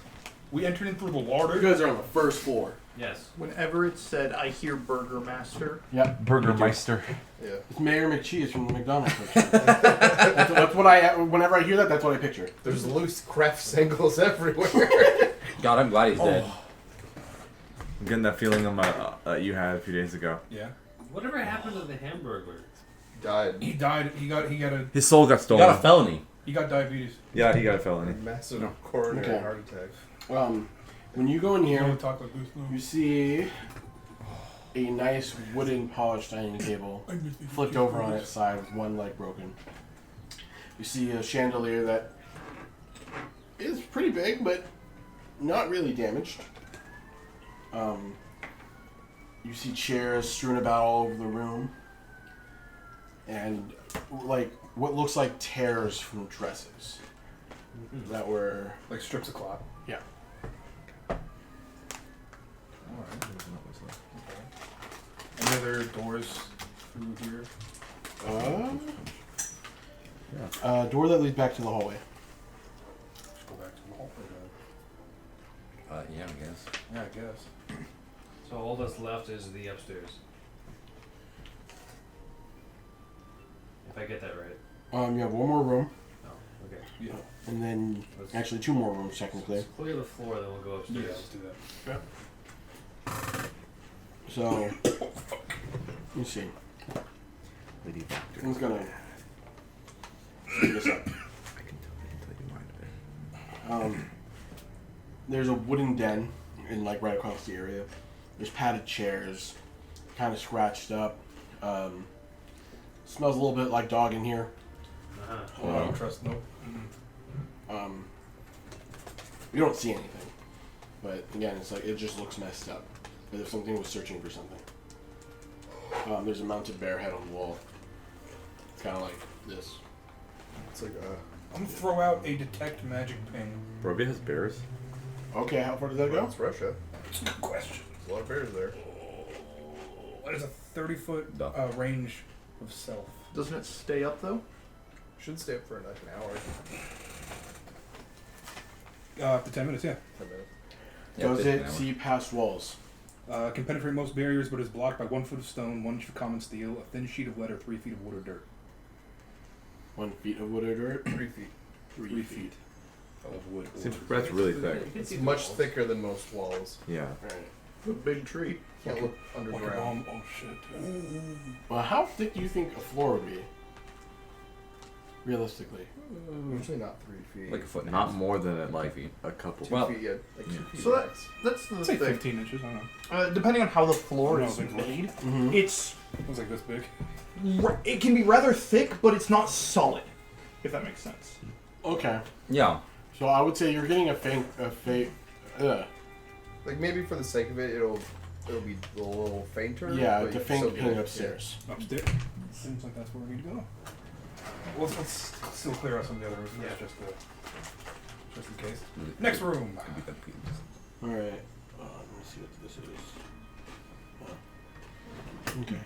We entered in through the larder. You guys are on the first floor. Yes. Whenever it's said, I hear Burgermaster. Yep. Burgermeister. Yeah. It's Mayor McCheese from the McDonald's picture. that's what I, whenever I hear that, that's what I picture. There's loose craft singles everywhere. God, I'm glad he's dead. I'm getting that feeling you had a few days ago. Yeah. Whatever happened to the Hamburglar? Died. He died. He got His soul got He stolen. got a felony. diabetes. Yeah, he got a felony. Massive coronary Okay. heart attack. When you go in You here, don't talk like this, no. you see a nice wooden polished dining table flipped over on its side with one leg broken. You see a chandelier that is pretty big, but not really damaged. You see chairs strewn about all over the room, and like what looks like tears from dresses that were Like strips of cloth. yeah. Alright. Any other doors through here? Door that leads back to the hallway. Let's go back to the hall. Yeah, I guess. Yeah, I guess. So all that's left is the upstairs. If I get that right. You have one more room. Oh, okay. Yeah. And then, actually 2 more rooms technically. Let's clear the floor, then we'll go Yeah, upstairs. let's do that. So, let me see. Lady Doctor. I'm gonna speed this up. I can tell you mine a bit. There's a wooden den in like right across the area. There's padded chairs, kind of scratched up. Smells a little bit like dog in here. Uh-huh. I don't trust. Nope. You don't see anything, but again, it's like it just looks messed up, as if something was searching for something. There's a mounted bear head on the wall. It's kind of like this. It's like I'm gonna throw out a detect magic ping. Barovia has bears. Okay, how far does that go? it's Russia. Good question. There's a lot of bears there. What is a 30-foot Duh. range of self? Doesn't it stay up though? Should stay up for like an hour. Up to 10 minutes, yeah. 10 minutes. Yeah, Does 15 it hours. see past walls? Can penetrate most barriers, but is blocked by 1 foot of stone, 1 inch of common steel, a thin sheet of lead, or 3 feet of wood or dirt. 1 feet of wood or dirt? 3 feet. 3 feet of wood. Or Seems dirt. that's really thick. You can It's see the much walls. thicker than most walls. Yeah. Right. A big tree. Can't look Like a underground. bomb. Oh shit. Well, how thick do you think a floor would be? Realistically. Usually not 3 feet. Like a foot and a Not half. more than like feet. a couple. 2 well- feet, yeah. Like 2 Yeah. feet. So max. that's the Let's say thing. 15 inches. I don't know. Depending on how the floor No, is big made, Mm-hmm. it's It was like this big. it can be rather thick, but it's not solid. If that makes sense. Okay. Yeah. So I would say you're getting a Like maybe for the sake of it, it'll be a little fainter. yeah, but the you faint still get ping it. upstairs. Upstairs. Seems like that's where we need to go. Well, let's still clear out some of the other rooms. Yeah. Just in case. Next room. Could be the penis. All right. Let me see what this is. Okay.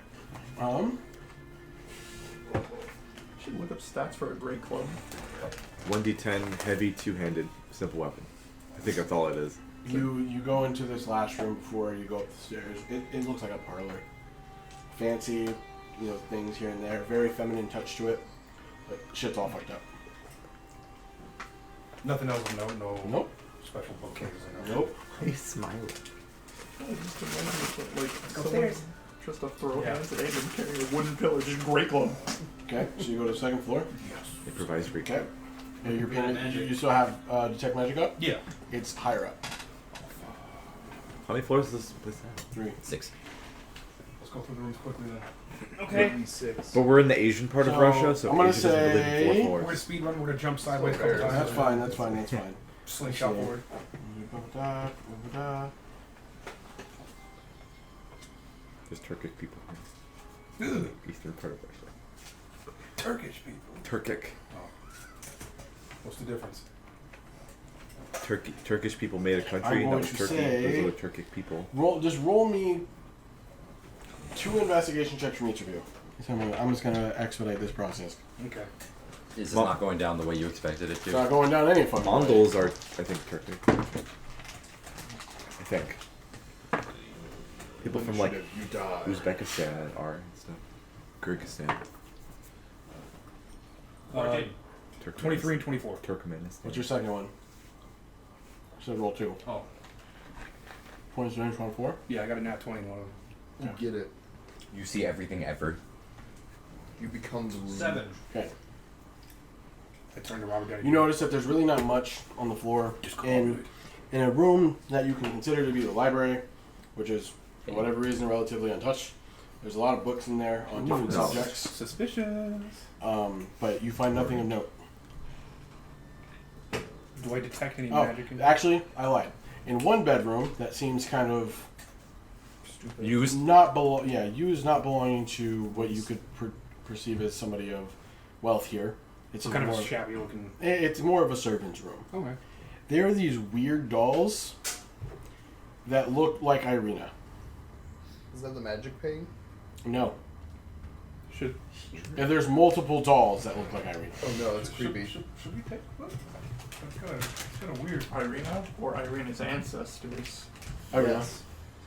'Should look up stats for a great club. 1d10 heavy 2-handed simple weapon. I think that's all it is. You go into this last room before you go up the stairs. It looks like a parlor. Fancy, things here and there. Very feminine touch to it. But shit's all fucked up. Nothing else. No. Nope. Special bookcases in there. Nope. Why smiling? Just imagine like someone Upstairs. just a throw Yeah. hands at Aiden carrying a wooden pillar, just great club. Okay, so you go to the second floor. Improvised recap. Okay. Yeah, you're Detect paying, magic. you still have detect magic up? Yeah. It's higher up. How many floors does this place have? 3. 6. Let's go through the rooms quickly then. Okay. 6. But we're in the Asian part of So, Russia, so I'm gonna Asia doesn't live in say- 4 We're floors. gonna speed run. We're gonna jump sideways a So couple fair. times. That's fine. That's fine. Slingshot Yeah. forward. There's Turkic people Ugh. in the eastern part of Russia. Turkish people. Turkic. What's the difference? Turkish people made a country, I'm and that going was to Turkey. say- Those are the Turkic people. Roll me 2 investigation checks from each of you. So I'm just gonna expedite this process. Okay. This is Well- not going down the way you expected it It's to. not going down any fucking way. Mongols are, I think, Turkic. I think. People from like You die. Uzbekistan are and stuff. Kyrgyzstan. 14. 23 and 24. Turkmenistan. What's your second one? So roll 2. Oh. Points range 24. Yeah, I got a nat 20 in one of them. You get it. You see everything ever. You become the room. 7. Okay. I turned to Robert Downey. You notice that there's really not much on the floor in a room that you can consider to be the library, which is for whatever reason relatively untouched. There's a lot of books in there on different no. subjects, Suspicious. but you find nothing of note. Do I detect any Oh, magic in there? actually, I lied. In one bedroom that seems kind of Stupid. Used. used, not belonging to what you could perceive as somebody of wealth here. It's It's kind of more, a shabby looking. it's more of a servant's room. Okay. There are these weird dolls that look like Irina. Is that the magic ping? No. Should And there's multiple dolls that look like Irina. Oh no, that's creepy. Should we take a look? It's kind of weird. Irina or Irina's ancestors. Irina. Yes.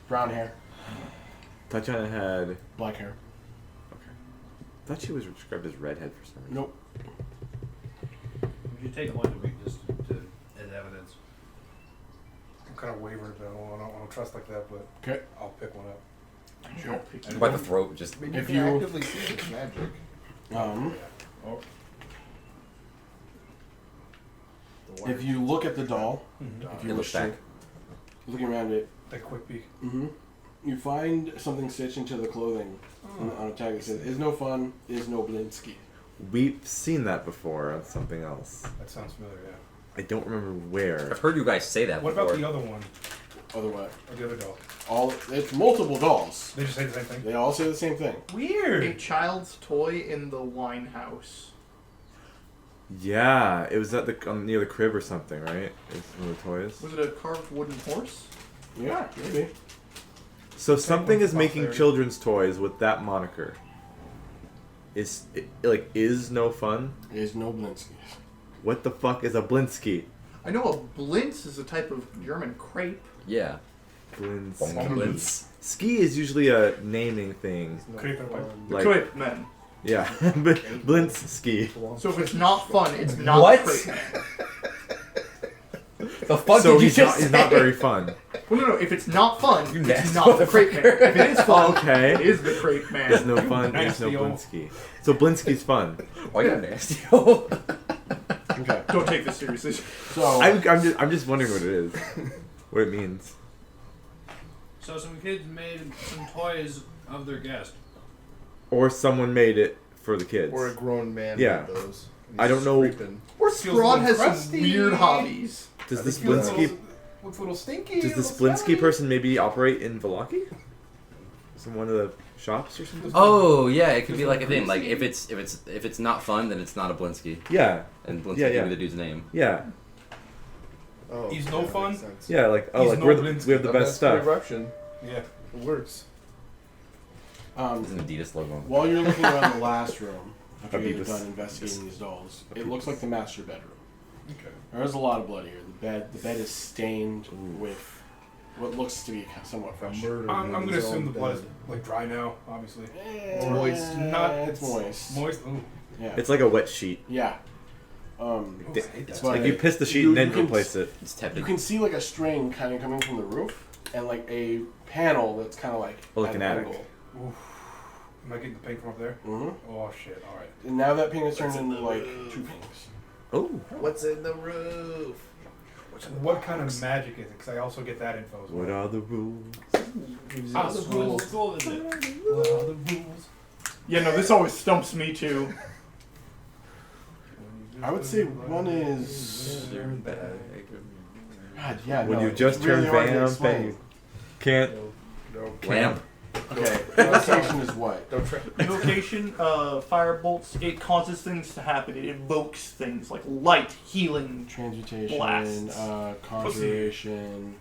Brown hair, Tatiana had. black hair. Okay. I thought she was described as redhead for some reason. Nope. You take one to be just as evidence. I'm kind of wavered, but I don't trust like that. But Okay. I'll pick one up. Sure. By the throat, just. I mean, you If can you- actively see this magic. If you look at the doll, if you It wish looks to, back. looking around it, That quick peek. you find something stitched into the clothing on a tag that says, "Is no fun, is no Blinsky." We've seen that before on something else. That sounds familiar. Yeah. I don't remember where. I've heard you guys say that What before. about the other one Other what? or the other doll? It's multiple dolls. They just say the same thing. They all say the same thing. A Weird. child's toy in the wine house. Yeah, it was at the near the crib or something, right? It's one of the toys. Was it a carved wooden horse? Yeah, maybe. So something one's is making there. children's toys with that moniker. Is no fun? Is no Blinsky. What the fuck is a Blinsky? I know a blintz is a type of German crepe. Yeah. Blinsky. Ski is usually a naming thing. Crepe and pipe. Like Crepe man. yeah, Blinsky. So if it's not fun, it's not What? crepe man. The fuck So did you he's just not say? very fun. Well, no. If it's not fun, You it's nasty not the crepe man. If it is fun, Okay. it is the crepe man. There's no fun. There's no nasty old- Blinsky. So Blinsky's fun. Why you nasty? Okay. Don't take this seriously. So I'm just wondering what it is, what it means. So some kids made some toys of their guest. Or someone made it for the kids. Or a grown man Yeah. made those. I don't know- Scraping. Or Feels Strahd a little has some crusty. weird hobbies. Does this Feels a Blinsky little- Looks a little stinky. Does this a little Blinsky smelly. person maybe operate in Velaki? Some one of the shops or something? Oh yeah, it could be like a thing. Like if it's not fun, then it's not a Blinsky, Yeah, and Blinsky Yeah, could yeah. be the dude's name. yeah, Oh, He's no that fun? makes sense. yeah. Like oh, He's like no we Blinsky. have the best That's stuff. eruption. Yeah. It works. It's an Adidas logo. while you're looking around the last room, after you get Abibus. done investigating these dolls, it looks like the master bedroom. Okay. There's a lot of blood here. The bed is stained with what looks to be somewhat fresh. I'm gonna assume the blood is like dry now, obviously. It's moist. Not It's moist. Moist. Ooh. Yeah. It's like a wet sheet. Yeah. Ooh, I hate that. It's But like you piss the sheet you- and then you can- replace it. It's You tepid. can see like a string kind of coming from the roof, and like a panel that's kind of like Oh, like at an an attic. angle. Oof. Am I getting the paint from up there? Mm-hmm. Oh shit! All right. And now that pink has turned What's in into the like roof? 2 pinks. Oh, What's in the roof? What kind of magic is it? Because I also get that info as well. what are the rules? Ah, the rules. Cool, is it? What are the rules? Yeah, no, this always stumps me too. I would say one is. God, yeah. When no, you it's just really turn hard to vamp explain. and you can't. No. Lamp. Okay, invocation is what? Don't try. Invocation, fire bolts, it causes things to happen. It invokes things like light, healing. Transmutation, Blasts. conjuration.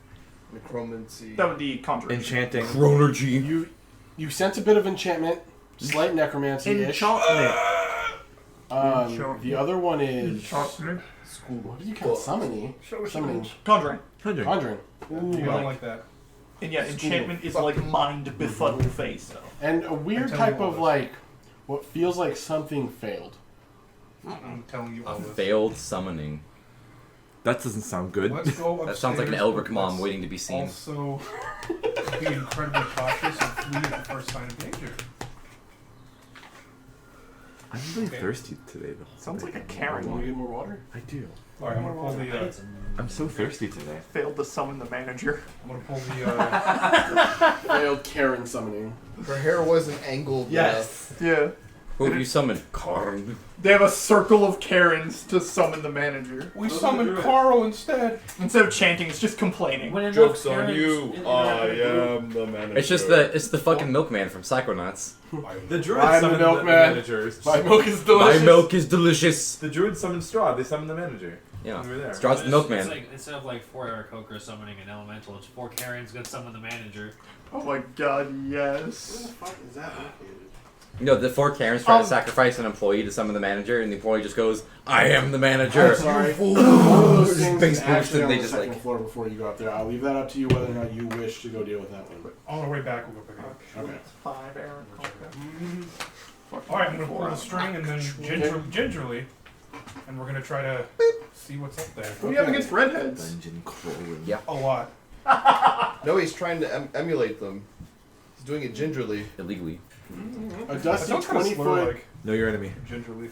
Necromancy. That would be conjuration. Enchanting. Chronergy. You sense a bit of enchantment, slight necromancy-ish. Enchantment. The other one is. Enchantment. What do you call summoning? Summoning. Conjuring. Conjuring. Conjuring. You don't like that. And yeah, enchantment is like mind befuddled face. And a weird I'm telling type you all of this. like, what feels like something failed. I'm telling you A all this. failed summoning. That doesn't sound good. Let's go That sounds like an upstairs, Elric but mom let's waiting to be seen. Also, be incredibly cautious and flee at the first sign of danger. I'm really Okay. thirsty today. Sounds like a You Karen. want to get more water? I do. Alright, I'm gonna pull the. I'm so thirsty today. Failed to summon the manager. I'm gonna pull the. Failed Karen summoning. Her hair wasn't angled enough. Yeah. Who have you summoned? Karn. They have a circle of Karens to summon the manager. We summoned Carl instead. Instead of chanting, it's just complaining. When Joke's enough on parents you. interact I with the group- am the manager. It's the fucking milkman from Psychonauts. The druid I'm the summoned milkman. managers. My milk is My delicious. milk is delicious. The druid summoned Strahd. They summoned the manager. Yeah. We were there. Strahd's the It's milkman. like, instead of like 4 Aarakocra summoning an elemental, it's 4 Karens gonna summon the manager. Oh my god, Where yes. the fuck is that located? You know, the 4 Karens try to sacrifice an employee to summon the manager, and the employee just goes, I am the manager. I'm sorry. Fool. One of those Just things big is spooks, actually and on they the just second like. floor before you go up there. I'll leave that up to you whether or not you wish to go deal with that one. On our way back, we'll go pick it up. Okay. 5 Aaron. Alright, I'm gonna pull the string and then gingerly, and we're gonna try to see what's up there. What do you have against redheads? Dungeon crawling. Yeah. A lot. No, he's trying to emulate them. He's doing it gingerly. Illegally. A I dusty don't kind of 20 slur foot. like Know your enemy. gingerly.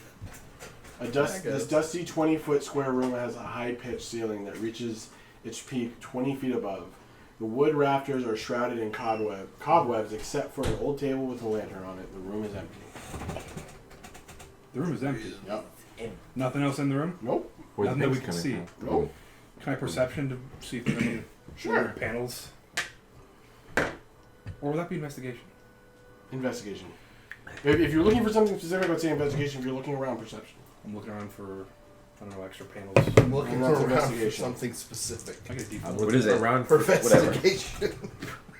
This dusty 20-foot square room has a high-pitched ceiling that reaches its peak 20 feet above. The wood rafters are shrouded in cobwebs, except for an old table with a lantern on it. The room is empty. The room is empty. Yep. Nothing else in the room? Nope. Where the Nothing that we thing's can coming see. from. Nope. Can I perception to see if there's any Sure. weird panels? Or would that be investigation? Investigation. If you're looking for something specific, I'd say investigation. If you're looking around, perception. I'm looking around for, I don't know, extra panels. I'm looking And that's around for investigation. something specific. I get a I'm default. looking What is it? around For for investigation.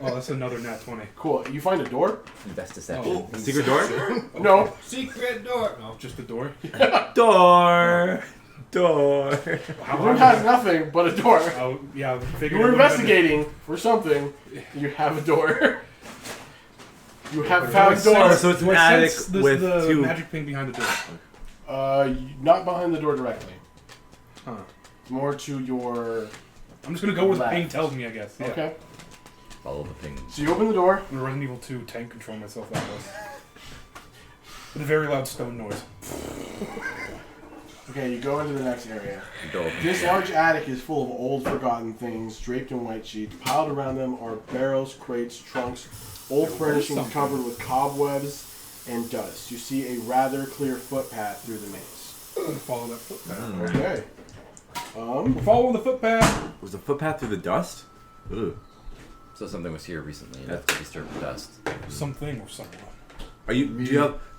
Oh, that's another nat 20. Cool. You find a door? Best deception. Oh, secret door. No. Secret door. No. just the door? Door. Door. The room has nothing but a door. Oh, yeah, I You figured. were it would've been- investigating for something. You have a door. You have Do I found a door. sense- So it's do an I attic sense this, with the two- magic thing behind the door. Not behind the door directly. Huh. More to your. I'm just gonna go where the Left. ping tells me, I guess. Yeah. Okay. Follow the ping. So you open the door. I'm in Resident Evil 2 tank control myself that was. With a very loud stone noise. Okay, you go into the next area. Go. This large attic is full of old, forgotten things draped in white sheets. Piled around them are barrels, crates, trunks, old furnishings something. covered with cobwebs and dust. You see a rather clear footpath through the maze. Follow that footpath. Okay. We're following the footpath. Was the footpath through the dust? Ugh. So something was here recently, and that's to disturb the dust. Something or someone. Are you?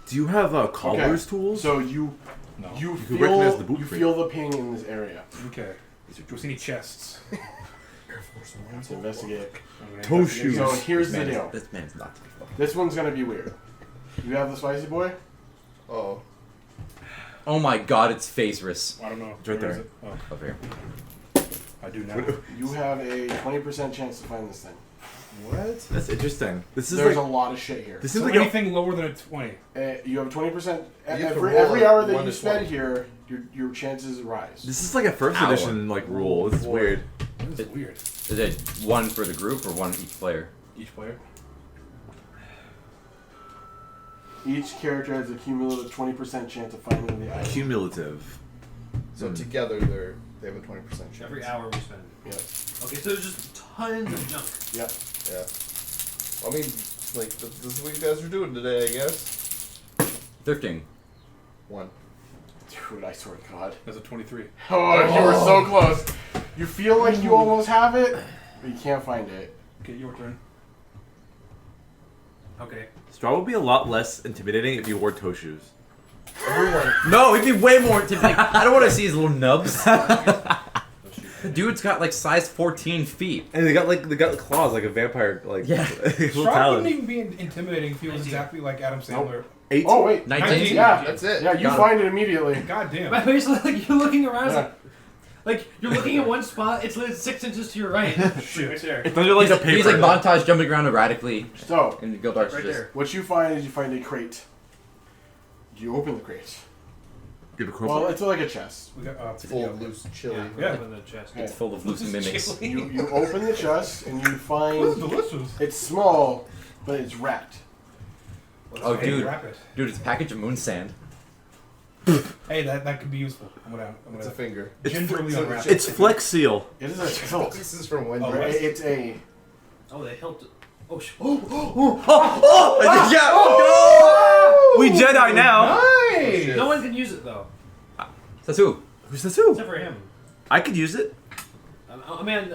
Do you have cobbler's tools? So you No. you can recognize the feel boot you print. feel the ping in this area. Okay. Do you see any chests? Let's investigate. I'm gonna Toe investigate. shoes. So here's the Man is- deal. This man's not to be fucked. This one's gonna be weird. You have the spicy boy. Oh. Oh my god, it's Phaserus. I don't know. It's right Where is there. it? Oh, Over here. I do now. You have a 20% chance to find this thing. What? That's interesting. This is There's like a lot of shit here. this So seems like a, anything lower than a 20. You have a 20%. You have to Every roll hour a that 1 you to spend 20. here, your chances rise. this is like a first Hour. edition like rule. This is Boy. weird. This is weird. Is it one for the group or one each player? Each player. Each character has a cumulative 20% chance of finding the item. Cumulative. So together they have a 20% chance. Every hour we spend. Yep. Okay, so there's just tons of junk. Yep. Yeah. I mean, like this is what you guys are doing today, I guess. Thrifting. 1. Dude, I swear to God. That's a 23. Oh, you were so close. You feel like you almost have it, but you can't find it. Okay, your turn. Okay. Strahd would be a lot less intimidating if you wore toe shoes. Everyone. No, it'd be way more intimidating. I don't want to see his little nubs. The dude's got like size 14 feet. And they got claws like a vampire. Like Yeah. little Strahd talons. wouldn't even be intimidating if he was 19. exactly like Adam Sandler. 8. Oh, wait. 19? Yeah. That's it. Yeah, you Got find it immediately. God damn. But basically, like you're looking around, it's Yeah. like you're looking at one spot. It's like 6 inches to your right. Shit. Right there. It's under like a paper. He's like montage jumping around erratically. So, And the Gildart's Right just. there. what you find is you find a crate. You open the crate. Give a Well, crowbar. it's like a chest. We got, It's full of loose chili. Yeah, Yeah. open the chest. Okay. It's full of loose mimics. You open the chest and you This is find delicious. it's small, but it's wrapped. Oh, Hey, dude. wrap it. Dude, it's a package of moon sand. Hey, that could be useful. I'm gonna It's a finger. gingerly unwrap it. It's Flex Seal. It is a tilt. This is from Wendy. Oh, Right? right. It's a. Oh, they helped. Oh, We Jedi now. Nice! no one can use it though, That's who? Who's this? Who? except for him. I could use it. I mean,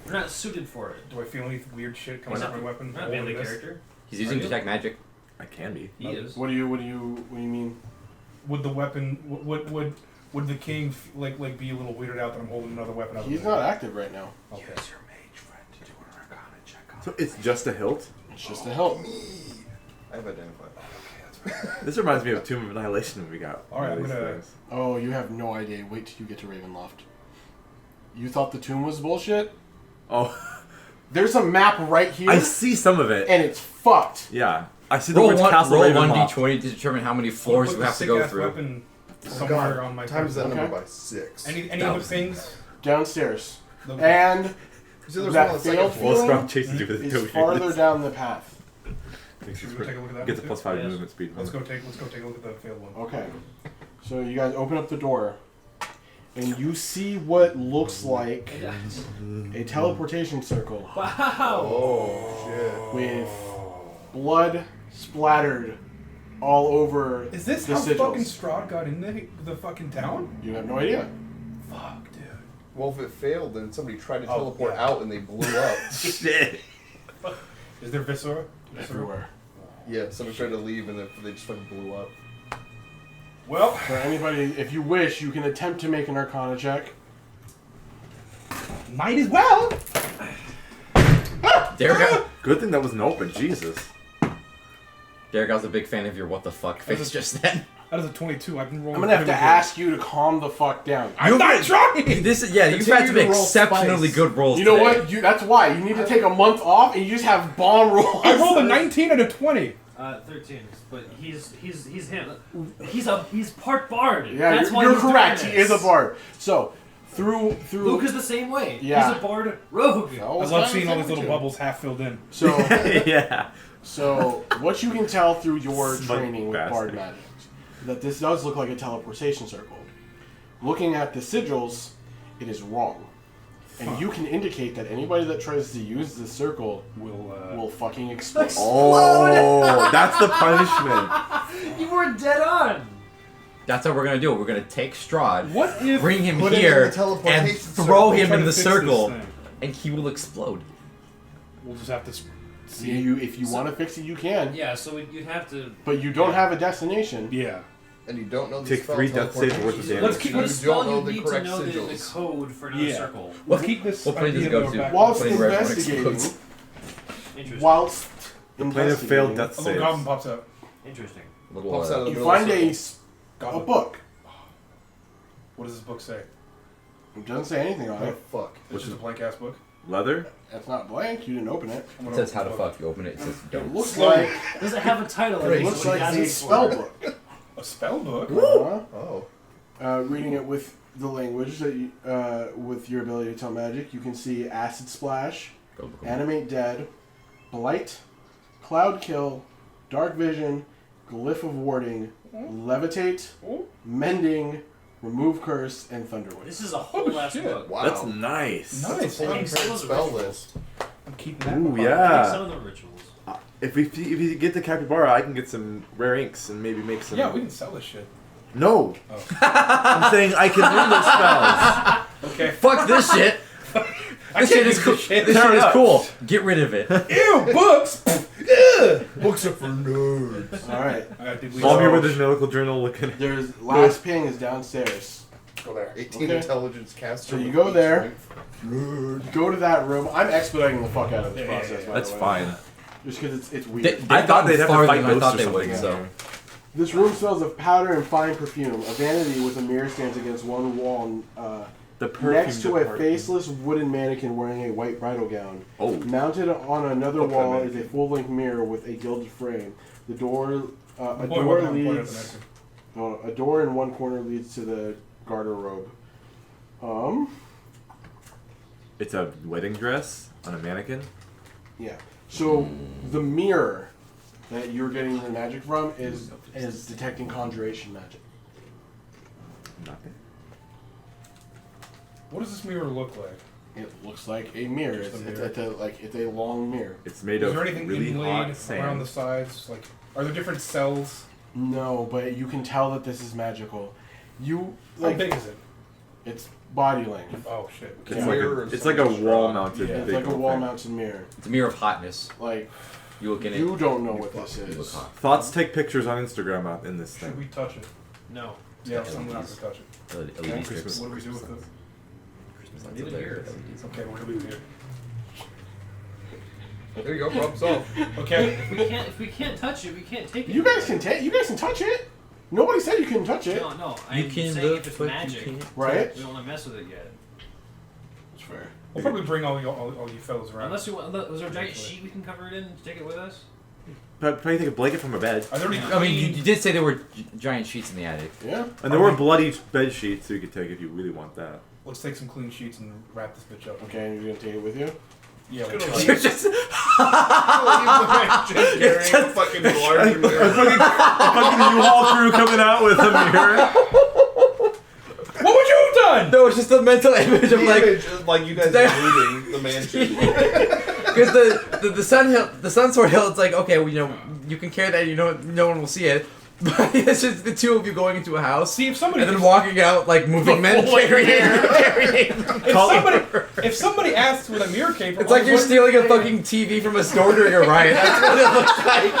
we're not suited for it. Do I feel any weird shit coming He's out of my weapon? We're not a All melee of this? character. He's using detect magic. I can be. He is. What do you mean? Would the weapon would the king like be a little weirded out that I'm holding another weapon up? He's not active right now. Okay. So it's just a hilt. It's just a hilt. I've identified. This reminds me of Tomb of Annihilation when we got. All right, one of I'm these gonna- things. Oh, you have no idea. Wait till you get to Ravenloft. You thought the tomb was bullshit? Oh, There's a map right here, I see some of it. and it's fucked. Yeah, I see the Roll witch one, castle roll Ravenloft. 1d20 to determine how many floors Put you the have to go sick-ass through. Weapon somewhere on my Times that phone. number by 6. Any other things? Downstairs. The- And See, there's that one on the failed second Well, floor. feeling Strahd chases you with his is toe. farther down the path. Should we take a look at that? Gets a one, plus too? 5 Yes. movement speed. Let's go take a look at the failed one. Okay. So you guys open up the door, and you see what looks like a teleportation circle Wow. Oh, shit. with blood splattered all over Is this the how sigils. fucking Strahd got in the fucking town? You have no idea. Fuck, dude. Well, if it failed, then somebody tried to Oh, teleport yeah. out and they blew up. Shit. Is there Viscera? Everywhere. Yeah, somebody tried to leave and then they just fucking blew up. Well, For anybody, if you wish, you can attempt to make an Arcana check. might as well. Derrick, Good thing that wasn't open. Jesus. Derrick, I was a big fan of your what the fuck face just then. That is a 22. I've been rolling. I'm gonna have to really good. ask you to calm the fuck down. I'm not trying. This is you've had to make to roll exceptionally spice. good rolls. You know today. what? That's why you need to take a month off and you just have bomb rolls. I rolled a 19 and a 20. 13, but he's him. He's part bard. Yeah, That's why you're he's doing correct. He this. is a bard. So through Luke is the same way. Yeah. He's a bard rogue. Oh, I it's love not seeing all these the little same bubbles half filled in. So, Yeah. so what you can tell through your Smug training with bard bastard. magic, that this does look like a teleportation circle. Looking at the sigils, it is wrong, and you can indicate that anybody that tries to use this circle will fucking explode. Oh, that's the punishment. You were dead on. That's what we're gonna do. We're gonna take Strahd, What if bring him Put him in here, the teleportation and circle. throw we're him trying in to the fix this circle, thing? and he will explode. We'll just have to See, if you want to fix it, you can, Yeah, so you'd have to. but you don't have a destination. Yeah. And you don't know the Take spell 3 death saves worth of teleportation. damage. Let's keep You the spell. don't know You the need to correct know the sigils. code for another Yeah. circle. We'll keep this. What plane does it idea go in to? our back Whilst Plane where everyone investigating, explodes. Interesting. whilst Plane of failed investigating, death A little goblin saves. pops out. Interesting. Little, Pops out of the you middle of find the a circle. Goblin. book. What does this book say? It doesn't say anything on Oh, it. fuck. It's just a blank ass book. Leather? It's not blank. You didn't open it. I'm It gonna says how open to the book. fuck. You open it. It says It don't. looks Slowly. like Does it have a title? it looks like a spell book. A spell book. Oh. Reading it with the language that you, with your ability to tell magic, you can see acid splash, Go, go, go. animate dead, blight, cloud kill, dark vision, glyph of warding, levitate, mending, remove curse, and thunderwave. This is a whole ass shit. book. Wow. That's nice. Nice. That's a full Hey, some current of the spell rituals. list. I'm keeping that. Ooh, in my yeah. Some of the rituals. If you get the capybara, I can get some rare inks and maybe make some. Yeah, we can sell this shit. No. Oh. I'm saying I can learn those spells. Okay. Fuck this shit. This shit is cool. shit. This shit Turn is up. cool. Get rid of it. Ew, books. Books are for nerds. All right. I got diddly While I'm here sauce. with his medical journal looking. There's last ping is downstairs. Go there. 18 Okay. intelligence caster. So you with go eight there. strength. Go to that room. I'm expediting the fuck out of this Yeah, yeah, process. yeah. by That's the way. fine. Just because it's weird. They I thought they'd have to farther fight than I thought ghosts or they would. something. So This room smells of powder and fine perfume. A vanity with a mirror stands against one wall. The perfume Next to a department. faceless wooden mannequin wearing a white bridal gown. Oh. Mounted on another Okay, wall is mannequin. a full-length mirror with a gilded frame. The door, a Boy, door what kind of leads. A door in one corner leads to the garderobe. It's a wedding dress on a mannequin. Yeah. So the mirror that you're getting your magic from is detecting conjuration magic. Nothing. What does this mirror look like? It looks like a mirror. Just a It's mirror. it's a long mirror. It's made Is of there anything really inlaid hot around sand. the sides? Like, are there different cells? No, but you can tell that this is magical. You How like big is it? it's body length. Oh shit. It's Yeah. like Mirror a, is it's like a something wall-mounted. Yeah, it's big like a old wall thing. mounted mirror. it's a mirror of hotness. Like You look in it. you don't know what this You look is. hot. Thoughts take pictures on Instagram out in this Should thing. we touch it? No. Yeah, got I'm gonna have LEDs. to touch it. LED strips. What do we do with it? Christmas lights Leave up it there. here. LEDs. Okay, we're gonna leave it here. There you go, problem solved. Okay. If we can't touch it, we can't take it. You guys can you guys can touch it. Nobody said you couldn't touch it. No, You I'm can saying look, if it's but magic, you can't. Right? we don't want to mess with it yet. That's fair. We'll probably bring all you fellas around. Unless you want, was there a giant sheet we can cover it in to take it with us? Probably take a blanket from a bed. Are there any I mean, you did say there were giant sheets in the attic. Yeah. And there were bloody bed sheets, so you could take if you really want that. Let's take some clean sheets and wrap this bitch up. Okay, and you're gonna take it with you? Yeah, Gonna we'll leave. try. You're just Carrying a fucking large mirror. Fucking U-Haul crew coming out with a mirror. What would you have done? no, it's just a mental image of Like you guys looting the mansion. because the sun sword hill. It's like okay, well, you can carry that. No one will see it. But it's just the two of you going into a house. See if somebody and then walking out like moving men carrying. if somebody asks what a mirror came from, It's like you're stealing a fucking TV from a store during a riot. That's what it looks like.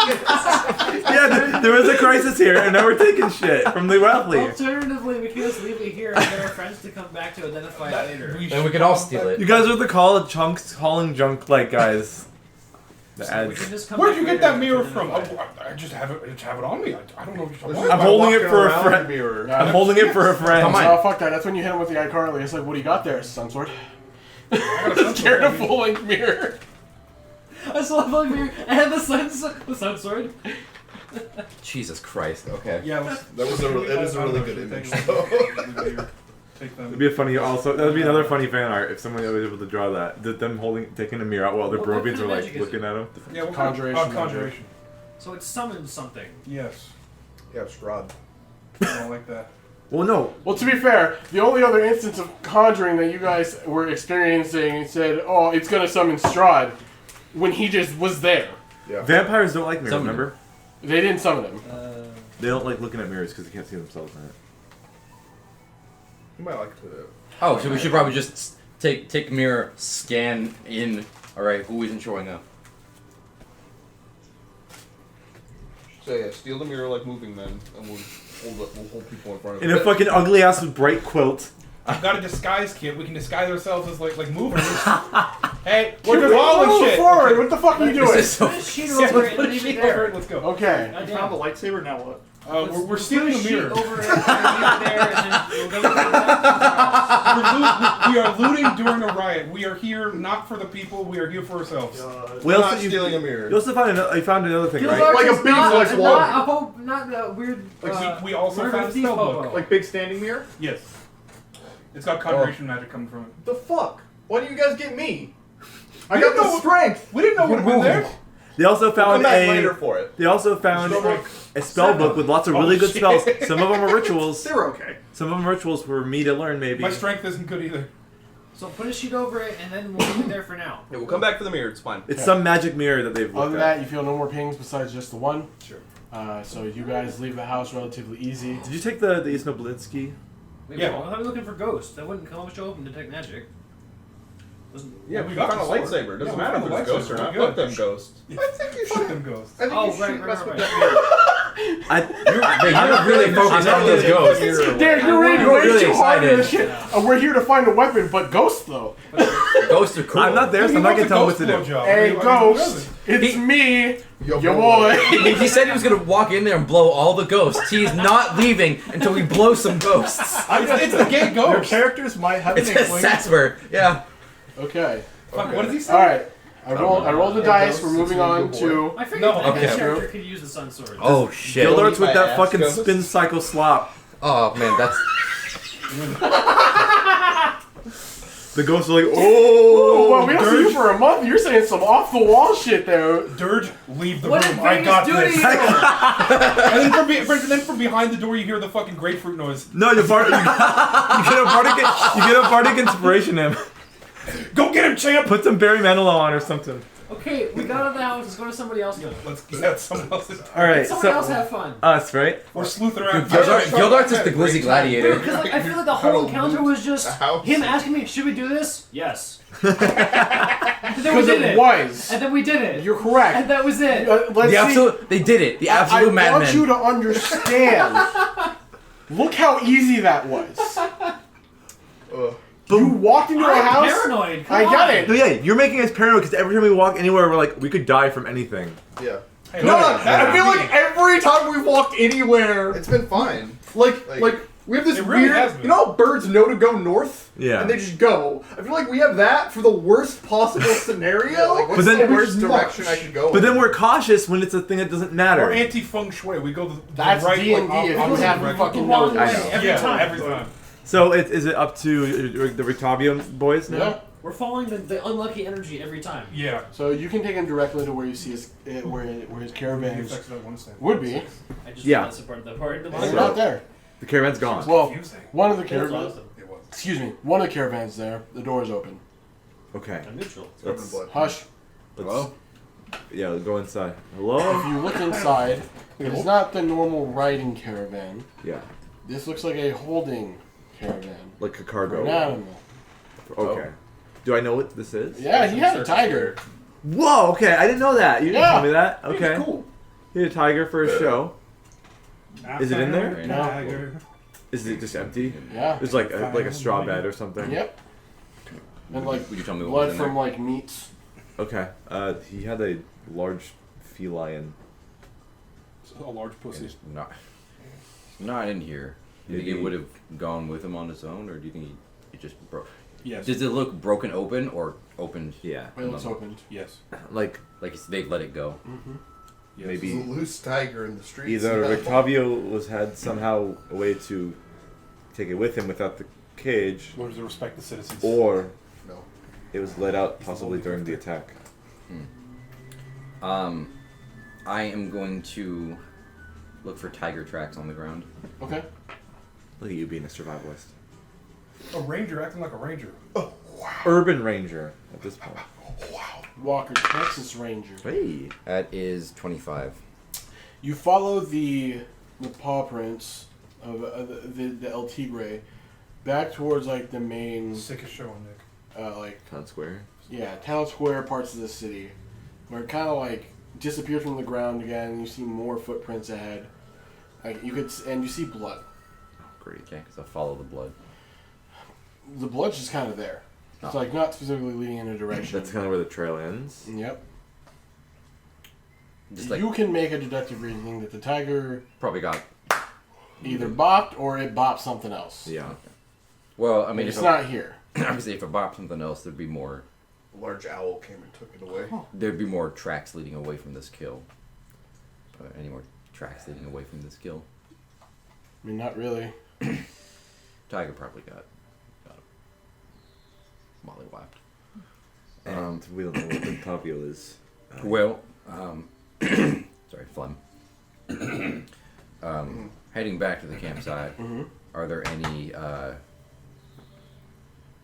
Yeah, there was a crisis here, and now we're taking shit from the wealthy. Alternatively, we can just leave it here and get our friends to come back to identify it later. And we can all steal it. You guys are the hauling junk like guys. The So we ads. can just come Where'd back you get later that and mirror from? identify it. I just have it on me. I don't know what you're talking I'm about. holding it for a friend. Mirror. I'm holding it for a friend. Come on. Oh, fuck that. That's when you hit him with the iCarly. It's like, what do you got there, some sword? I got a sun Carrying sword. a full-length mirror. I still have the mirror and the sun sword. Jesus Christ. Okay. Yeah, That was it is a really good image. though. Take them. It'd be a funny also. That would be another funny fan art if someone was able to draw that. Them taking a mirror out while the What Brobians kind are of like magic is looking it? at him. Yeah, what Conjuration kind of- magic. conjuration. So it summons something. Yes. Yeah, Strahd. I don't like that. Well, no. Well, to be fair, the only other instance of conjuring that you guys were experiencing said, oh, it's going to summon Strahd, when he just was there. Yeah. Vampires don't like mirrors, Summon remember? They didn't summon him. They don't like looking at mirrors because they can't see themselves in it. You might like to. Oh, so we should probably just take mirror, scan in. All right, who isn't showing up? So yeah, steal the mirror like moving men, and we'll hold people in front of In it. a fucking ugly ass with bright quilt. I've got a disguise kit. We can disguise ourselves as like movers. Hey, we're just hauling Move shit. forward! What the fuck are you This doing? is so. Put a sheet Yeah, over let's it put and a leave sheet it over there. it. Let's go. Okay. God You found the damn. lightsaber, now what? We're stealing the mirror. Put a sheet over it and leave it there, and then we'll go back We are looting during a riot. We are here not for the people. We are here for ourselves. We're also- not stealing a mirror. You also found another thing, to right? Like a big, like, wall. not a weird. Like we also murder found a thief spell hobo. book. Like big standing mirror? Yes. It's got conjuration magic coming from it. The fuck? Why do you guys get me? I We got didn't the know- strength! We didn't know what was there. They also We'll found come back later for it. They also found Spellbook. a spell book with lots of really good shit. spells. Some of them are rituals. They're okay. Some of them are rituals for me to learn, maybe. My strength isn't good either. So put a sheet over it, and then we'll leave it there for now. Yeah, we'll come back for the mirror. It's fine. It's some magic mirror that they've Other looked than at. that, you feel no more pings besides just the one. Sure. So you guys leave the house relatively easy. Did you take the Isnoblitsky? Maybe Yeah. I thought we were looking for ghosts. That wouldn't show up and detect magic. Yeah, we we got found a the sword. lightsaber. It doesn't Yeah, we matter found if the it's a ghost or lightsaber. not. We're Fuck good. them ghosts. I think you shoot them ghosts. I think Oh, you should right, mess right, with right. that mirror. You're really focused on those ghosts. Derrick, you're reading You're way really too hard into excited. this shit. We're here to find a weapon, but ghosts though. Ghosts are cool. I'm not there, so I'm not gonna tell him what to do. Hey, ghost, it's me, Yo, your boy. He said he was gonna walk in there and blow all the ghosts. He's not leaving until we blow some ghosts. It's the gay Your ghost. characters might have It's an a inkling. Sasper. Yeah. Okay. Fuck, what does he say? All right. I rolled the dice. We're moving on Ghosts, to. I figured No, that okay. this character could use the sun sword. Oh shit. Gildarts with My that ass fucking ghosts. spin cycle slop. Oh man, that's. The ghosts are like, Oh, oh! well, we don't see you for a month. You're saying some off the wall shit there. Dirge, leave the What room. did I Vegas got do to this. you? And then from behind the door, you hear the fucking grapefruit noise. No, you get a bardic inspiration him. Go get him, champ! Put some Barry Manilow on or something. Okay, we got out of the house. Let's go to somebody else. Let's get someone else's. All right, Someone else have fun. us, right? We're sleuthing around. Gildarts is the glizzy gladiator. Because like, I feel like the whole encounter was just a house. him asking me, "Should we do this?" Yes. And then we Because did it it. was. And then we did it. You're correct. And that was it. Let's They did it. The I absolute want madmen. you to understand. Look how easy that was. You walked into a I'm house. paranoid. Come I get on. it. No, yeah, you're making us paranoid because every time we walk anywhere, we're like, we could die from anything. Yeah. Hey, No, look, I feel like every time we've walked anywhere, It's been fine. like Like- We have this It really has weird. been. You know how birds know to go north? Yeah. And they just go. I feel like we have that for the worst possible scenario. Like, what's But then the we worst just direction march. I could go? But then in? we're cautious when it's a thing that doesn't matter. Or anti-feng shui. We go the That's right, D&D like, if you opposite have to direction. fucking Wrong know way this. I know. every Yeah, time. every time. So is it up to the Rictavio boys now? Yeah. We're following the unlucky energy every time. Yeah. So you can take him directly to where you see his where his caravan Effects of that one stand. would be. I just Yeah. that's the part. The part. And they're not there. The caravan's gone. Well, Confusing. one of the That's caravans. awesome. It was. Excuse me. One of the caravans there. The door is open. Okay. I'm neutral. It's open blood. Hush. Let's, yeah, go inside. Hello? If you look inside, it's not the normal riding caravan. Yeah. This looks like a holding caravan Like a for an cargo. animal. Okay. Do I know what this is? Yeah, he had a tiger. Whoa, okay. I didn't know that. You didn't Yeah. tell me that. It's Okay. cool. He had a tiger for a show. Is it in there? No. Tiger. Is it just empty? Yeah. There's like a straw bed or something. Yep. And like Would you tell me what blood was in there? from like meats. Okay. He had a large feline. A large pussy. It's not in here. Do you think Maybe- it would have gone with him on his own, or do you think it just broke? Yes. Does it look broken open or opened? Yeah. It looks opened. Yes. Like Like they let it go. Mm-hmm. Yes. maybe There's a loose tiger in the streets. either now. Rictavio had somehow a way to take it with him without the cage, Lord to respect the citizens. or No. it was let out possibly during the attack. I am going to look for tiger tracks on the ground. Okay. Look at you being a survivalist. A ranger acting like a ranger. Urban ranger at this point. Walker, Texas Ranger. Hey. That is 25. You follow the paw prints of the El Tigre back towards like the main Sickest show on Nick. like Town square. yeah town square parts of the city where it kind of like disappears from the ground again. And you see more footprints ahead. Like you you see blood. Oh, great. Okay, because I follow the blood. The blood's just kind of there. It's Oh. like not specifically leading in a direction. That's kind of where the trail ends. Yep. Just like You can make a deductive reasoning that the tiger probably got. either bopped or it bopped something else. Yeah. Well, I mean, It's if not here. obviously if I bought something else, there'd be more. A large owl came and took it away. There'd be more tracks leading away from this kill. Any more tracks leading away from this kill? I mean, not really. Tiger probably got mollywopped. And we don't know what the Tavio is. Well, sorry, phlegm. Heading back to the campsite, Mm-hmm. are there any?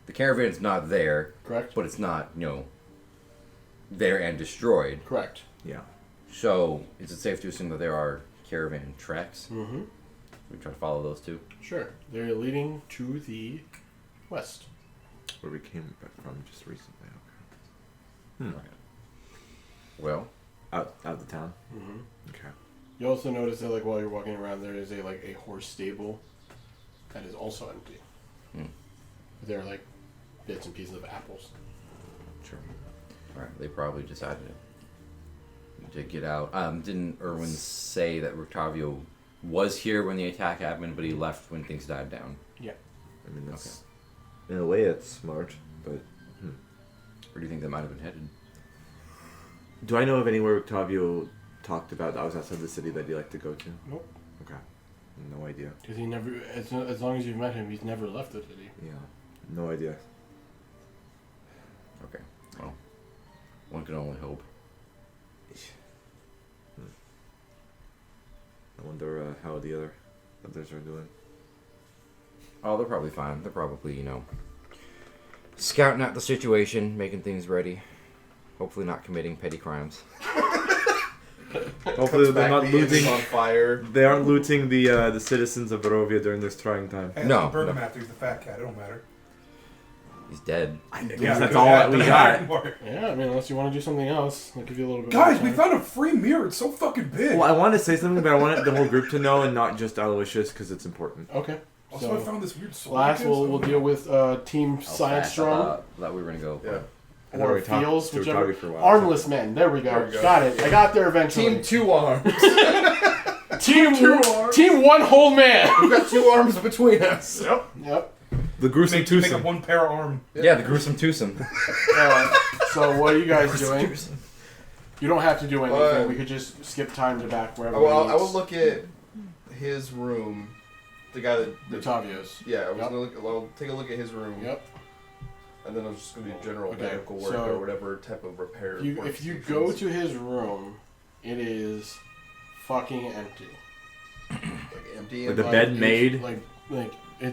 The caravan's not there, Correct? but it's not, there and destroyed. Correct. Yeah. So, is it safe to assume that there are caravan tracks? Mm-hmm. We try to follow those too. Sure. They're leading to the west. Where we came back from just recently. Okay. Well, Out of the town. Mm-hmm. Okay. You also notice that, like, while you're walking around, there is a horse stable that is also empty. Hmm. There are like bits and pieces of apples. Sure. alright, they probably decided to get out. Didn't Irwin say that Rictavio was here when the attack happened, but he left when things died down? I mean, that's in a way it's smart, but Where do you think they might have been headed? do I know of anywhere Octavio talked about that was outside the city that he'd like to go to? Nope. Okay. No idea. Because he never, as long as you've met him, he's never left the city. Yeah. No idea. Okay, well, one can only hope. I wonder how the others are doing. Oh, they're probably fine. They're probably, scouting out the situation, making things ready. Hopefully not committing petty crimes. Hopefully they're Back not the engine looting. on fire. They aren't looting the citizens of Barovia during this trying time. Hey, No, the burger no. master, he's the fat cat. It don't matter. He's dead. I guess Yeah, that's good. all Yeah, that we doesn't got. matter anymore. Yeah, I mean, unless you want to do something else, I'll give you a little bit Guys, more we time. found a free mirror. It's so fucking big. Well, I want to say something, but I want the whole group to know and not just Aloysius because it's important. Okay. Also, I found this weird soul. Last, we'll deal with Team Science Strong. I thought we were gonna go. Yeah. And then Or we talked Feels, to whichever. Octavio for a while. Armless men. There we go. There we go. Got it. I got there eventually. Team 2 arms. Team one whole man. We've got 2 arms between us. Yep. The gruesome Make a twosome. one pair of arm. Yeah, the gruesome twosome. So what are you guys doing? You don't have to do anything. Uh, We could just skip time to back wherever. I will look at his room. The guy that Tavio's. Yeah, I was Yep. gonna look. I'll take a look at his room. Yep. And then it's just gonna be general Okay, medical work so or whatever type of repair. If you go to his room, it is fucking empty. like empty, Like and the bed it's- made? Like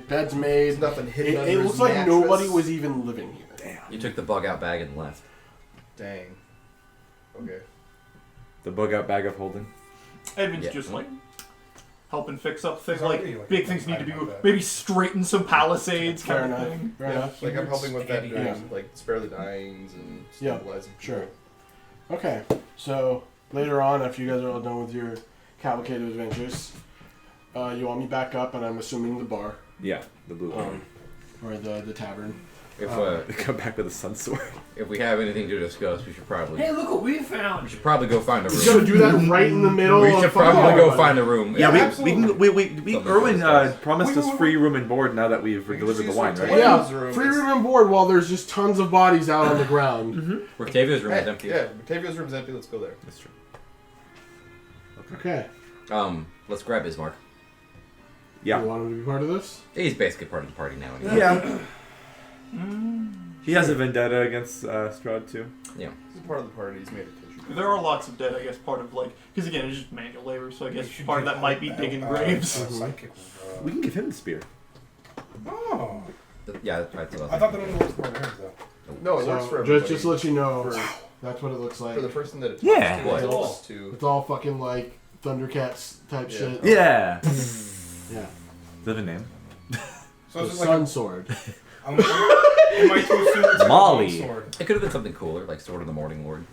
bed's there's made. nothing hidden under It his looks like mattress. nobody was even living here. Damn. You took the bug out bag and left. Dang. Okay. The bug out bag of holding. Edmund's Yeah. just like helping fix up things There's like already, like, big a things need to be bag moved. like that. Maybe straighten some palisades Fair kind of enough. thing. Fair enough. Like I'm helping with that, Scanning. doing, Yeah. like spare the dyings and Yeah, stabilizing. sure. people. Okay, so later on, after you guys are all done with your cavalcade of adventures, you want me back up, and I'm assuming the bar, Yeah, the blue one. or the tavern. If They come back with a sun sword. if we have anything to discuss, we should probably Look what we found. we should probably go find a You gotta room. do that right in the middle. We of should fucking probably go everybody. find a room. Yeah, absolutely. we Erwin promised us Wait. free room and board now that we've We can delivered just the wine, use right? the Yeah, His room free is- room and board while there's just tons of bodies out on the ground. Octavio's room is Hey, empty. yeah, Octavio's room's empty. Let's go there. That's true. Okay. Let's grab Bismarck. Yeah. You want him to be part of this? He's basically part of the party now. Anyway. Yeah. He has a vendetta against Strahd too. This is part of the party. He's made a tissue. There are lots of dead, I guess, part of like, because again, it's just manual labor, so I guess We should part of get that might be that, digging graves. Sidekick. We can give him the spear. Oh, Yeah, that's right. I thought that only worked for barbarians though. No, it works for everybody. just to let you know, that's what it looks like. for the person that it Yeah. talks to, it What? talks to. It's all fucking like Thundercats type Yeah. shit. Yeah. Yeah. Does it have a name? So The it's just like sun sword. am I too soon? It's Molly. a sword. It could have been something cooler, like Sword of the Morning Lord.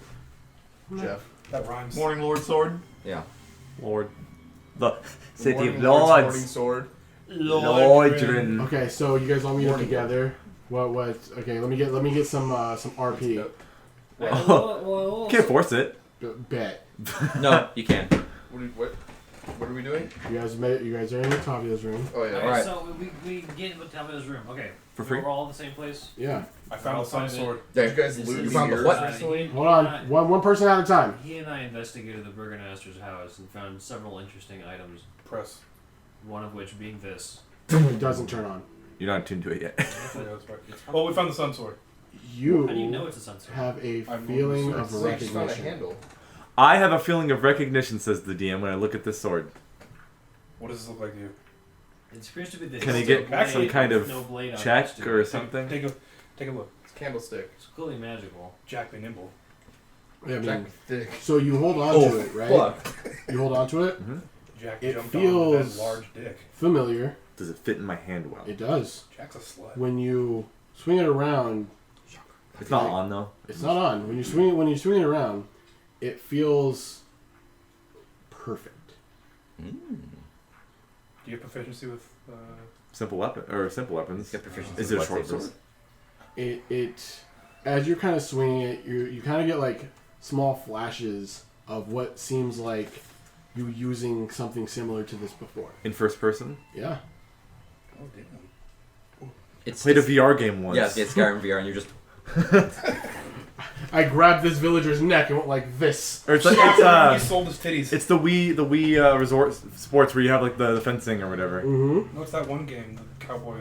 Jeff. That rhymes. Morning Lord Sword. Yeah. Lord. The city Morning of Lord's Lords. Morning sword. Lordrin. Okay, so you guys all meet up Morning. together. What? Okay, let me get some RP. Well, Can't force it. Bet. No, you can. What are we doing? You guys are in Tavio's room. Oh yeah. Okay, Alright. so we get into Talbot's room. Okay. For free? We're all in the same place. Yeah. I found the sun sword. Did you guys This loot is- You found the yours what? recently? Hold on. One person at a time. He and I investigated the burgomaster's house and found several interesting items. Press. One of which being this. It doesn't turn on. You're not attuned to it yet. Oh, yeah, that's right. Oh, we found the sun sword. You How do you know it's a sunset? have a I've feeling known of this So you just found a recognition. handle. I have a feeling of recognition, says the DM, when I look at this sword. What does this look like to you? It appears to be the Can he hilt get of some blade kind with of no blade on it check next to or it. something? Take a look. It's a candlestick. It's clearly magical. Jack the Nimble. Yeah, I mean, Jack thick. so you hold on Oh, to it, right? You hold on to it. Jack It jumped feels- on that large dick. Familiar. Does it fit in my hand well? It does. Jack's a slut. When you swing it around, It's not on though. it's not on. When you swing it around, it feels perfect. Do you have proficiency with? Simple weapons. Get proficiency Is it a with short lightsabers. sword? It as you're kind of swinging it, you kind of get like small flashes of what seems like you using something similar to this before. In first person? Yeah. Oh damn. It's Played a VR game once. Yeah, it's Skyrim VR, and you're just I grabbed this villager's neck and went like this. Or it's like He sold his titties. it's the Wii resort sports where you have like the fencing or whatever. Mm-hmm. No, it's that one game, the cowboy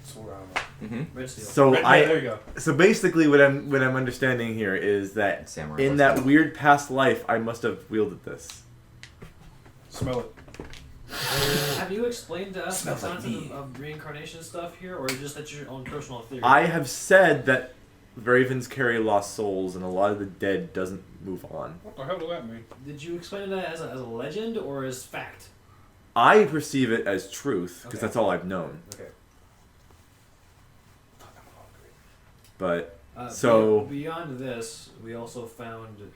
sword. I don't know. Red Steel. So There you go. so basically what I'm understanding here is that Samurai. in that weird past life I must have wielded this. Smell it. Have you explained to us the Smells like concept me. of reincarnation stuff here, or just that your own personal theory? I have said that ravens carry lost souls and a lot of the dead doesn't move on. What the hell does that mean? Did you explain that as a legend or as fact? I perceive it as truth because Okay. that's all I've known. Okay. But So- beyond this, we also found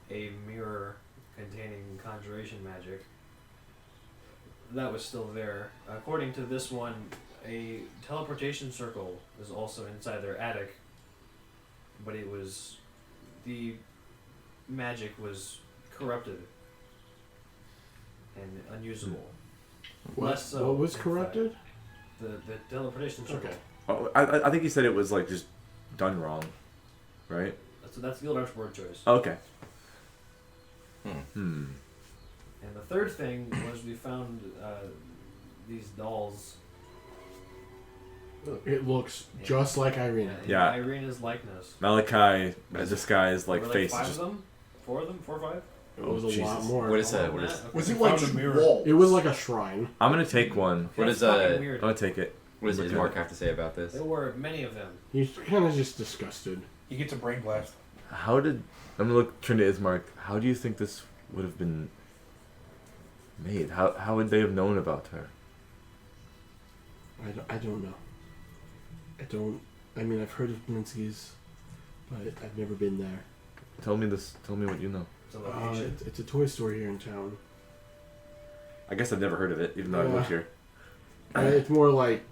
a mirror containing conjuration magic. That was still there. According to this one, a teleportation circle is also inside their attic, but the magic was corrupted. and unusable. What, Less so. what was in corrupted? fact. The teleportation circle. Okay. Oh, I think he said it was like just done wrong, right? That's Gildart's word choice. Okay. And the third thing was we found these dolls. It looks just like Irina. In Yeah. Irina's likeness. Malachi, disguised like Were there face. like 5 just, of them? 4 of them? 4 or 5? It was a lot Jesus. more. What is More that? than What is? that? Okay. Was it We like found a mirror. walls? It was like a shrine. I'm gonna take one. What That's is fucking I'm weird. gonna take it. What does Mark have to say about this? There were many of them. He's kind of just disgusted. He gets a brain blast. How did I'm gonna turn to Ismark? How do you think this would have been made? How would they have known about her? I don't know. I mean, I've heard of Blinsky's, but I've never been there. Tell me this. Tell me what you know. It's a location. It's a toy store here in town. I guess I've never heard of it, even though I live here. It's more like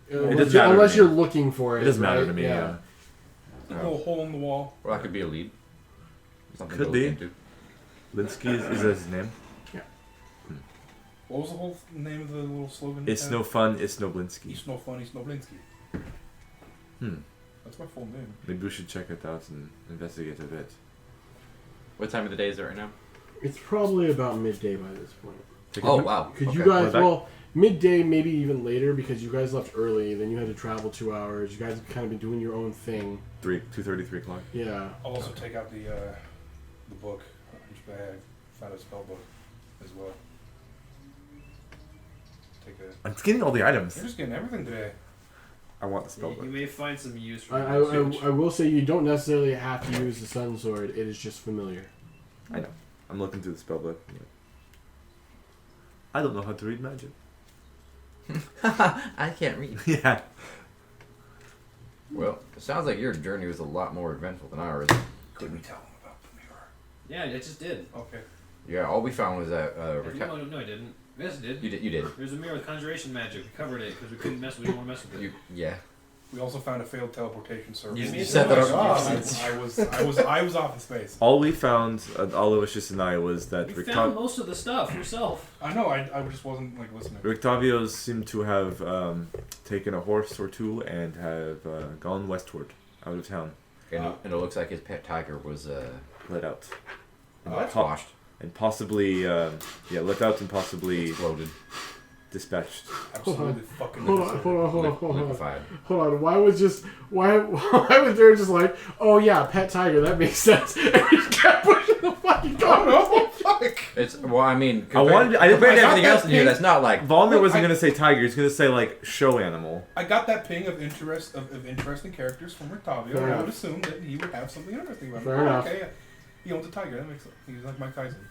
doesn't matter to unless me. you're looking for it. It doesn't matter right? to me. Yeah. A little hole in the wall. Well, that could be a lead. Something Could to be. look into. Linsky is his name. What was the whole name of the little slogan? It's no fun. It's no Blinsky. It's no fun. It's no Blinsky. Hmm. That's my full name. Maybe we should check it out and investigate a bit. What time of the day is it right now? It's probably about midday by this point. Take Oh a- wow. Because Okay. you guys, We're back? well, midday, maybe even later, because you guys left early. Then you had to travel 2 hours. You guys have kind of been doing your own thing. 2:30, 3 o'clock. Yeah. I'll also take out the book, which I have found a spell book as well. Take a. I'm getting all the items. You're just getting everything today. I want the spell You book. may find some use for I will say you don't necessarily have to use the sun sword. It is just familiar. I know. I'm looking through the spell book. I don't know how to read magic. I can't read. Yeah. Well, it sounds like your journey was a lot more eventful than ours. Did we tell him about the mirror? Yeah, I just did. Okay. Yeah, all we found was that No, I didn't. Yes, I did. You did. There's a mirror with conjuration magic. We covered it because we couldn't mess. We didn't want to mess with it. Yeah. We also found a failed teleportation service. You set that up- I was off in space. All we found, Aloysius and I, was that You found most of the stuff yourself. I know. I just wasn't like listening. Rictavios seemed to have taken a horse or two and have gone westward, out of town, And it looks like his pet tiger was let out. that's washed. And possibly, let out and possibly Exploded. dispatched. Absolutely fucking. Hold on. Liquefied. Hold on. Why was there just like, oh yeah, pet tiger? That makes sense. And we just kept pushing the fucking car. It's well, I mean, I didn't- compared to I got everything that else in here, pink- that's not like. Volner wasn't I- going to say tiger, he's going to say, like, show animal. I got that ping of interest of interesting characters from Rictavio, Fair and I enough. would assume that he would have something interesting about him. Fair enough. Okay, yeah. He owns a tiger. That makes sense. He's like Mike Tyson.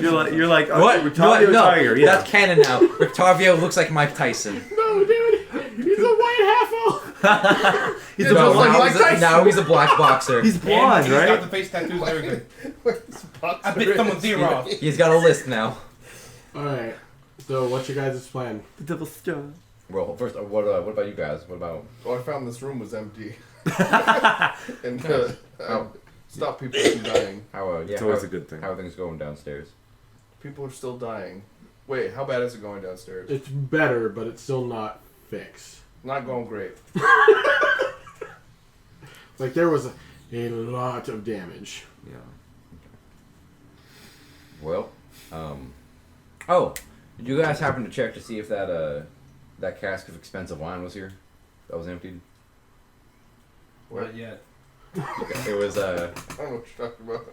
You're like, oh, What? Rictavio No, tiger, yeah. that's canon now. Rictavio looks like Mike Tyson. No, dude, he's a white half elf. He's No, a now, blonde. now he's a black boxer. He's blonde, And he's got right? the face tattoos and everything. I I bit someone's ear off. He's got a list now. All right. So, what's your guys' plan? The devil's star. Well, first, what about you guys? What about? Well, I found this room was empty. And stop people from dying. How? It's always a good thing. How are things going downstairs? People are still dying. Wait, how bad is it going downstairs? It's better, but it's still not fixed. Not going great. Like there was a lot of damage. Yeah. Well, oh, did you guys happen to check to see if that that cask of expensive wine was here? That was emptied. Not yet. It was I don't know what you're talking about.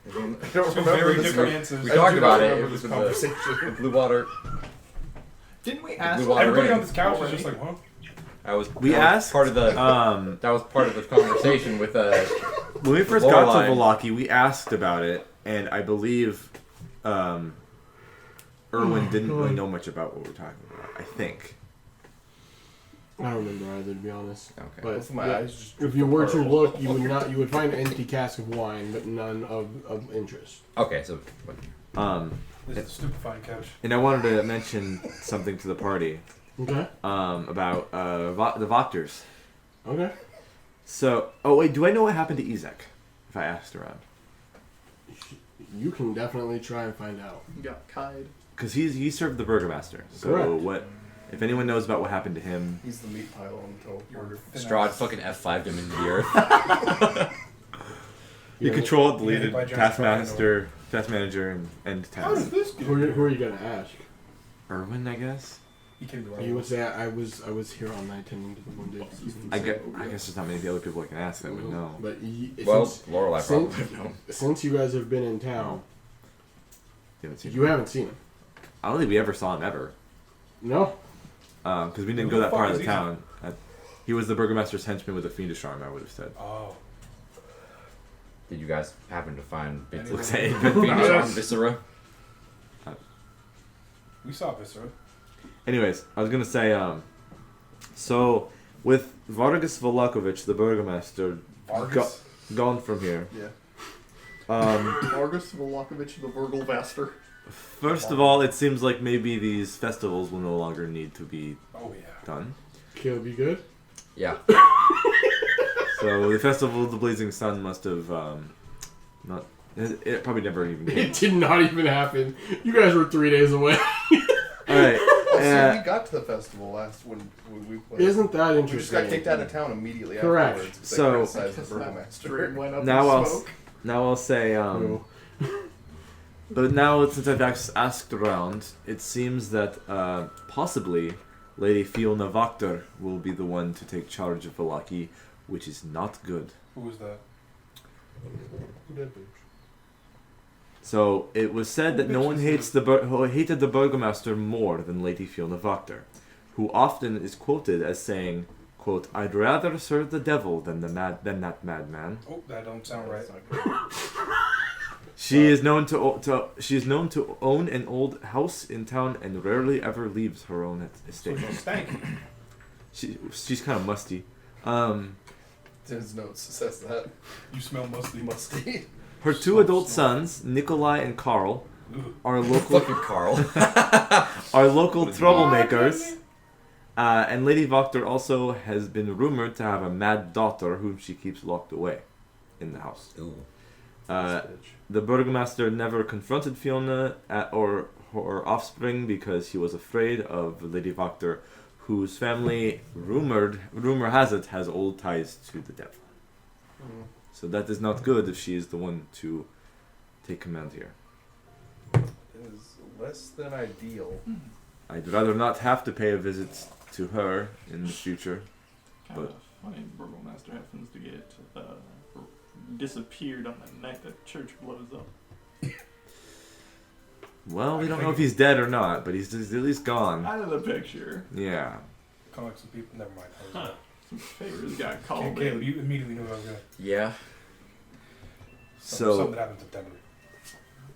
I don't Two remember very this. different answers. We talked do about not it. remember It was this in the conversation. blue water. Didn't we ask? Blue water Everybody inn. on this couch is just like, huh? That was We that was asked, part of the that was part of the conversation with when we first got to Lorelei. Valaki, we asked about it, and I believe Erwin didn't really know much about what we're talking about. I think. I don't remember either, to be honest. Okay. But Both of my yeah, eyes just if you were to look, you would not. You would find an empty cask of wine, but none of interest. Okay, so This is a stupefying couch. And I wanted to mention something to the party Okay. about the Voctors. Okay. So, oh wait, do I know what happened to Ezek? If I asked around. You can definitely try and find out. You got Kide. Because he served the burgomaster. So Correct. what? If anyone knows about what happened to him, He's the meat pile on the teleporter. Strahd fucking F5'd him into the earth. you Yeah, control, Hated deleted by John taskmaster, task manager, and end How does task. this get Who are you gonna ask? Irwin, I guess. He came to our You would say I was here all night tending to the wounded. I guess there's not many other people I can ask that would know. But Well, since, Lorelai since, probably know. since you guys have been in town, You haven't seen you him. haven't seen him. I don't think we ever saw him ever. No. Because we didn't Who go the that part fuck of is the he? town. He was the burgomaster's henchman with a fiendish arm, I would have said. Oh. Did you guys happen to find bits of Looks like Phoenix on Viscera? We saw Viscera. Anyways, I was gonna say, so with Vargas Volakovic, the burgomaster, Vargas. gone from here. Yeah. Vargas Volakovic, the Burglvaster. First of all, it seems like maybe these festivals will no longer need to be Oh yeah. done. Caleb, you good? Yeah. So the festival of the Blazing Sun must have not. It probably never even came. It did not even happen. You guys were 3 days away. All right. Oh, so we got to the festival when we played. Isn't that We interesting? just got kicked out of town immediately Correct. afterwards. 'Cause they So- criticized the burgomaster. Dream went up Now in smoke. I'll say. No. But now, since I've asked around, it seems that possibly Lady Fiona Vakter will be the one to take charge of Valaki, which is not good. Who was that? Who did we? So it was said that no one hated the burgomaster more than Lady Fiona Vakter, who often is quoted as saying, "quote I'd rather serve the devil than that madman." Oh, that don't sound right. That's not good. She is known to own an old house in town and rarely ever leaves her own estate. So stank. She's kind of musty. His notes says that. You smell musty. Musty. Her two adult sons, Nikolai and Carl, Ugh. are local Fucking Carl. troublemakers. And Lady Vakter also has been rumored to have a mad daughter whom she keeps locked away in the house. Ooh. The burgomaster never confronted Fiona or her offspring because he was afraid of Lady Vakter, whose family, rumor has it, has old ties to the devil. So that is not good if she is the one to take command here. It is less than ideal. I'd rather not have to pay a visit to her in the future. Kind of funny, Burgomaster happens to get disappeared on the night that church blows up. Well, we don't know if he's dead or not, but he's at least gone. Out of the picture. Yeah. Collect some people. Never mind. Huh. Some favors got called Caleb, in. you immediately knew I was gonna. Yeah. So- Something that happened in September.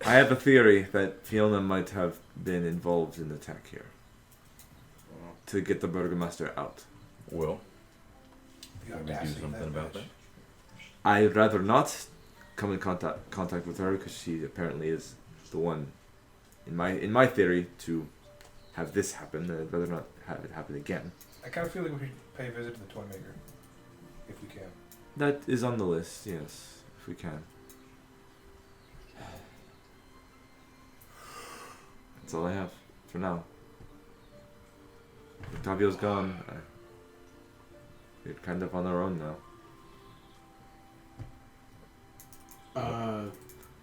I have a theory that Fiona might have been involved in the attack here to get the burgomaster out. Will. The Can we do audacity of something about bitch. that? I'd rather not come in contact with her because she apparently is the one, in my theory, to have this happen. I'd rather not have it happen again. I kind of feel like we should pay a visit to the toy maker, if we can. That is on the list, yes, if we can. That's all I have for now. Octavio's gone. We're kind of on our own now.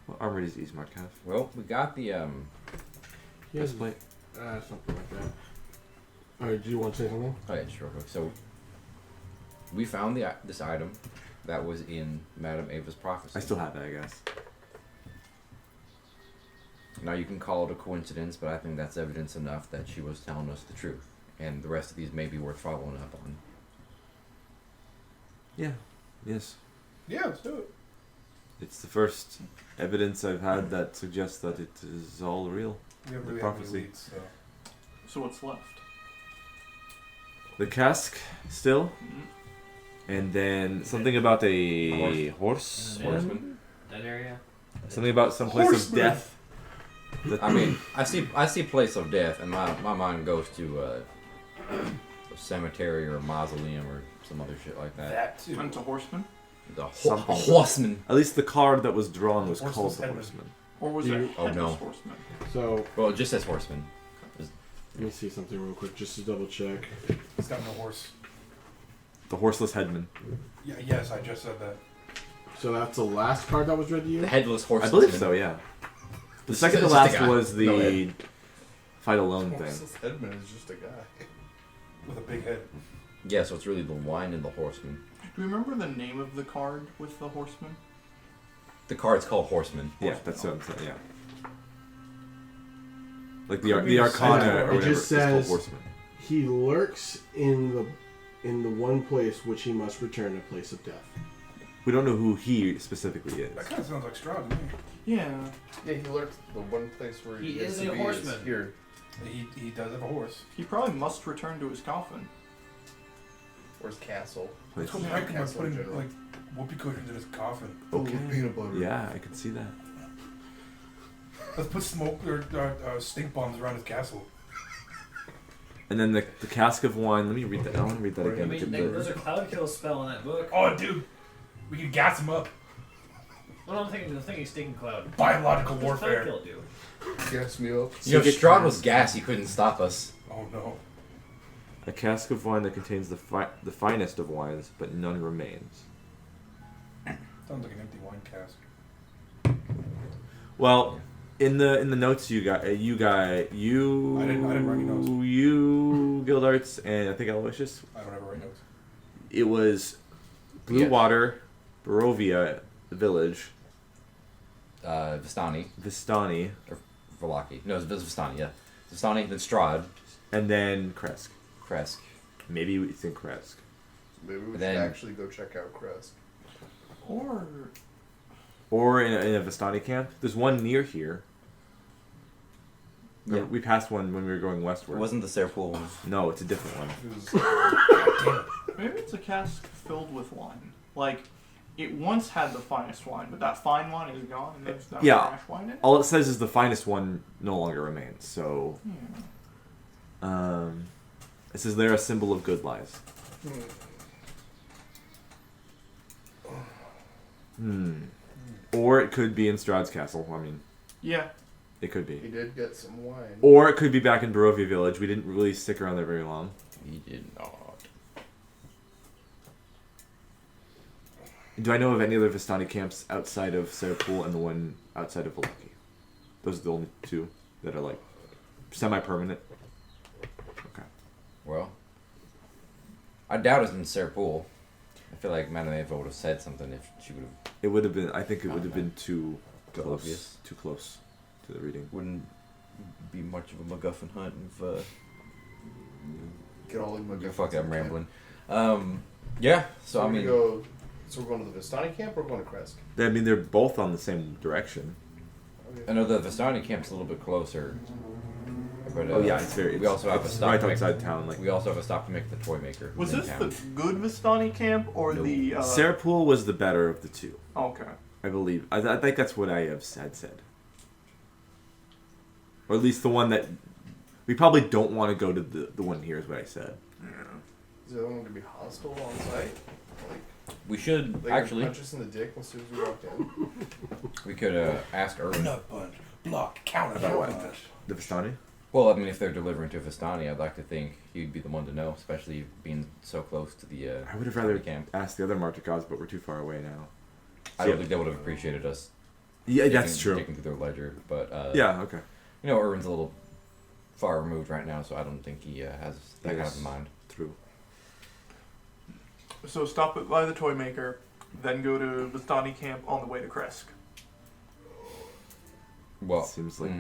What armor does Ismark have? Well, we got the He has Breastplate. something like that. Alright, do you want to say something? Oh yeah, just real quick. So we found this item that was in Madame Ava's prophecy. I still have it, I guess. Now you can call it a coincidence, but I think that's evidence enough that she was telling us the truth, and the rest of these may be worth following up on. Yeah. Yes. Yeah, let's do it. It's the first evidence I've had that suggests that it is all real. We haven't The really had any prophecy. leads, so. So what's left? The cask, still. Mhm. And then something about a horse. Horseman. That area. Something about some place of death. I mean, I see place of death, and my mind goes to a cemetery or a mausoleum or some other shit like that. That too. Went to Horseman? The Something. horseman. At least the card that was drawn was Horseman's called the headman. horseman. Or was You- it Oh, headless no. horseman? So Well, it just says horseman. let me see something real quick, just to double check. He's got no horse. The horseless headman. Yeah, yes, I just said that. So that's the last card that was read to you. The headless horseman. I believe so, yeah. The It's second to just a last guy. was the No head. fight alone thing. Horseless Edmund is just a guy. With a big head. Yeah, so it's really the wine and the horseman. Do you remember the name of the card with the horseman? The card's called horseman. Yeah, that's what I'm saying, yeah. Like Could be the the Arcana same. or It whatever, just it's called says- horseman. He lurks in the one place which he must return, a place of death. We don't know who he specifically is. That kind of sounds like Strahd to me. Yeah. Yeah, he lurked the one place where He has is to a be horseman. Here. He does have a horse. He probably must return to his coffin. Or his castle. Let's go Yeah, back and like castle in putting general. like whoopee cushions in his coffin. Okay. Peanut butter. Yeah, I can see that. Let's put smoke or stink bombs around his castle. And then the cask of wine. Let me read that. I want to read that I again. mean, Look at there's a cloud kill spell in that book. Oh, dude, we can gas him up. Well, I'm thinking stinking cloud. Biological What does cloud warfare. kill do? Gas me up. You know, if Strahd was gas, he couldn't stop us. Oh no. A cask of wine that contains the finest of wines, but none remains. Sounds like an empty wine cask. Well, in the notes you I didn't write any notes. you Gildarts, and I think Aloysius. I don't ever write notes. It was Blue Yeah. Water, Barovia, the village, Vistani. Vistani, Velaki. No, it's Vistani, yeah. Vistani, then Strahd, and then Kresk. Kresk. Maybe we think Kresk. Maybe we should Then- actually go check out Crest. Or in a Vistani camp. There's one near here. Yeah. We passed one when we were going It westward. wasn't the Serpool one. No, it's a different one. Maybe it's a cask filled with wine. Like, it once had the finest wine, but that fine wine is gone and there's no Yeah. trash wine in it. All it says is the finest one no longer remains. So, Yeah. it says they're a symbol of good lies. Or it could be in Strahd's castle. I mean, Yeah. it could He be. did get some wine. Or it could be back in Barovia village. We didn't really stick around there very long. He did not. Do I know of any other Vistani camps outside of Serpool and the one outside of Velaki? Those are the only two that are like semi-permanent. Okay. Well, I doubt it's in Serpool. I feel like Madame Eva would have said something if she would have. It would have been. I think it would have Okay. been too Too close. obvious. Too close to the reading. Wouldn't be much of a MacGuffin hunt if. Get all of them. Fuck it, I'm rambling. Yeah. So I mean, go. So we're going to the Vistani camp or we're going to Crest? I mean, they're both on the same direction. I know the Vistani camp's a little bit closer. But, Oh yeah, it's very. We also have a it's stop right to make- outside town. Like We also have a stop to make the toy maker. Was in this town. the good Vistani camp or No. the? Serpool was the better of the two, Okay. I believe. I think that's what I had said, or at least the one that we probably don't want to go to. The one here is what I said. Is the other one going to be hostile on site? Like, We should they actually. punch us in the dick as soon as we walked in? We could ask Erwin. Nut punch, block, counter, About what? punch. The Vistani. Well, I mean, if they're delivering to Vistani, I'd like to think he'd be the one to know, especially being so close to the. I would have rather camp. asked the other Martikovs, but we're too far away now. I Yeah. don't think they would have appreciated us. Yeah, that's digging- true. Digging through their ledger, but Yeah. Okay. you know, Erwin's a little far removed right now, so I don't think he has that kind Yes. of in mind. True. So stop by the toy maker, then go to Vistani camp on the way to Kresk. Well, Seems like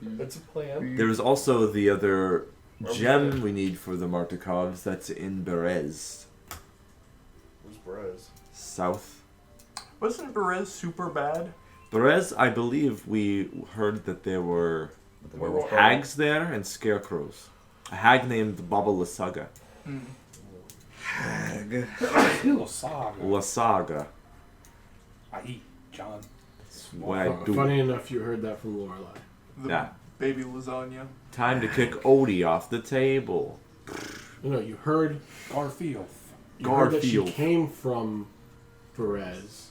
That's a plan. there was also the other Okay. gem we need for the Martikovs. That's in Berez, Where's Brez? south. Wasn't Perez super bad? Berez, I believe we heard that there were the werewolf hags there and scarecrows. A hag named Baba Lasaga. Little saga. Lasaga. I eat, John. That's what I do. Funny enough, you heard that from Lorelai. The Yeah. baby lasagna. Time to kick Odie off the table. No, you heard. Garfield. You heard that she Garfield. came from Perez,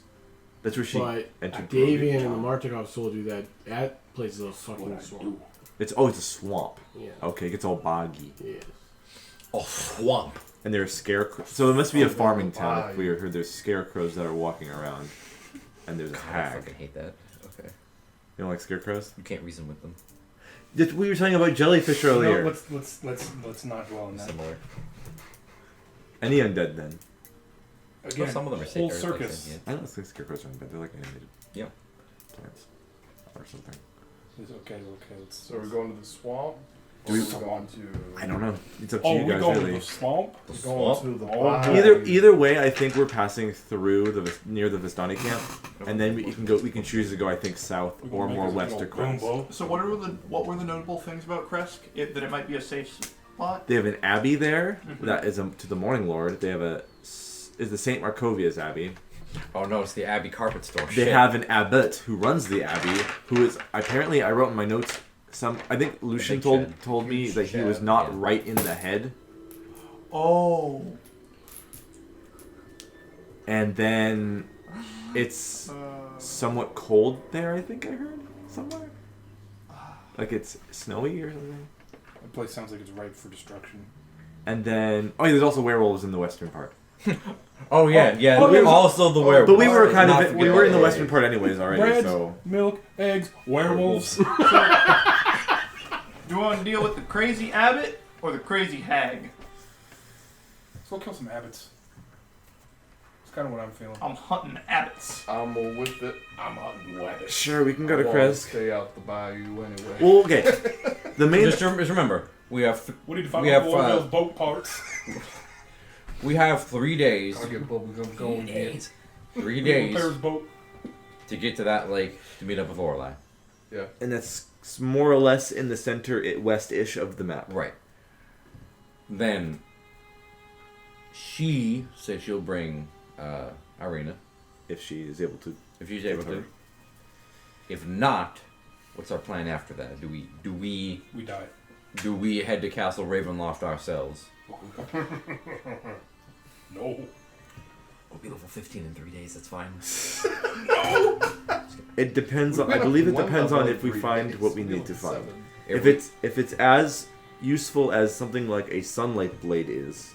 That's where she But entered. Davian and the Martikovs told you that place is a fucking What I swamp. It's a swamp. Yeah. Okay, it gets all boggy. Yes. Oh, swamp. And there's scarecrows. So it must be a Oh, farming town if boggy. we heard there's scarecrows that are walking around. And there's a God, I hag. fucking hate that. Okay. You don't like scarecrows? You can't reason with them. We were talking about jellyfish earlier. No, let's not dwell on that. Similar. Any undead then? Again, Well, some of them are whole sick, circus. Like, I don't think scarecrows are undead. They're like animated yeah. plants. Or something. It's okay. Let's, So are we going to the swamp? Do Or we- are we going to? I don't know. It's up to Oh, you we guys, going really. to the swamp? The Going swamp. to the Oh, boggy. Either way, I think we're passing through near the Vistani camp, and then we can choose to go. I think south We can or make more us a west to little Crest. Roombo. So what were the notable things about Kresk? That it might be a safe spot? They have an abbey there Mhm. that is to the Morning Lord. They have is the Saint Markovia's abbey. Oh no, it's the Abbey Carpet Store. They Shit. have an abbot who runs the abbey, who is apparently, I wrote in my notes, I think Lucian big told Chad. told me Huge that he was Chad, not yeah. right in the head, Oh. and then it's somewhat cold there. I think I heard somewhere, like it's snowy or something. That place sounds like it's ripe for destruction. And then there's also werewolves in the western part. Oh yeah, yeah. Oh, yeah. Also the werewolf. But we were kind Not of forget we were in the that. western part anyways already. Bread, So milk, eggs, werewolves. Do you want to deal with the crazy abbot or the crazy hag? Let's go kill some abbots. That's kind of what I'm feeling. I'm hunting abbots. I'm with it. I'm hunting weapons. sure, we can go to I wanna Kresk. Stay out the bayou anyway. Well, okay. The main Just remember, we have We need to find We out have, one of uh, those boat parts. 3 days. I'll get bubblegum going again. 3 Repair days his boat. to get to that lake to meet up with Lorelai. Yeah. and that's more or less in the center west-ish of the map. Right. Then she says she'll bring Irina If she is able to. if she's able to. If not, what's our plan after that? Do we We die. head to Castle Ravenloft ourselves? No. We'll be level 15 in 3 days. That's fine. It depends on. We've I been believe up it one depends level on in if we 3 find days. what we We'll need to be find. level 7. If it's as useful as something like a sunlight blade is,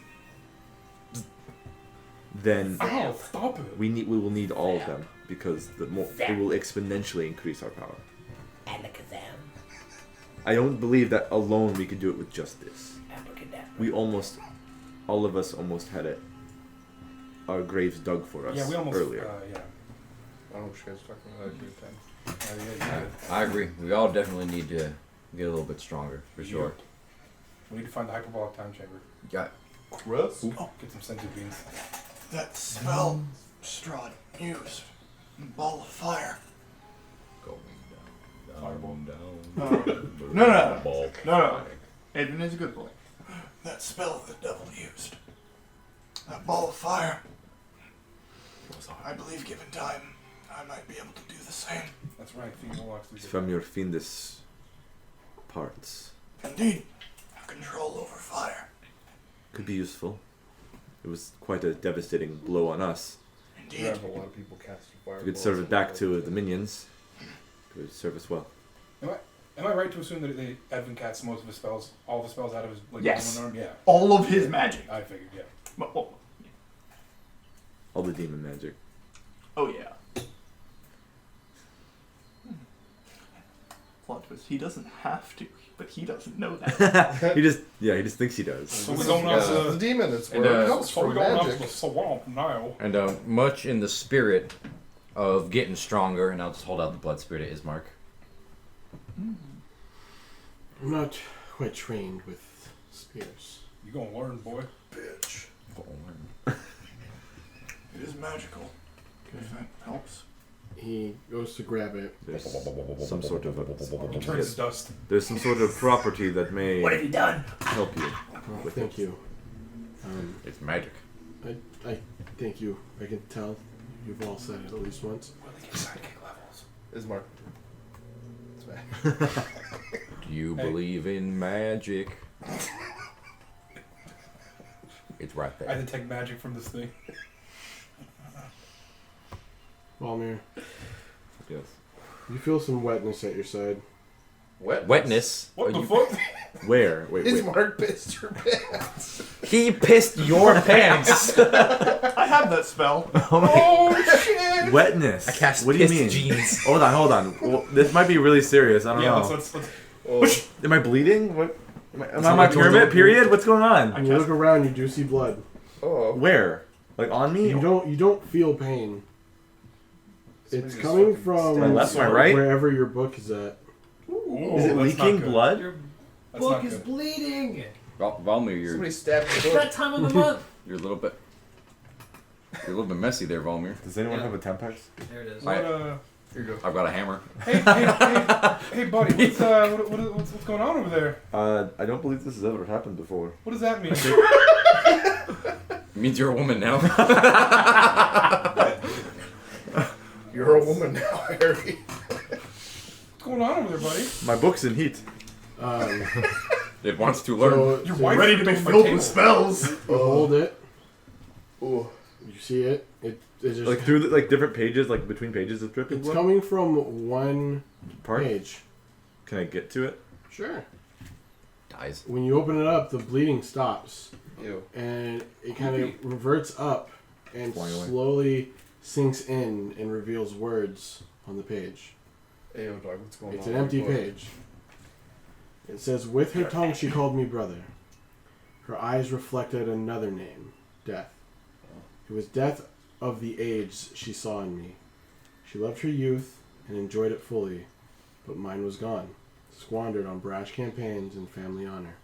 then Oh, stop it. we will need all of them because it will exponentially increase our power. I don't believe that alone we could do it with just this. All of us almost had our graves dug for us Yeah, we almost. earlier. Yeah. I don't know what you guys are talking about. I agree with that. Yeah. I agree. We all definitely need to get a little bit stronger, for sure. We need to find the hyperbolic time chamber. Got Chris? Get some scented beans. That spell Strahd used. Ball of fire. going down. No. Aiden is a good boy. That spell the devil used. That ball of fire. I believe given time, I might be able to do the same. That's right. Fiend Warlocks. It's from your fiendish parts. Indeed. Control over fire. Could be useful. It was quite a devastating blow on us. We Indeed. have a lot of people casting fire. If we could serve it back to the minions, it would serve us well. Am I right to assume that they Advent casts most of his spells, all the spells out of his Yes. one arm? Yeah. All of his magic. I figured. Yeah. All the demon magic. Oh yeah. Plot twist. He doesn't have to, but he doesn't know that. he just thinks he does. So we're going out It's the to. demon. It's And, where it comes So we're from. going out to Magic. the swamp now. And much in the spirit of getting stronger, and I'll just hold out the blood spirit to Ismark. I'm not quite trained with spears. You gonna learn, boy. Bitch. It is magical. If that helps. He goes to grab it. There's some sort of He turns to dust. there's some sort of property that may you done? help you. Oh, thank you. It's magic. I thank you. I can tell you've all said it at least once. Sidekick levels. Ismark. It's bad. Do you Hey. believe in magic? It's right I there. detect magic from this thing. Balmir, Yes. you feel some wetness at your side. Wetness. What Are the you- fuck? Where? Wait, His wait. Mark pissed your pants. He pissed your pants. I have that spell. Oh my Oh shit! Wetness. I cast What do you pissed mean? jeans. Hold on. Well, this might be really serious. I don't Yeah, know. let's Oh, Am I bleeding? What? Am I That's on my how it goes pyramid? up. Period? What's going on? When you look around, you do see blood. oh. Where? Like on me? You don't feel pain. Somebody It's just coming fucking from My left, my right? wherever your book is at. Ooh, Is it that's leaking not good. blood? Your That's book not is good. bleeding. Valmir, you're Somebody stabbed the It's door. that time of the month. you're a little bit messy there, Valmir. Does anyone Yeah. have a Tempex? There it is. What, Here you go. I've got a hammer. hey, buddy, what's going on over there? I don't believe this has ever happened before. What does that mean? It means you're a woman now. You're a woman now, Harry. What's going on over there, buddy? My book's in heat. It wants to learn. So, Your so wife Ready to be ripped my filled table. with spells. you hold it. Oh. You see it. It just Like through the, like different pages, like between pages of dripping it's blood. coming from one Part? page. Can I get to it? Sure. Dies. When you open it up, the bleeding stops, Ew. and it kind of reverts up and Flying away. slowly sinks in and reveals words on the page. Ayo, dog, what's going It's on? an empty What? page. It says, "With her tongue she called me brother. Her eyes reflected another name, death. It was death of the age she saw in me. She loved her youth and enjoyed it fully, but mine was gone, squandered on brash campaigns and family honor.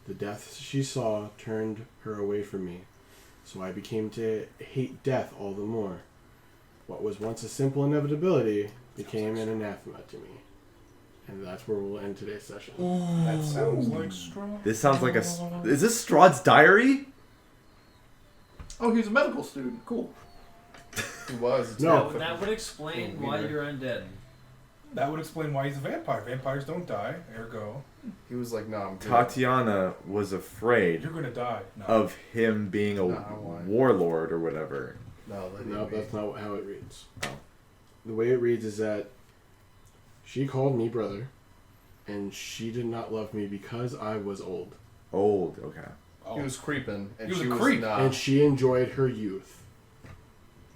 The death she saw turned her away from me, so I became to hate death all the more. What was once a simple inevitability became an anathema to me." And that's where we'll end today's session. That sounds like straw. This sounds like Is this Strahd's diary? Oh, he's a medical student. Cool. He was. No. That would explain Oh, why weird. you're undead. That would explain why he's a vampire. Vampires don't die, ergo, He was like, "Nah, I'm good." Tatiana was afraid you're gonna die. No. of him being a Nah, why? warlord or whatever. No, let No, it be. that's not how it reads. Oh. The way it reads is that she called me brother, and she did not love me because I was old. Old, okay. Oh, He was creeping, and He was she a was creep. not. And she enjoyed her youth.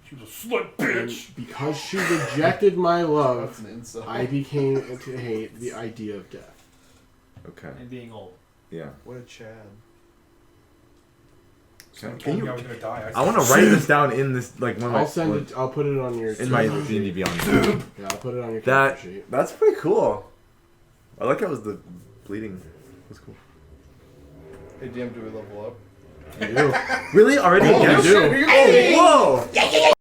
she was a slut And bitch. because she rejected my That's love, an insult. I became to hate the idea of death. Okay. And being old. Yeah. What a Chad. Someone Can told me you- I was gonna die. I want to write this down in this, like, one of my... I'll send it. I'll put it on your. in my character sheet. D&D Beyond. Yeah, I'll put it on your That, character sheet. that's pretty cool. I like how it was the bleeding. That's cool. Hey, DM, do we level up? You do. Really? Already? Oh, again? you do. Here you go. Oh, whoa!